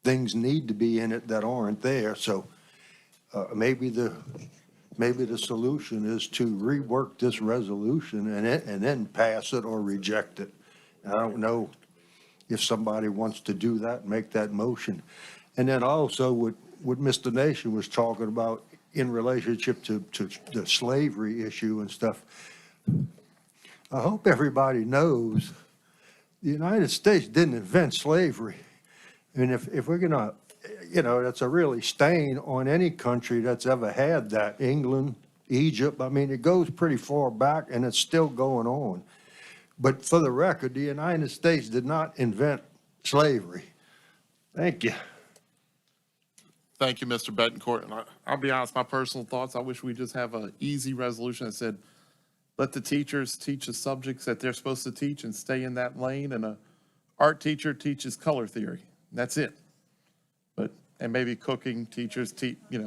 things need to be in it that aren't there. So maybe the solution is to rework this resolution and then pass it or reject it. I don't know if somebody wants to do that, make that motion. And then also what Mr. Nation was talking about in relationship to the slavery issue and stuff. I hope everybody knows the United States didn't invent slavery. I mean, if we're gonna, that's a really stain on any country that's ever had that. England, Egypt, I mean, it goes pretty far back and it's still going on. But for the record, the United States did not invent slavery. Thank you. Thank you, Mr. Betancourt. And I'll be honest, my personal thoughts, I wish we just have an easy resolution that said, let the teachers teach the subjects that they're supposed to teach and stay in that lane, and a art teacher teaches color theory. That's it. And maybe cooking teachers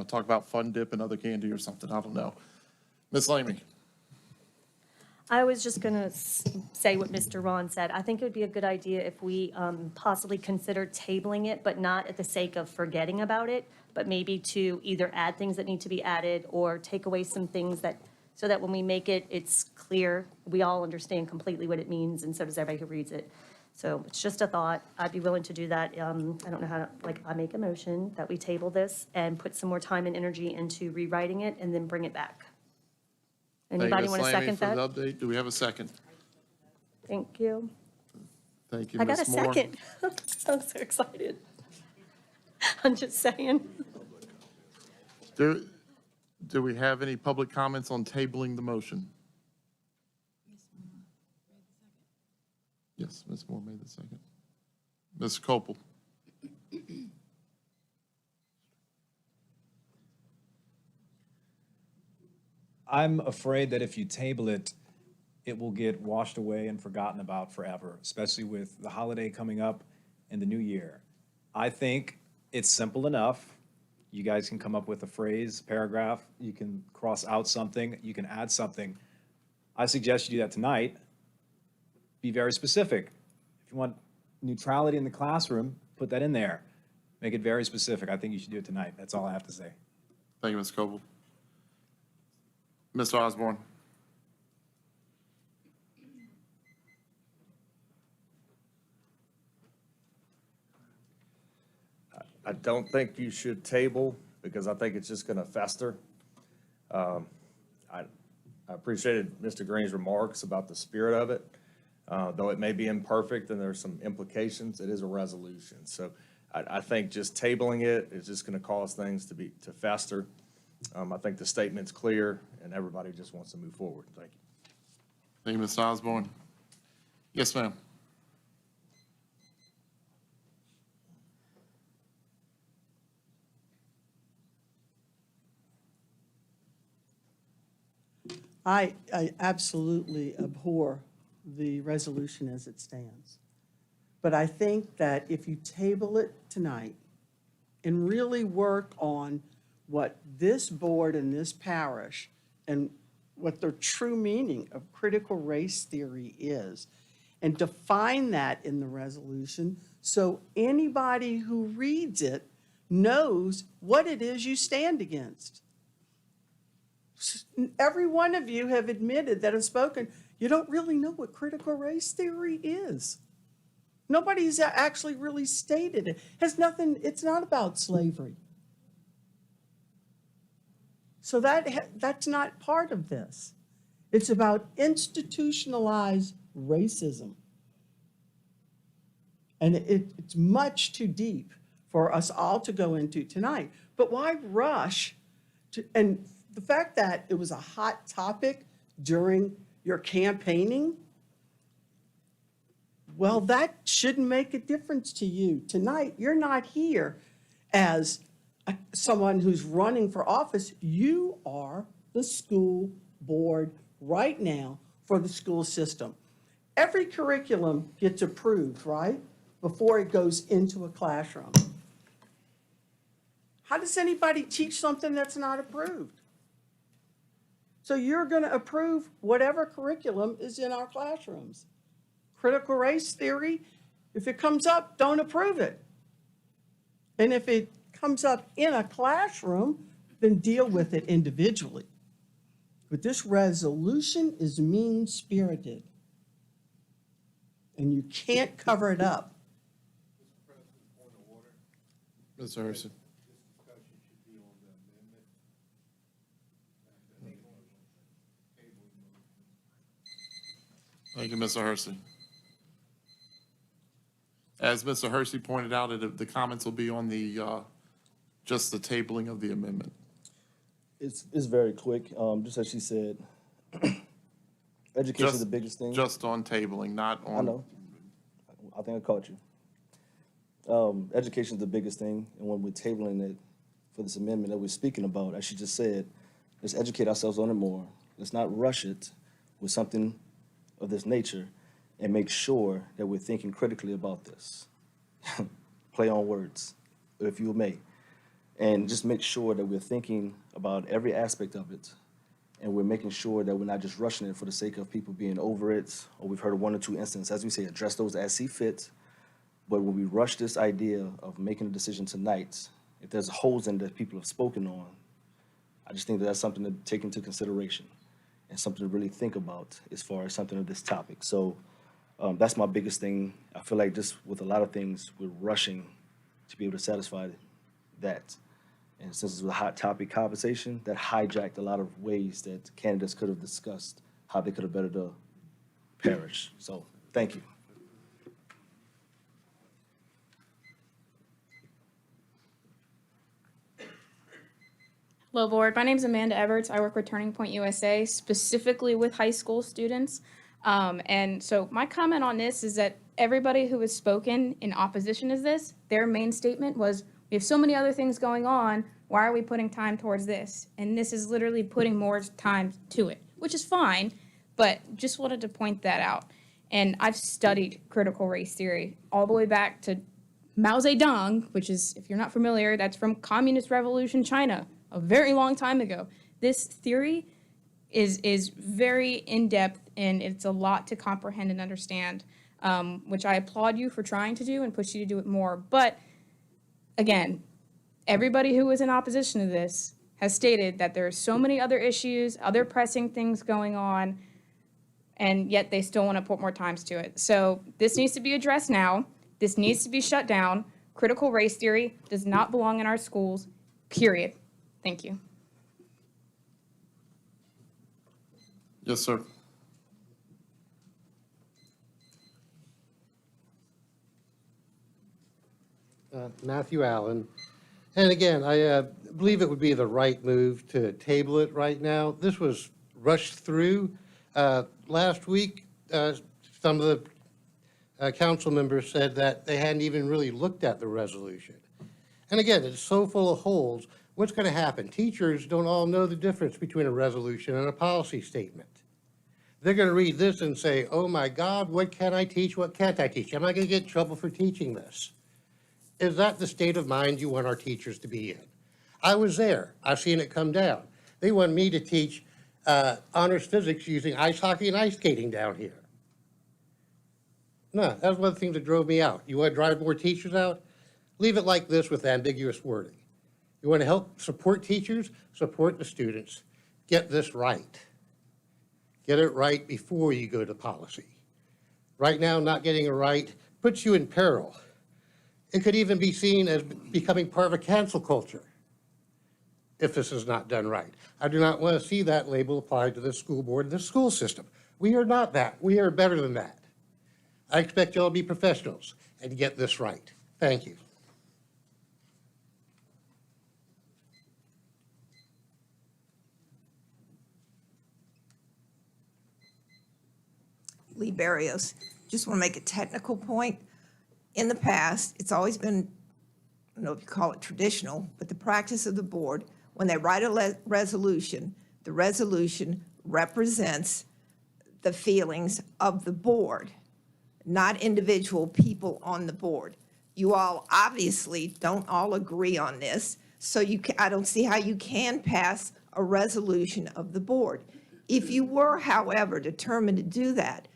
talk about Fun Dip and other candy or something. I don't know. Ms. Lamy. I was just going to say what Mr. Ron said. I think it would be a good idea if we possibly consider tabling it, but not at the sake of forgetting about it, but maybe to either add things that need to be added or take away some things so that when we make it, it's clear. We all understand completely what it means, and so does everybody who reads it. So it's just a thought. I'd be willing to do that. I don't know how, I make a motion that we table this and put some more time and energy into rewriting it and then bring it back. Anybody want to second that? Thank you, Ms. Lamy, for the update. Do we have a second? Thank you. Thank you, I got a Ms. Moore. second. I'm so excited. I'm just saying. Do we have any public comments on tabling the motion? Yes, Ms. Moore made the second. Ms. Copel. I'm afraid that if you table it, it will get washed away and forgotten about forever, especially with the holiday coming up and the new year. I think it's simple enough. You guys can come up with a phrase, paragraph, you can cross out something, you can add something. I suggest you do that tonight. Be very specific. If you want neutrality in the classroom, put that in there. Make it very specific. I think you should do it tonight. That's all I have to say. Thank you, Ms. Coble. Mr. Osborne. I don't think you should table because I think it's just going to fester. I appreciated Mr. Green's remarks about the spirit of it. Though it may be imperfect and there's some implications, it is a resolution. So I think just tabling it is just going to cause things to fester. I think the statement's clear and everybody just wants to move forward. Thank you. Thank you, Ms. Osborne. Yes, ma'am. I absolutely abhor the resolution as it stands. But I think that if you table it tonight and really work on what this board and this parish and what the true meaning of critical race theory is, and define that in the resolution so anybody who reads it knows what it is you stand against. Every one of you have admitted that have spoken, you don't really know what critical race theory is. Nobody's actually really stated it. It's not about slavery. So that's not part of this. It's about institutionalized racism. And it's much too deep for us all to go into tonight. But why rush to, and the fact that it was a hot topic during your campaigning, well, that shouldn't make a difference to you. Tonight, you're not here as someone who's running for office. You are the school board right now for the school system. Every curriculum gets approved, right, before it goes into a classroom. How does anybody teach something that's not approved? So you're going to approve whatever curriculum is in our classrooms. Critical race theory, if it comes up, don't approve it. And if it comes up in a classroom, then deal with it individually. But this resolution is mean-spirited. And you can't cover it up. Mr. Harrison. Thank you, Mr. Hersey. As Mr. Hersey pointed out, the comments will be on the, just the tabling of the amendment. It's very quick, just as she said. Education is the biggest thing. Just on tabling, not on. I know. I think I caught you. Education is the biggest thing, and when we're tabling it for this amendment that we're speaking about, as she just said, let's educate ourselves on it more. Let's not rush it with something of this nature, and make sure that we're thinking critically about this. Play on words, if you may. And just make sure that we're thinking about every aspect of it, and we're making sure that we're not just rushing it for the sake of people being over it, or we've heard of 1 or 2 instances. As we say, address those as see fit. But when we rush this idea of making a decision tonight, if there's holes in that people have spoken on, I just think that that's something to take into consideration and something to really think about as far as something of this topic. So that's my biggest thing. I feel like just with a lot of things, we're rushing to be able to satisfy that. And since it was a hot topic conversation, that hijacked a lot of ways that candidates could have discussed how they could have bettered the parish. So thank you. Hello, Board. My name is Amanda Everts. I work with Turning Point USA, specifically with high school students. And so my comment on this is that everybody who has spoken in opposition to this, their main statement was, we have so many other things going on, why are we putting time towards this? And this is literally putting more time to it, which is fine, but just wanted to point that out. And I've studied critical race theory all the way back to Mao Zedong, which is, if you're not familiar, that's from Communist Revolution China, a very long time ago. This theory is very in-depth, and it's a lot to comprehend and understand, which I applaud you for trying to do and push you to do it more. But again, everybody who is in opposition to this has stated that there are so many other issues, other pressing things going on, and yet they still want to put more times to it. So this needs to be addressed now. This needs to be shut down. Critical race theory does not belong in our schools, period. Thank you. Yes, sir. Matthew Allen. And again, I believe it would be the right move to table it right now. This was rushed through. Last week, some of the council members said that they hadn't even really looked at the resolution. And again, it's so full of holes. What's going to happen? Teachers don't all know the difference between a resolution and a policy statement. They're going to read this and say, oh my God, what can I teach? What can't I teach? Am I going to get in trouble for teaching this? Is that the state of mind you want our teachers to be in? I was there. I've seen it come down. They want me to teach honors physics using ice hockey and ice skating down here. No, that was one of the things that drove me out. You want to drive more teachers out? Leave it like this with ambiguous wording. You want to help support teachers, support the students. Get this right. Get it right before you go to policy. Right now, not getting it right puts you in peril. It could even be seen as becoming part of a cancel culture if this is not done right. I do not want to see that label applied to the school board and the school system. We are not that. We are better than that. I expect y'all to be professionals and get this right. Thank you. Lee Barrios. Just want to make a technical point. In the past, it's always been, I don't know if you call it traditional, but the practice of the board, when they write a resolution, the resolution represents the feelings of the board, not individual people on the board. You all obviously don't all agree on this, so I don't see how you can pass a resolution of the board. If you were, however, determined to do that,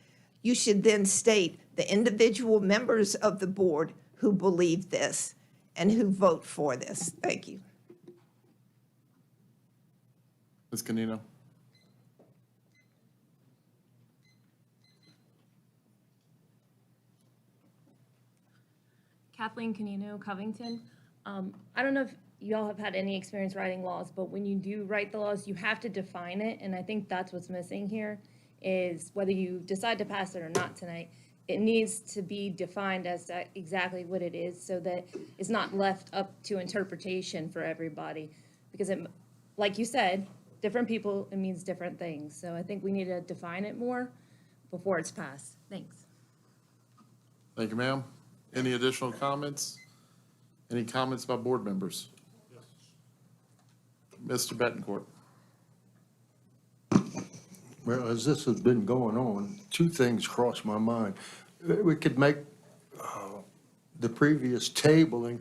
you should then state the individual members of the board who believe this and who vote for this. Thank you. Ms. Canino. Kathleen Canino, Covington. I don't know if y'all have had any experience writing laws, but when you do write the laws, you have to define it, and I think that's what's missing here, is whether you decide to pass it or not tonight, it needs to be defined as to exactly what it is so that it's not left up to interpretation for everybody. Because it, like you said, different people, it means different things. So I think we need to define it more before it's passed. Thanks. Thank you, ma'am. Any additional comments? Any comments by board members? Mr. Betancourt. Well, as this has been going on, two things crossed my mind. We could make the previous tabling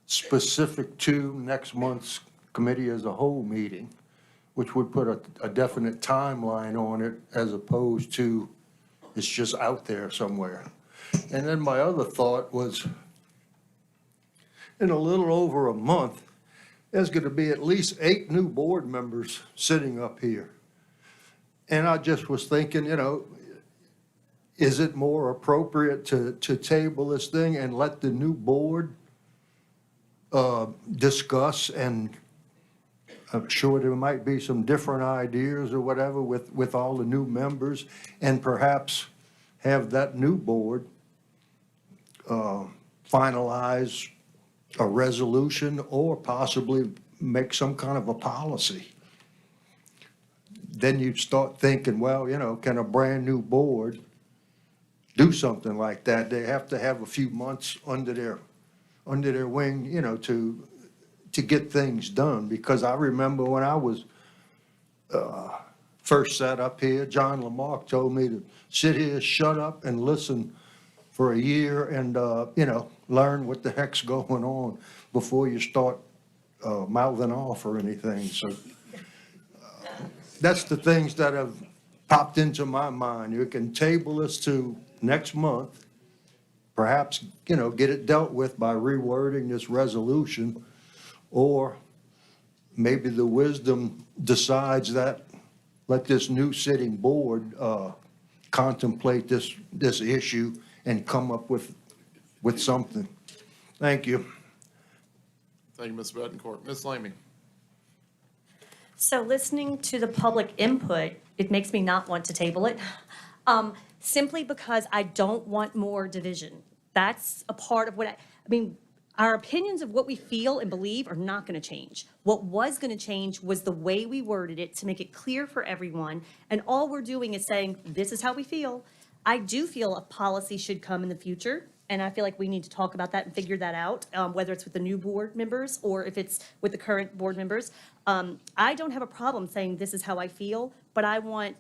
specific to next month's committee as a whole meeting, which would put a definite timeline on it as opposed to it's just out there somewhere. And then my other thought was, in a little over a month, there's going to be at least 8 new board members sitting up here. And I just was thinking, you know, is it more appropriate to table this thing and let the new board discuss, and I'm sure there might be some different ideas or whatever with all the new members, and perhaps have that new board finalize a resolution or possibly make some kind of a policy. Then you start thinking, well, you know, can a brand-new board do something like that? They have to have a few months under their wing, you know, to get things done. Because I remember when I was first set up here, John Lamarck told me to sit here, shut up, and listen for a year and, you know, learn what the heck's going on before you start mouthing off or anything. So that's the things that have popped into my mind. You can table this to next month, perhaps, you know, get it dealt with by rewording this resolution, or maybe the wisdom decides that let this new sitting board contemplate this issue and come up with something. Thank you. Thank you, Ms. Betancourt. Ms. Lamy. So listening to the public input, it makes me not want to table it, simply because I don't want more division. That's a part of what I mean, our opinions of what we feel and believe are not going to change. What was going to change was the way we worded it to make it clear for everyone. And all we're doing is saying, this is how we feel. I do feel a policy should come in the future. And I feel like we need to talk about that and figure that out, whether it's with the new board members or if it's with the current board members. I don't have a problem saying this is how I feel, but I want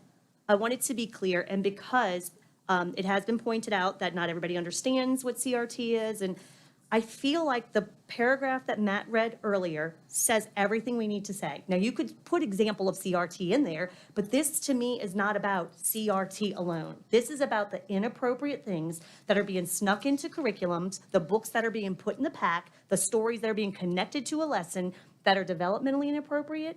it to be clear. And because it has been pointed out that not everybody understands what CRT is, and I feel like the paragraph that Matt read earlier says everything we need to say. Now, you could put example of CRT in there, but this to me is not about CRT alone. This is about the inappropriate things that are being snuck into curriculums, the books that are being put in the pack, the stories that are being connected to a lesson that are developmentally inappropriate,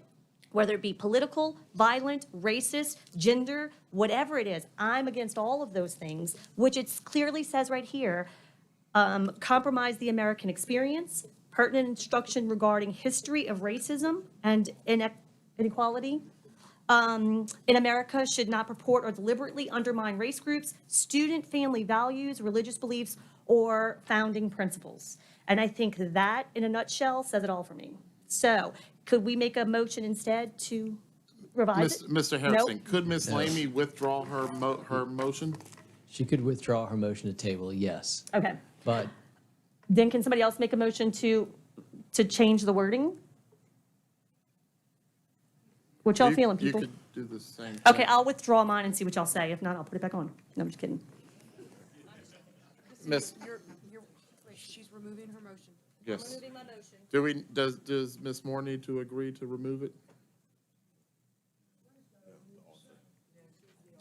whether it be political, violent, racist, gender, whatever it is. I'm against all of those things, which it clearly says right here. Compromise the American experience, pertinent instruction regarding history of racism and inequality in America should not purport or deliberately undermine race groups, student family values, religious beliefs, or founding principles. And I think that, in a nutshell, says it all for me. So could we make a motion instead to revise it? Mr. Harrison, could Ms. Lamy withdraw her motion? She could withdraw her motion to table, yes. Okay. But Then can somebody else make a motion to change the wording? What y'all feeling, people? You could do the same thing. Okay, I'll withdraw mine and see what y'all say. If not, I'll put it back on. No, I'm just kidding. Miss, She's removing her motion. yes. Removing my motion. Does Ms. Moore need to agree to remove it?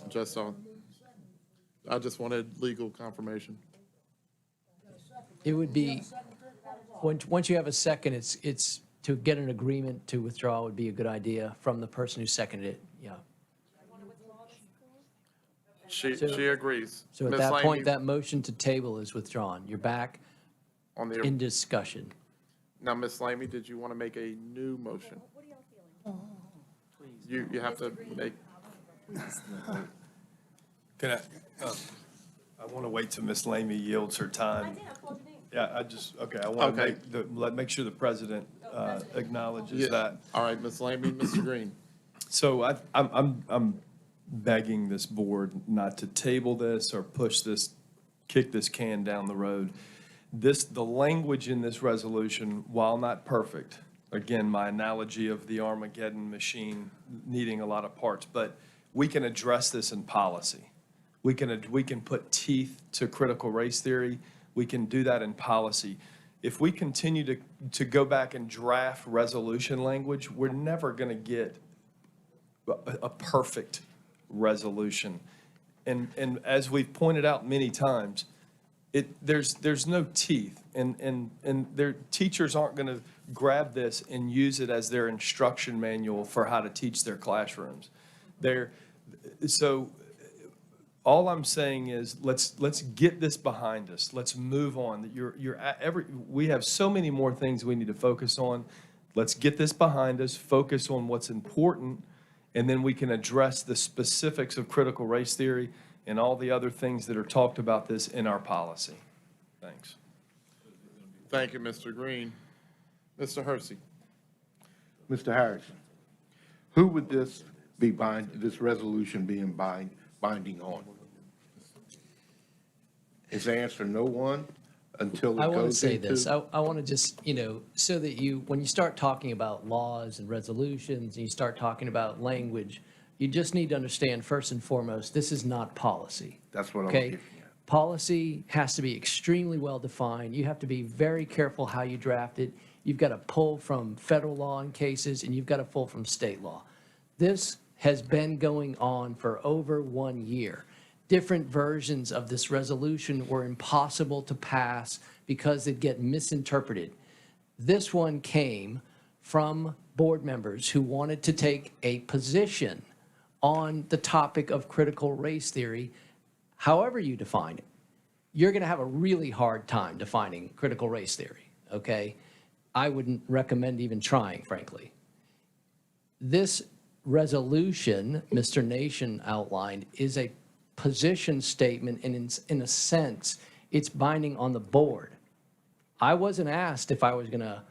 I just wanted legal confirmation. it would be, once you have a second, it's to get an agreement to withdraw would be a good idea from the person who seconded it, yeah. She agrees. So at Ms. that Lamy, point, that motion to table is withdrawn. You're back on the in discussion. Now, Ms. Lamy, did you want to make a new motion? What are y'all feeling? You have to make, Can I want to wait till Ms. Lamy yields her time. Yeah, I want Okay. to make sure the president acknowledges Yeah. that. All right, Ms. Lamy, Mr. Green. So I'm begging this board not to table this or kick this can down the road. The language in this resolution, while not perfect, again, my analogy of the Armageddon machine needing a lot of parts, but we can address this in policy. We can put teeth to critical race theory. We can do that in policy. If we continue to go back and draft resolution language, we're never going to get a perfect resolution. And as we've pointed out many times, there's no teeth, and their teachers aren't going to grab this and use it as their instruction manual for how to teach their classrooms. So all I'm saying is let's get this behind us. Let's move on. We have so many more things we need to focus on. Let's get this behind us, focus on what's important, and then we can address the specifics of critical race theory and all the other things that are talked about this in our policy. Thanks. Thank you, Mr. Green. Mr. Hersey. Mr. Harrison, who would this resolution being binding on? Is the answer no one until it I want to goes say into? this. I want to just, so that when you start talking about laws and resolutions, and you start talking about language, you just need to understand, first and foremost, this is not policy. That's what I'm Okay? getting at. Policy has to be extremely well defined. You have to be very careful how you draft it. You've got to pull from federal law in cases, and you've got to pull from state law. This has been going on for over 1 year. Different versions of this resolution were impossible to pass because they'd get misinterpreted. This one came from board members who wanted to take a position on the topic of critical race theory, however you define it. You're going to have a really hard time defining critical race theory, okay? I wouldn't recommend even trying, frankly. This resolution Mr. Nation outlined is a position statement, and in a sense, it's binding on the board. I wasn't asked if I was going to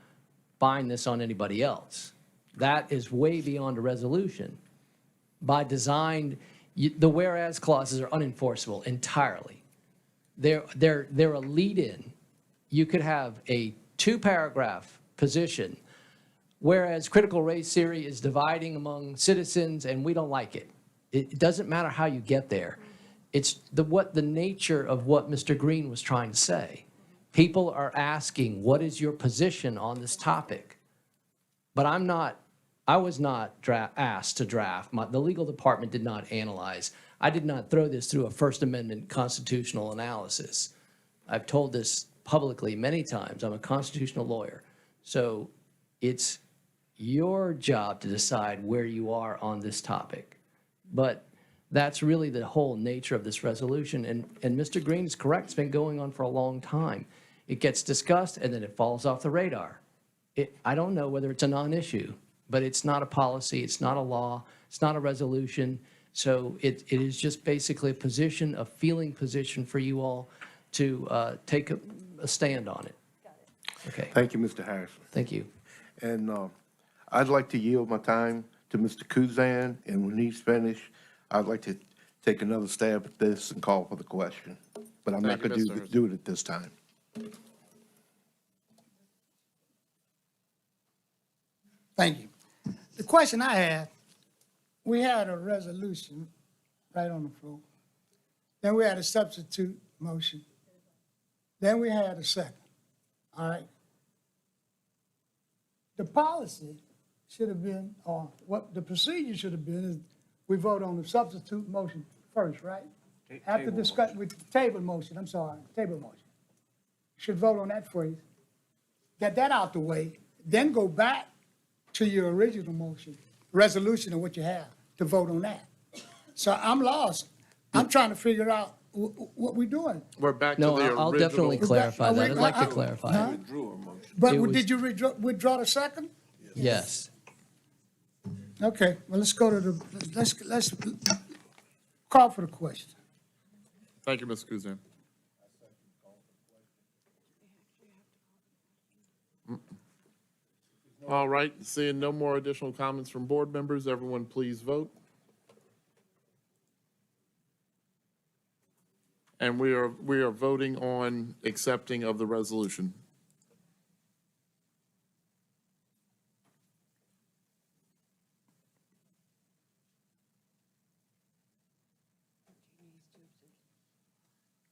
bind this on anybody else. That is way beyond a resolution. By design, the whereas clauses are unenforceable entirely. They're a lead-in. You could have a 2-paragraph position, whereas critical race theory is dividing among citizens and we don't like it. It doesn't matter how you get there. It's the nature of what Mr. Green was trying to say. People are asking, what is your position on this topic? But I was not asked to draft. The legal department did not analyze. I did not throw this through a First Amendment constitutional analysis. I've told this publicly many times. I'm a constitutional lawyer. So it's your job to decide where you are on this topic. But that's really the whole nature of this resolution. And Mr. Green is correct. It's been going on for a long time. It gets discussed and then it falls off the radar. I don't know whether it's a non-issue, but it's not a policy. It's not a law. It's not a resolution. So it is just basically a feeling position for you all to take a stand on it. Okay. Thank you, Mr. Harrison. Thank you. And I'd like to yield my time to Mr. Kuzan, and when he's finished, I'd like to take another stab at this and call for the question. But I'm not Thank going you, to Mr. do it at this time. Thank you. The question I had, we had a resolution right on the floor. Then we had a substitute motion. Then we had a second. All right. The policy should have been, or what the procedure should have been, is we vote on the substitute motion first, right? After discuss with the table motion, table motion. Should vote on that first. Get that out the way, then go back to your original motion, resolution of what you have, to vote on that. So I'm lost. I'm trying to figure out what we're doing. We're back to the original. I'll definitely clarify that. I'd like to clarify. Huh? But did you withdraw the second? Yes. Okay, well, let's go to let's call for the question. Thank you, Mr. Kuzan. All right, seeing no more additional comments from board members, everyone please vote. And we are voting on accepting of the resolution.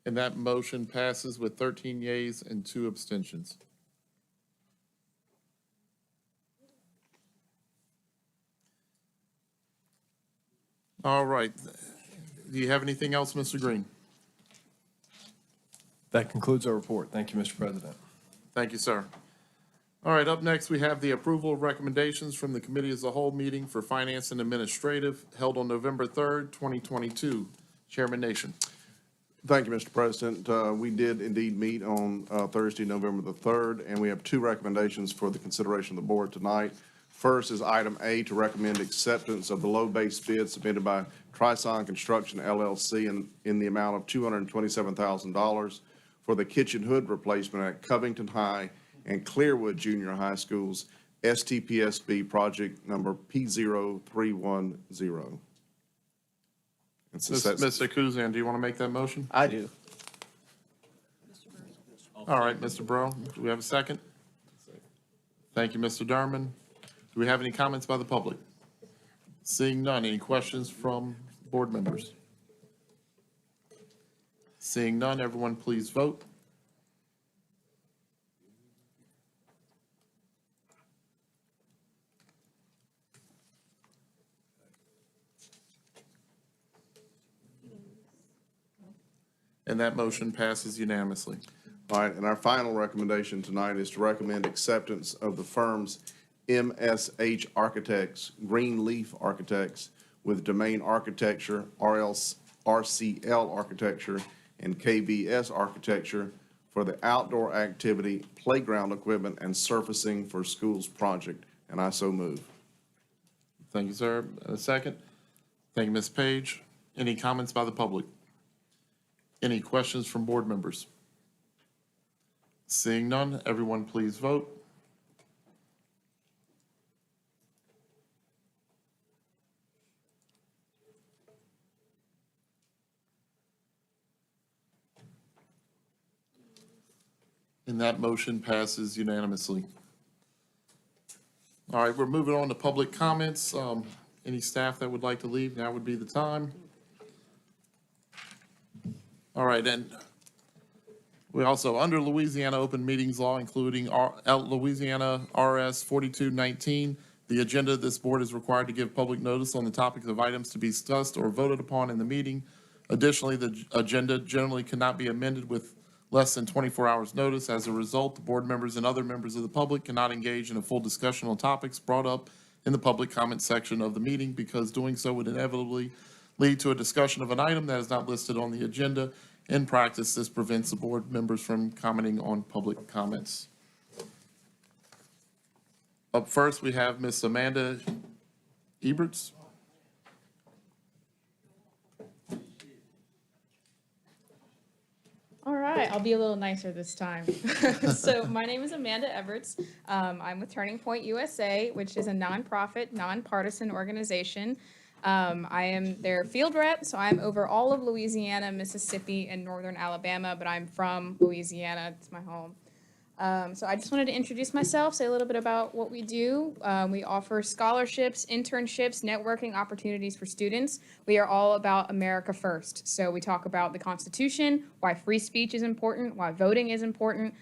And that motion passes with 13 yeas and 2 abstentions. All right. Do you have anything else, Mr. Green? That concludes our report. Thank you, Mr. President. Thank you, sir. All right, up next, we have the approval of recommendations from the Committee as a Whole meeting for Finance and Administrative held on November 3rd, 2022. Chairman Nation. Thank you, Mr. President. We did indeed meet on Thursday, November the 3rd, and we have 2 recommendations for the consideration of the board tonight. First is item A, to recommend acceptance of the low base bid submitted by Trison Construction LLC in the amount of $227,000 for the kitchen hood replacement at Covington High and Clearwood Junior High Schools, STPPS project number P0310. Mr. Kuzan, do you want to make that motion? I do. All right, Mr. Burrow, do we have a second? Thank you, Mr. Derman. Do we have any comments by the public? Seeing none, any questions from board members? Seeing none, everyone please vote. And that motion passes unanimously. All right, and our final recommendation tonight is to recommend acceptance of the firms MSH Architects, Greenleaf Architects with Domain Architecture, RCL Architecture, and KBS Architecture for the outdoor activity, playground equipment, and surfacing for schools project, and I so move. Thank you, sir. A second. Thank you, Ms. Page. Any comments by the public? Any questions from board members? Seeing none, everyone please vote. And that motion passes unanimously. All right, we're moving on to public comments. Any staff that would like to leave, now would be the time. All right, and we also, under Louisiana Open Meetings Law, including Louisiana RS 4219, the agenda of this board is required to give public notice on the topics of items to be discussed or voted upon in the meeting. Additionally, the agenda generally cannot be amended with less than 24 hours' notice. As a result, the board members and other members of the public cannot engage in a full discussion on topics brought up in the public comment section of the meeting, because doing so would inevitably lead to a discussion of an item that is not listed on the agenda. In practice, this prevents the board members from commenting on public comments. Up first, we have Ms. Amanda Eberts. All right, I'll be a little nicer this time. So my name is Amanda Everts. I'm with Turning Point USA, which is a nonprofit, nonpartisan organization. I am their field rep, so I'm over all of Louisiana, Mississippi, and northern Alabama, but I'm from Louisiana. It's my home. So I just wanted to introduce myself, say a little bit about what we do. We offer scholarships, internships, networking opportunities for students. We are all about America first. So we talk about the Constitution, why free speech is important, why voting is important.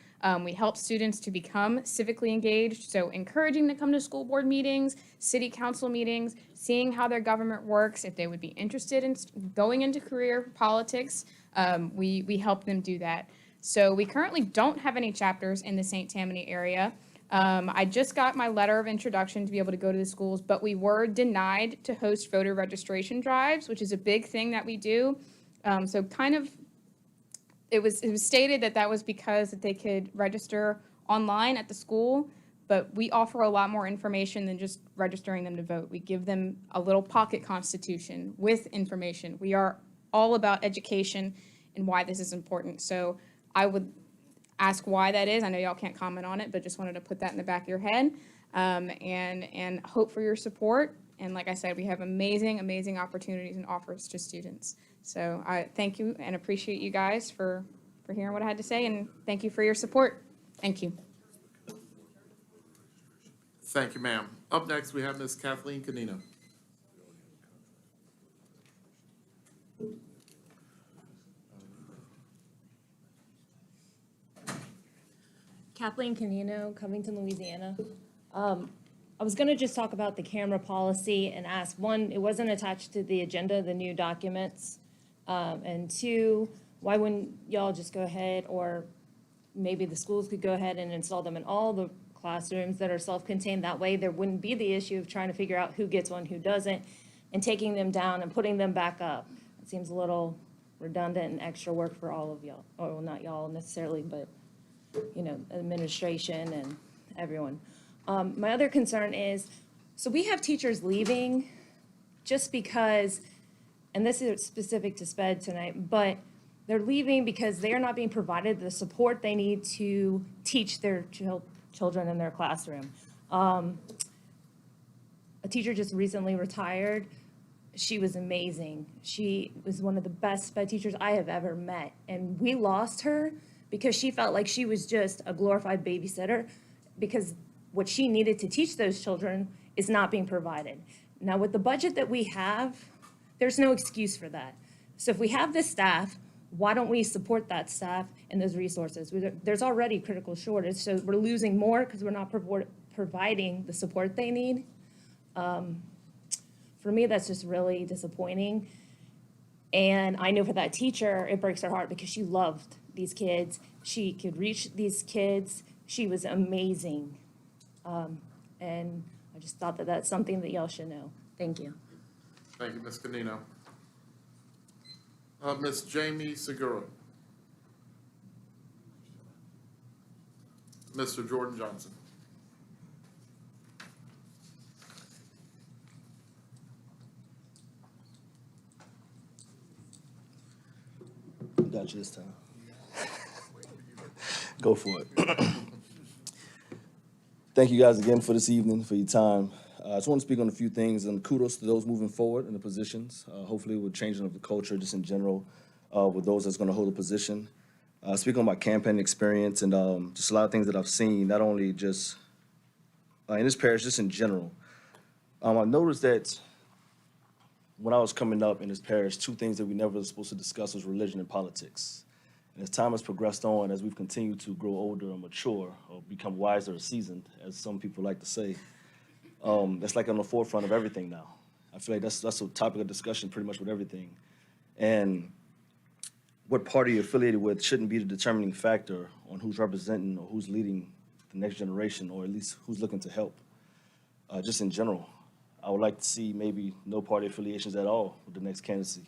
We help students to become civically engaged, so encouraging to come to school board meetings, city council meetings, seeing how their government works. If they would be interested in going into career politics, we help them do that. So we currently don't have any chapters in the St. Tammany area. I just got my letter of introduction to be able to go to the schools, but we were denied to host voter registration drives, which is a big thing that we do. So kind of, it was stated that that was because that they could register online at the school, but we offer a lot more information than just registering them to vote. We give them a little pocket constitution with information. We are all about education and why this is important. So I would ask why that is. I know y'all can't comment on it, but just wanted to put that in the back of your head, and hope for your support. And like I said, we have amazing, amazing opportunities and offers to students. So I thank you and appreciate you guys for hearing what I had to say, and thank you for your support. Thank you. Thank you, ma'am. Up next, we have Ms. Kathleen Canino. Kathleen Canino, Covington, Louisiana. I was gonna just talk about the camera policy and ask, one, it wasn't attached to the agenda, the new documents. And two, why wouldn't y'all just go ahead, or maybe the schools could go ahead and install them in all the classrooms that are self-contained? That way there wouldn't be the issue of trying to figure out who gets one, who doesn't, and taking them down and putting them back up. It seems a little redundant and extra work for all of y'all, or well, not y'all necessarily, but you know, administration and everyone. My other concern is, so we have teachers leaving just because, and this is specific to SPED tonight, but they're leaving because they are not being provided the support they need to teach their children in their classroom. A teacher just recently retired. She was amazing. She was one of the best SPED teachers I have ever met. And we lost her because she felt like she was just a glorified babysitter, because what she needed to teach those children is not being provided. Now, with the budget that we have, there's no excuse for that. So if we have this staff, why don't we support that staff and those resources? There's already critical shortage, so we're losing more because we're not providing the support they need. For me, that's just really disappointing. And I know for that teacher, it breaks her heart because she loved these kids. She could reach these kids. She was amazing. And I just thought that that's something that y'all should know. Thank you. Thank you, Ms. Canino. Ms. Jamie Segura. Mr. Jordan Johnson. Got you this time. Go for it. Thank you guys again for this evening, for your time. I just want to speak on a few things, and kudos to those moving forward in the positions. Hopefully with changing of the culture just in general, with those that's going to hold a position. Speaking on my campaign experience and just a lot of things that I've seen, not only just in this parish, just in general. I noticed that when I was coming up in this parish, two things that we never were supposed to discuss was religion and politics. And as time has progressed on, as we've continued to grow older and mature, or become wiser or seasoned, as some people like to say, that's like on the forefront of everything now. I feel like that's a topic of discussion pretty much with everything. And what party you're affiliated with shouldn't be the determining factor on who's representing or who's leading the next generation, or at least who's looking to help. Just in general, I would like to see maybe no party affiliations at all with the next candidacy.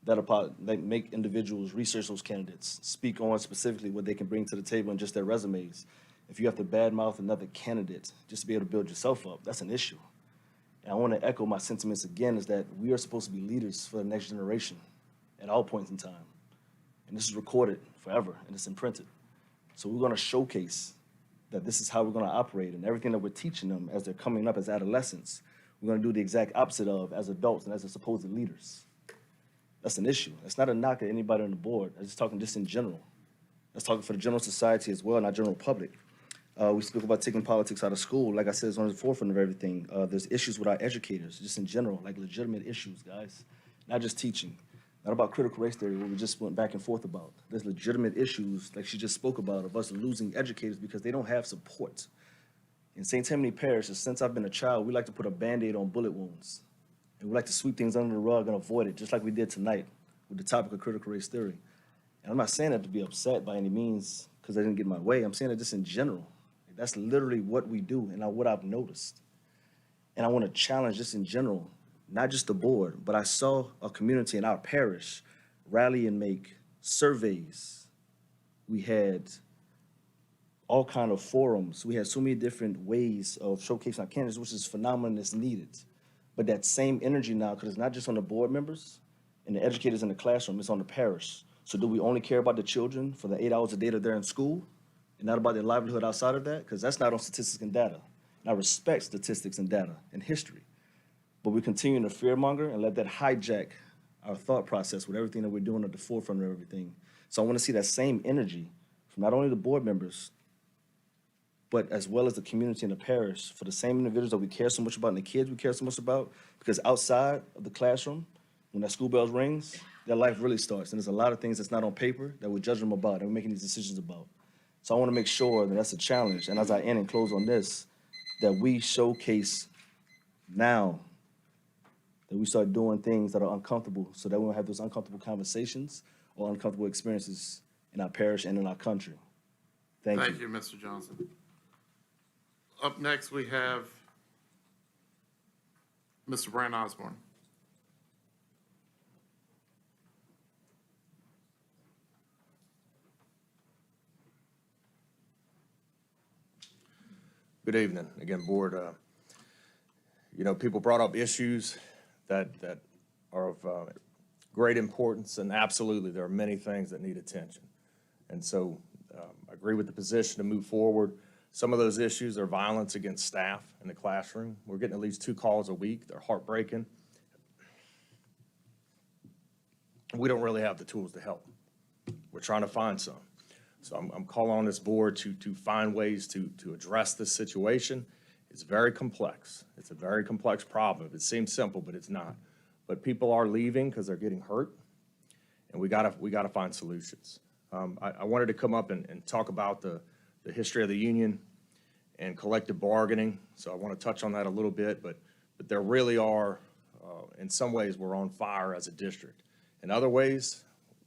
That'll make individuals research those candidates, speak on specifically what they can bring to the table and just their resumes. If you have to badmouth another candidate just to be able to build yourself up, that's an issue. And I want to echo my sentiments again, is that we are supposed to be leaders for the next generation at all points in time. And this is recorded forever, and it's imprinted. So we're going to showcase that this is how we're going to operate, and everything that we're teaching them as they're coming up as adolescents, we're going to do the exact opposite of as adults and as the supposed leaders. That's an issue. It's not a knock at anybody on the board. I'm just talking just in general. That's talking for the general society as well, not general public. We speak about taking politics out of school. Like I said, it's on the forefront of everything. There's issues with our educators, just in general, like legitimate issues, guys. Not just teaching. Not about critical race theory, what we just went back and forth about. There's legitimate issues, like she just spoke about, of us losing educators because they don't have support. In St. Tammany Parish, since I've been a child, we like to put a Band-Aid on bullet wounds. And we like to sweep things under the rug and avoid it, just like we did tonight with the topic of critical race theory. And I'm not saying that to be upset by any means because I didn't get my way. I'm saying that just in general. That's literally what we do and what I've noticed. And I want to challenge this in general, not just the board, but I saw a community in our parish rally and make surveys. We had all kind of forums. We had so many different ways of showcasing our candidates, which is phenomenal and it's needed. But that same energy now, because it's not just on the board members and the educators in the classroom, it's on the parish. So do we only care about the children for the 8 hours a day that they're in school and not about their livelihood outside of that? Because that's not on statistics and data. And I respect statistics and data and history. But we continue to fearmonger and let that hijack our thought process with everything that we're doing at the forefront of everything. So I want to see that same energy from not only the board members, but as well as the community and the parish for the same individuals that we care so much about and the kids we care so much about. Because outside of the classroom, when that school bell rings, their life really starts. And there's a lot of things that's not on paper that we're judging them about and we're making these decisions about. So I want to make sure that that's a challenge. And as I end and close on this, that we showcase now that we start doing things that are uncomfortable so that we don't have those uncomfortable conversations or uncomfortable experiences in our parish and in our country. Thank you. Thank you, Mr. Johnson. Up next, we have Mr. Brand Osborne. Good evening, again, board. You know, people brought up issues that are of great importance, and absolutely, there are many things that need attention. And so I agree with the position to move forward. Some of those issues are violence against staff in the classroom. We're getting at least 2 calls a week. They're heartbreaking. We don't really have the tools to help. We're trying to find some. So I'm calling on this board to find ways to address this situation. It's very complex. It's a very complex problem. It seems simple, but it's not. But people are leaving because they're getting hurt, and we gotta find solutions. I wanted to come up and talk about the history of the union and collective bargaining. So I want to touch on that a little bit, but there really are, in some ways, we're on fire as a district. In other ways,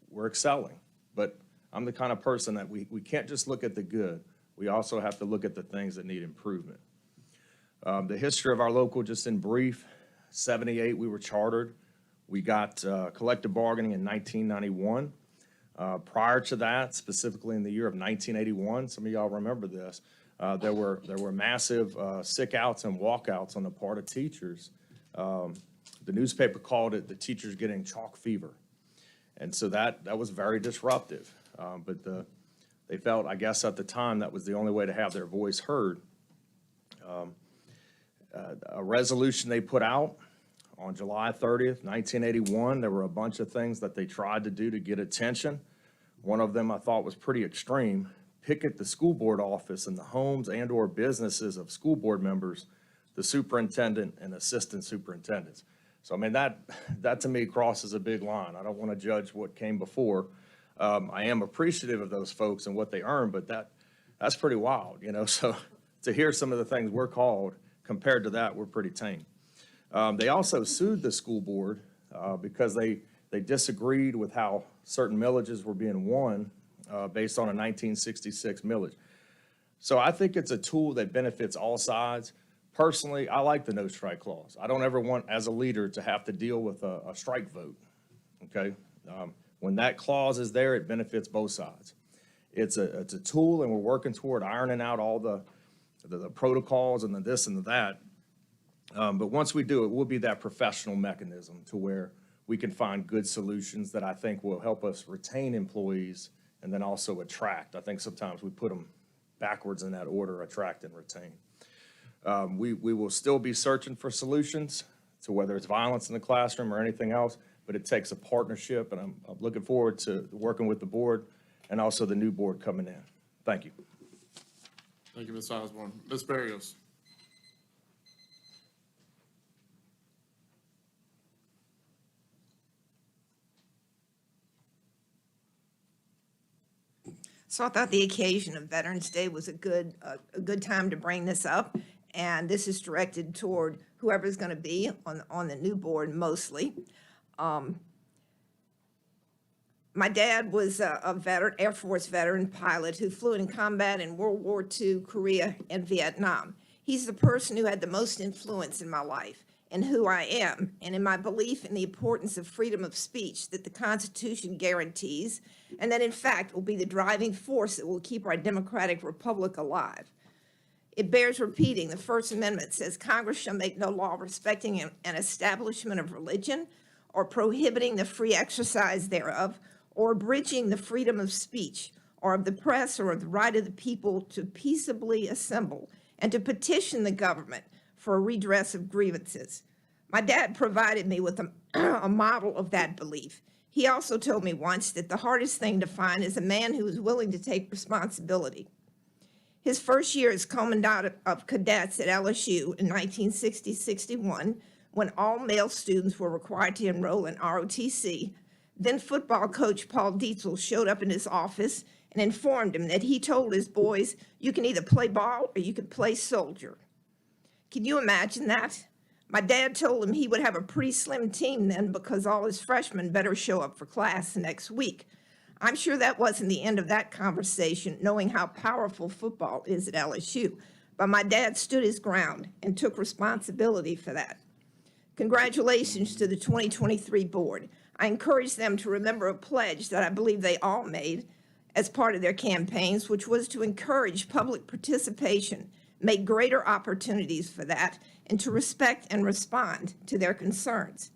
we're excelling. But I'm the kind of person that we can't just look at the good. We also have to look at the things that need improvement. The history of our local, just in brief, 78, we were chartered. We got collective bargaining in 1991. Prior to that, specifically in the year of 1981, some of y'all remember this, there were massive sick outs and walkouts on the part of teachers. The newspaper called it the teachers getting chalk fever. And so that was very disruptive. But they felt, I guess at the time, that was the only way to have their voice heard. A resolution they put out on July 30th, 1981, there were a bunch of things that they tried to do to get attention. One of them I thought was pretty extreme: picket the school board office and the homes and or businesses of school board members, the superintendent and assistant superintendents. So I mean, that to me crosses a big line. I don't want to judge what came before. I am appreciative of those folks and what they earn, but that's pretty wild, you know? So to hear some of the things we're called, compared to that, we're pretty tame. They also sued the school board because they disagreed with how certain millages were being won based on a 1966 millage. So I think it's a tool that benefits all sides. Personally, I like the no strike clause. I don't ever want, as a leader, to have to deal with a strike vote, okay? When that clause is there, it benefits both sides. It's a tool, and we're working toward ironing out all the protocols and the this and the that. But once we do it, we'll be that professional mechanism to where we can find good solutions that I think will help us retain employees and then also attract. I think sometimes we put them backwards in that order: attract and retain. We will still be searching for solutions to whether it's violence in the classroom or anything else, but it takes a partnership, and I'm looking forward to working with the board and also the new board coming in. Thank you. Thank you, Ms. Osborne. Ms. Barrios. So I thought the occasion of Veterans Day was a good time to bring this up. And this is directed toward whoever's going to be on the new board mostly. My dad was a veteran, Air Force veteran pilot who flew in combat in World War II, Korea, and Vietnam. He's the person who had the most influence in my life and who I am, and in my belief in the importance of freedom of speech that the Constitution guarantees, and that in fact will be the driving force that will keep our democratic republic alive. It bears repeating. The First Amendment says Congress shall make no law respecting an establishment of religion or prohibiting the free exercise thereof, or abridging the freedom of speech or of the press or of the right of the people to peaceably assemble and to petition the government for a redress of grievances. My dad provided me with a model of that belief. He also told me once that the hardest thing to find is a man who is willing to take responsibility. His first year as Commandant of Cadets at LSU in 1960-61, when all male students were required to enroll in ROTC, then football coach Paul Dietzel showed up in his office and informed him that he told his boys, you can either play ball or you can play soldier. Can you imagine that? My dad told him he would have a pretty slim team then because all his freshmen better show up for class the next week. I'm sure that wasn't the end of that conversation, knowing how powerful football is at LSU. But my dad stood his ground and took responsibility for that. Congratulations to the 2023 board. I encourage them to remember a pledge that I believe they all made as part of their campaigns, which was to encourage public participation, make greater opportunities for that, and to respect and respond to their concerns.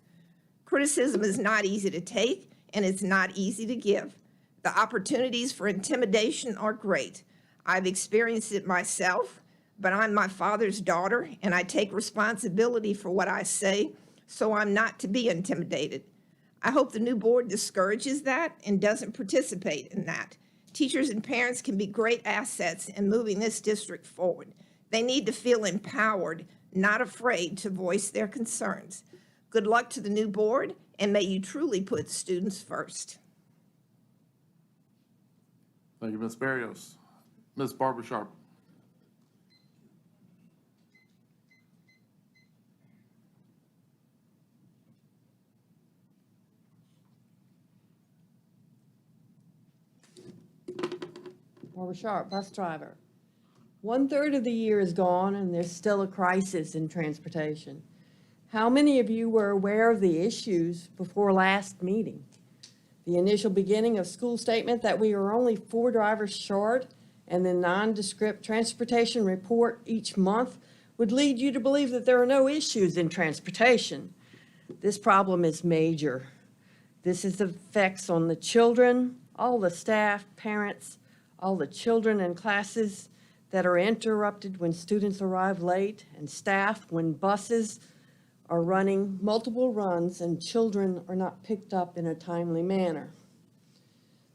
Criticism is not easy to take, and it's not easy to give. The opportunities for intimidation are great. I've experienced it myself, but I'm my father's daughter, and I take responsibility for what I say, so I'm not to be intimidated. I hope the new board discourages that and doesn't participate in that. Teachers and parents can be great assets in moving this district forward. They need to feel empowered, not afraid to voice their concerns. Good luck to the new board, and may you truly put students first. Thank you, Ms. Barrios. Ms. Barbara Sharp. Barbara Sharp, bus driver. 1/3 of the year is gone and there's still a crisis in transportation. How many of you were aware of the issues before last meeting? The initial beginning of school statement that we are only 4 drivers short and the nondescript transportation report each month would lead you to believe that there are no issues in transportation. This problem is major. This is the effects on the children, all the staff, parents, all the children and classes that are interrupted when students arrive late, and staff when buses are running multiple runs and children are not picked up in a timely manner.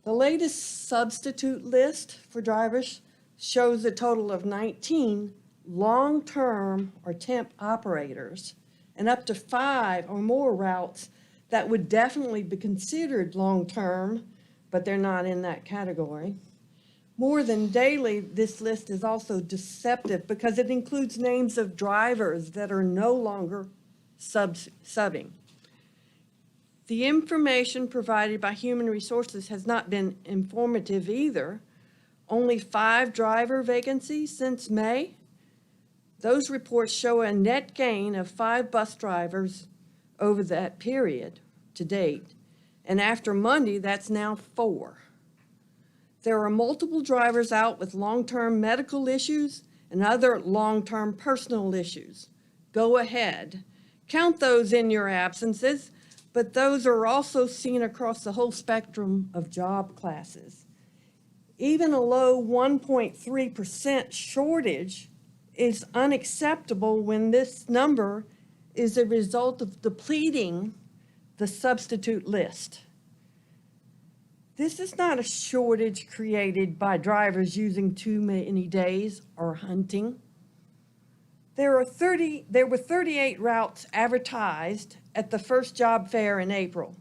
The latest substitute list for drivers shows a total of 19 long-term or temp operators and up to 5 or more routes that would definitely be considered long-term, but they're not in that category. More than daily, this list is also deceptive because it includes names of drivers that are no longer subbing. The information provided by Human Resources has not been informative either. Only 5 driver vacancies since May. Those reports show a net gain of 5 bus drivers over that period to date. And after Monday, that's now 4. There are multiple drivers out with long-term medical issues and other long-term personal issues. Go ahead. Count those in your absences, but those are also seen across the whole spectrum of job classes. Even a low 1.3% shortage is unacceptable when this number is a result of depleting the substitute list. This is not a shortage created by drivers using too many days or hunting. There were 38 routes advertised at the first job fair in April,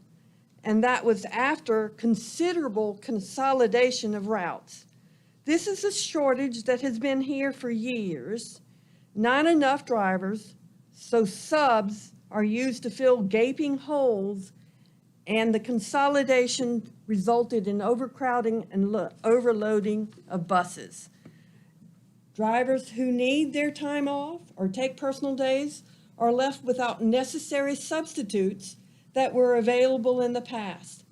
and that was after considerable consolidation of routes. This is a shortage that has been here for years. Not enough drivers, so subs are used to fill gaping holes, and the consolidation resulted in overcrowding and overloading of buses. Drivers who need their time off or take personal days are left without necessary substitutes that were available in the past.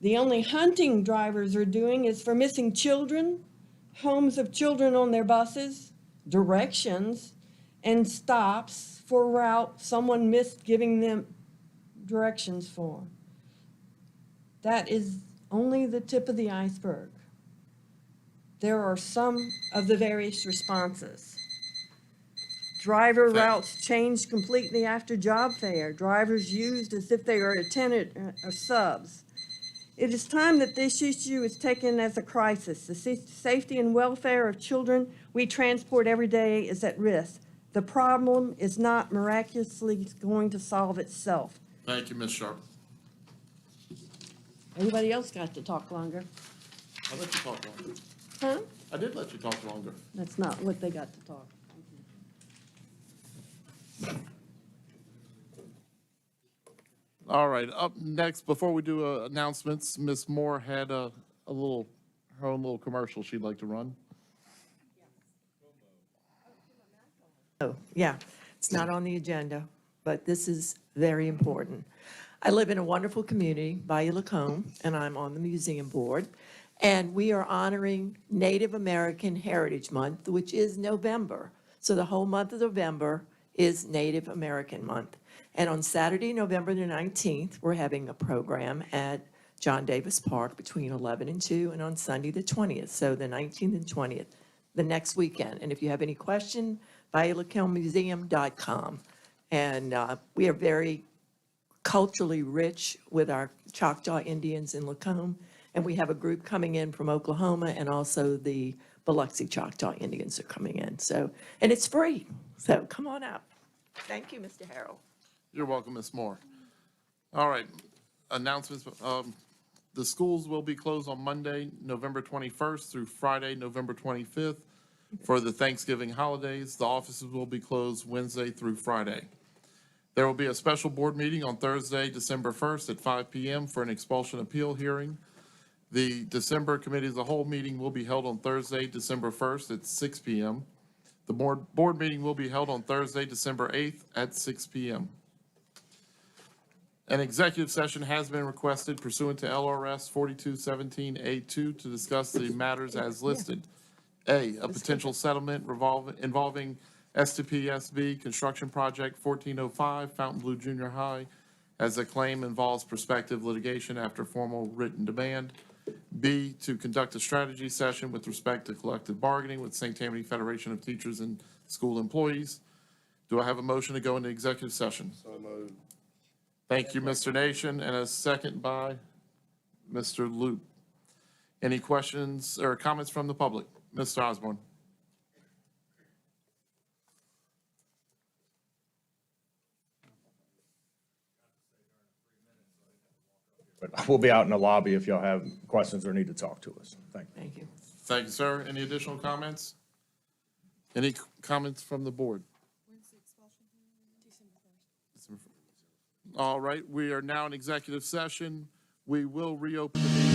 The only hunting drivers are doing is for missing children, homes of children on their buses, directions, and stops for a route someone missed giving them directions for. That is only the tip of the iceberg. There are some of the various responses. Driver routes changed completely after job fair. Drivers used as if they are attendant or subs. It is time that this issue is taken as a crisis. The safety and welfare of children we transport every day is at risk. The problem is not miraculously going to solve itself. Thank you, Ms. Sharp. Everybody else got to talk longer. I let you talk longer. Huh? I did let you talk longer. That's not what they got to talk. All right, up next, before we do announcements, Ms. Moore had her own little commercial she'd like to run. Oh, yeah, it's not on the agenda, but this is very important. I live in a wonderful community, Bayou Lacombe, and I'm on the museum board. And we are honoring Native American Heritage Month, which is November. So the whole month of November is Native American Month. And on Saturday, November the 19th, we're having a program at John Davis Park between 11 and 2, and on Sunday the 20th, so the 19th and 20th, the next weekend. And if you have any question, BayouLacombeMuseum.com. And we are very culturally rich with our Choctaw Indians in Lacombe, and we have a group coming in from Oklahoma, and also the Biloxi Choctaw Indians are coming in. So, and it's free, so come on out. Thank you, Mr. Harrell. You're welcome, Ms. Moore. All right, announcements. The schools will be closed on Monday, November 21st through Friday, November 25th for the Thanksgiving holidays. The offices will be closed Wednesday through Friday. There will be a special board meeting on Thursday, December 1st at 5 p.m. for an expulsion appeal hearing. The December Committee as a Whole meeting will be held on Thursday, December 1st at 6 p.m. The board meeting will be held on Thursday, December 8th at 6 p.m. An executive session has been requested pursuant to LRS 4217A2 to discuss the matters as listed. A potential settlement involving STPPS construction project 1405 Fontainebleau Junior High, as the claim involves prospective litigation after formal written demand. B, to conduct a strategy session with respect to collective bargaining with St. Tammany Federation of Teachers and School Employees. Do I have a motion to go into executive session? So moved. Thank you, Mr. Nation, and a second by Mr. Loop. Any questions or comments from the public? Mr. Osborne. But we'll be out in the lobby if y'all have questions or need to talk to us. Thank you. Thank you. Thank you, sir. Any additional comments? Any comments from the board? All right, we are now in executive session. We will reopen the meeting.